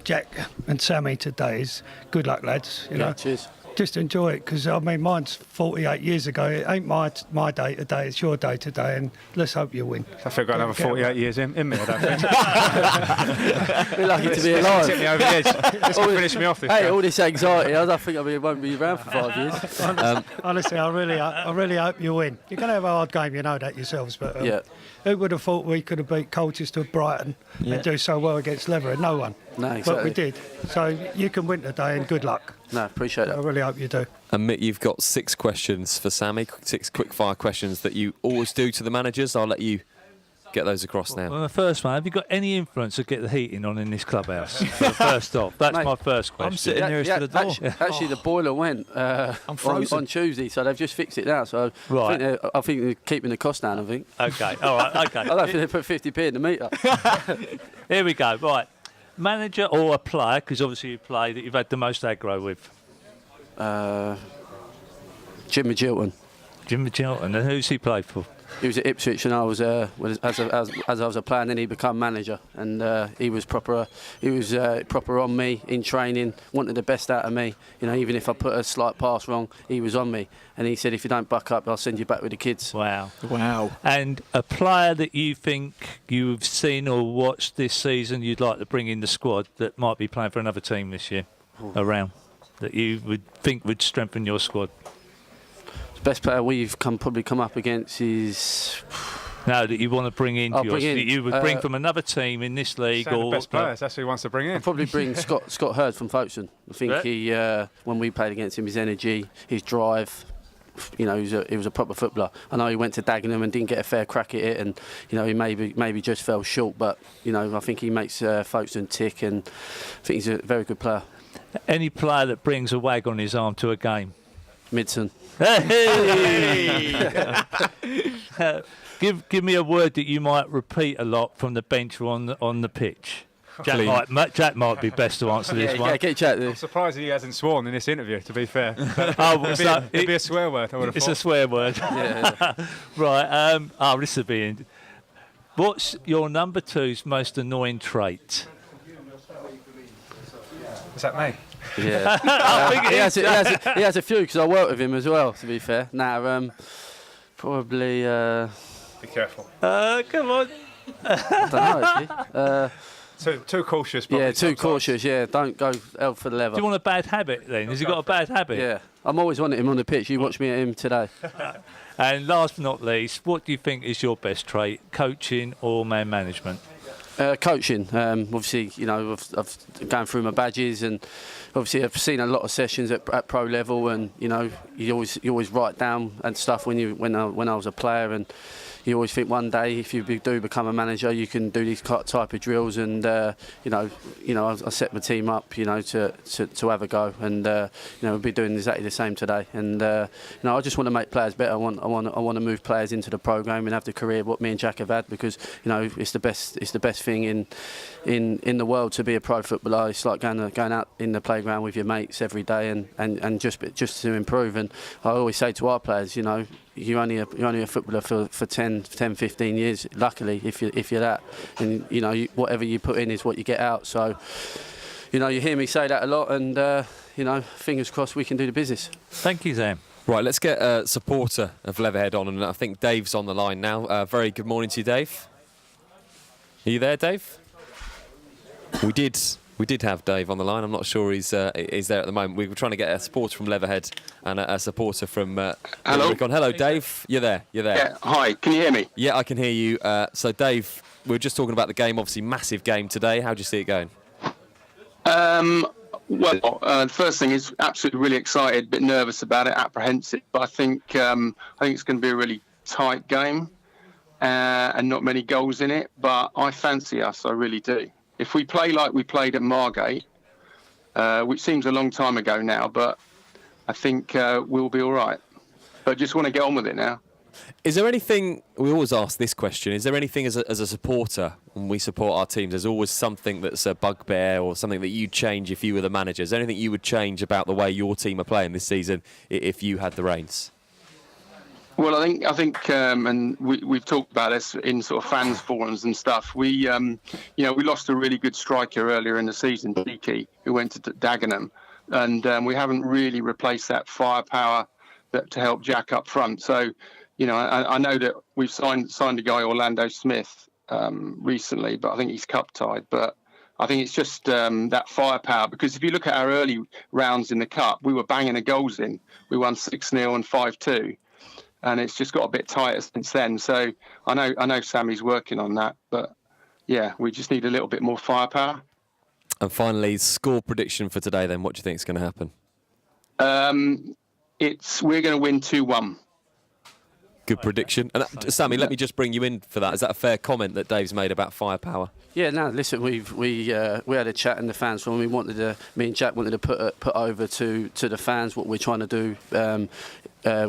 Jack and Sammy today is good luck, lads. You know, cheers. Just enjoy it, because I mean, mine's 48 years ago. It ain't my day today, it's your day today, and let's hope you win. I think I've got another 48 years in me, I don't think. We're lucky to be alive. Tip me over the edge. Let's finish me off this game. All this anxiety, I don't think I won't be around for 5 years. Honestly, I really hope you win. You're going to have a hard game, you know that yourselves, but yeah. Who would have thought we could have beat Colchester or Brighton and do so well against Leatherhead? No one. No, exactly. But we did. So you can win today, and good luck. No, appreciate it. I really hope you do. And Mick, you've got 6 questions for Sammy, 6 quick-fire questions that you always do to the managers. I'll let you get those across now. Well, the first one, have you got any influence to get the heating on in this clubhouse? First off, that's Mate, my first question. I'm sitting nearest to the door. Actually, the boiler went on Tuesday, so they've just fixed it now. So right. I think they're keeping the cost down, I think. Okay, all right, okay. I don't think they put 50p in the meter. Here we go, right. Manager or a player, because obviously you play, that you've had the most aggro with? Jim Magilton. Jim Magilton, and who's he played for? He was at Ipswich, and I was as I was a player, and then he became manager, and he was proper on me in training, wanted the best out of me. You know, even if I put a slight pass wrong, he was on me, and he said, if you don't buck up, I'll send you back with the kids. Wow. And a player that you think you've seen or watched this season you'd like to bring in the squad that might be playing for another team this year around, that you would think would strengthen your squad? Best player we've probably come up against is... No, that you want to bring into yours, that you would bring from another team in this league. Or the best players, that's who he wants to bring in. I'd probably bring Scott Hurd from Folkestone. I think he, when we played against him, his energy, his drive, you know, he was a proper footballer. I know he went to Dagenham and didn't get a fair crack at it, and you know, he maybe just fell short, but you know, I think he makes Folkestone tick, and I think he's a very good player. Any player that brings a wag on his arm to a game? Midson. Hey! Give me a word that you might repeat a lot from the bench or on the pitch. Jack might be best to answer this one. Yeah, get Jack this. I'm surprised he hasn't sworn in this interview, to be fair. It'd be a swear word, I would have It's thought. a swear word. Right. This will be... What's your number 2's most annoying trait? Is that me? Yeah. He has a few, because I work with him as well, to be fair. Probably... Be careful. Come on. I don't know, actually. Too cautious. Yeah, too cautious, yeah. Don't go hell for the leather. Do you want a bad habit then? Has he got a bad habit? Yeah. I'm always wanting him on the pitch. You watch me at him today. And last but not least, what do you think is your best trait, coaching or man management? Coaching. Obviously, I've gone through my badges, and obviously I've seen a lot of sessions at pro level, and you always write down and stuff when I was a player, and you always think one day if you do become a manager, you can do these type of drills, and I set my team up, to have a go, and we'll be doing exactly the same today, and I just want to make players better. I want to move players into the program and have the career what me and Jack have had, because it's the best thing in the world to be a pro footballer. It's like going out in the playground with your mates every day, and just to improve. And I always say to our players, you're only a footballer for 10, 15 years, luckily, if you're that. And, whatever you put in is what you get out. So, you hear me say that a lot, and, fingers crossed we can do the business. Thank you, Sam. Right, let's get a supporter of Leatherhead on, and I think Dave's on the line now. Very good morning to you, Dave. Are you there, Dave? We did have Dave on the line. I'm not sure he's there at the moment. We were trying to get a supporter from Leatherhead and a supporter from... Hello? Hello, Dave. You're there. Yeah, hi. Can you hear me? Yeah, I can hear you. So, Dave, we were just talking about the game. Obviously, massive game today. How do you see it going? The first thing is absolutely really excited, a bit nervous about it, apprehensive. But I think it's going to be a really tight game and not many goals in it. But I fancy us. I really do. If we play like we played at Margate, which seems a long time ago now, but I think we'll be all right. But just want to get on with it now. Is there anything, we always ask this question, is there anything as a supporter, when we support our teams, there's always something that's a bugbear or something that you'd change if you were the manager? Is there anything you would change about the way your team are playing this season if you had the reins? Well, I think, and we've talked about this in sort of fans forums and stuff. We lost a really good striker earlier in the season, Cheeky, who went to Dagenham, and we haven't really replaced that firepower to help Jack up front. So, I know that we've signed a guy, Orlando Smith, recently, but I think he's cup tied. But I think it's just that firepower, because if you look at our early rounds in the cup, we were banging the goals in. We won 6-0 and 5-2. And it's just got a bit tighter since then. So I know Sammy's working on that, but yeah, we just need a little bit more firepower. And finally, score prediction for today. Then, what do you think is going to happen? We're going to win 2-1. Good prediction. And Sammy, let me just bring you in for that. Is that a fair comment that Dave's made about firepower? Yeah, no. Listen, we had a chat in the fans when me and Jack wanted to put over to the fans what we're trying to do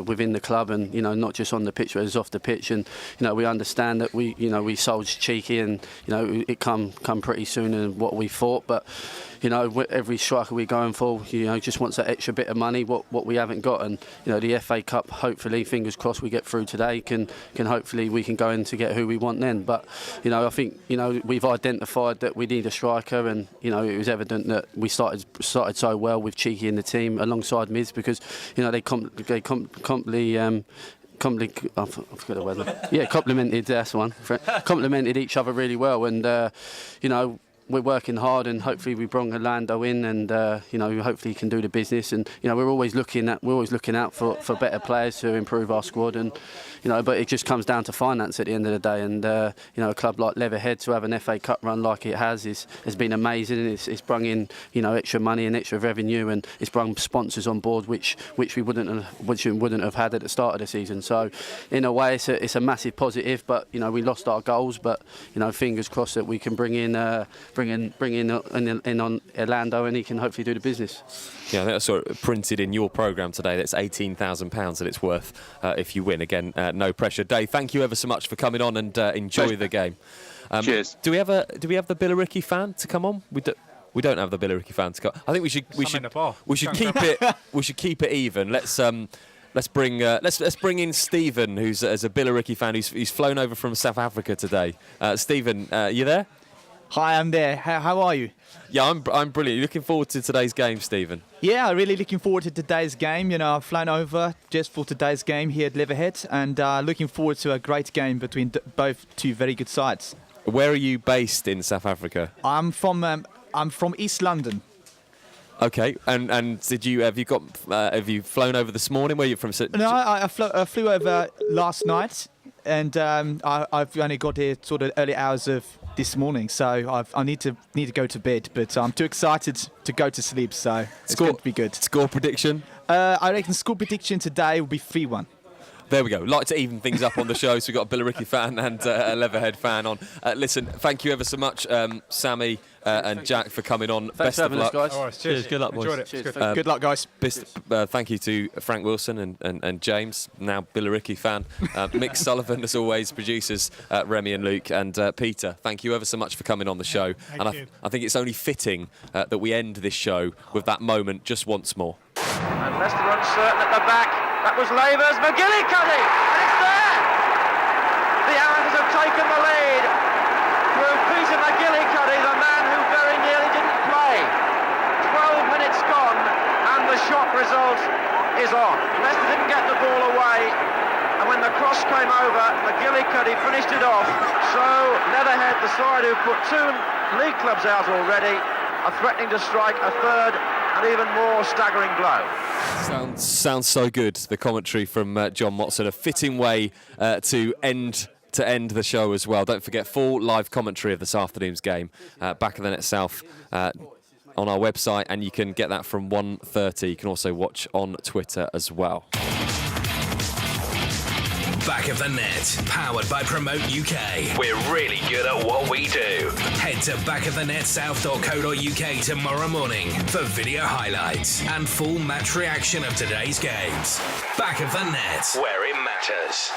within the club, and not just on the pitch, but it's off the pitch. And we understand that we sold Cheeky, and it come pretty soon than what we thought. But every striker we're going for, just wants that extra bit of money what we haven't got. And the FA Cup, hopefully, fingers crossed, we get through today. Can hopefully we can go in to get who we want then. But I think we've identified that we need a striker, and it was evident that we started so well with Cheeky in the team alongside Miz, because they complemented. That's one. Complemented each other really well, and we're working hard, and hopefully we bring Orlando in, and hopefully he can do the business. And we're always looking out for better players to improve our squad, and but it just comes down to finance at the end of the day. And a club like Leatherhead to have an FA Cup run like it has been amazing, and it's brought in extra money and extra revenue, and it's brought sponsors on board which we wouldn't have had at the start of the season. So in a way it's a massive positive. But we lost our goals, but fingers crossed that we can bring in bring in on Orlando, and he can hopefully do the business. Yeah, I think I saw it printed in your programme today. That's £18,000 that it's worth if you win. Again, no pressure. Dave, thank you ever so much for coming on and enjoy the game. Cheers. Do we have the Billericay fan to come on? We don't have the Billericay fan to come. I think we should keep it even. Let's bring in Stephen, who's a Billericay fan who's flown over from South Africa today. Stephen, you there? Hi, I'm there. How are you? Yeah, I'm brilliant. You looking forward to today's game, Stephen? Yeah, really looking forward to today's game. You know, I've flown over just for today's game here at Leatherhead, and looking forward to a great game between both two very good sides. Where are you based in South Africa? I'm from East London. Okay, and have you flown over this morning? Where are you from? No, I flew over last night, and I've only got here sort of early hours of this morning, so I need to go to bed. But I'm too excited to go to sleep, so it's going to be good. Score prediction? I reckon score prediction today will be 3-1. There we go. Like to even things up on the show, so we've got a Billericay fan and a Leatherhead fan on. Listen, thank you ever so much, Sammy and Jack, for coming on. Thanks Best of luck. us, guys. All right, cheers. Good luck, boys. Enjoyed it. Cheers. Good luck, guys. Thank you to Frank Wilson and James, now Billericay fan. Mick Sullivan, as always, producers Remy and Luke, and Peter. Thank you ever so much for coming on the show. I think it's only fitting that we end this show with that moment just once more. And Leicester uncertain at the back. That was Lavers, McGillicuddy, and it's there! The Arrows have taken the lead through Peter McGillicuddy, the man who very nearly didn't play. 12 minutes gone, and the shock result is on. Leicester didn't get the ball away, and when the cross came over, McGillicuddy finished it off. So Leatherhead, the side who put 2 league clubs out already, are threatening to strike a third and even more staggering blow. Sounds so good. The commentary from John Motson, a fitting way to end the show as well. Don't forget full live commentary of this afternoon's game, Back of the Net South, on our website, and you can get that from 1:30. You can also watch on Twitter as well. Back of the Net, powered by Promote UK. We're really good at what we do. Head to backofthenetsouth.co.uk tomorrow morning for video highlights and full match reaction of today's games. Back of the Net, where it matters.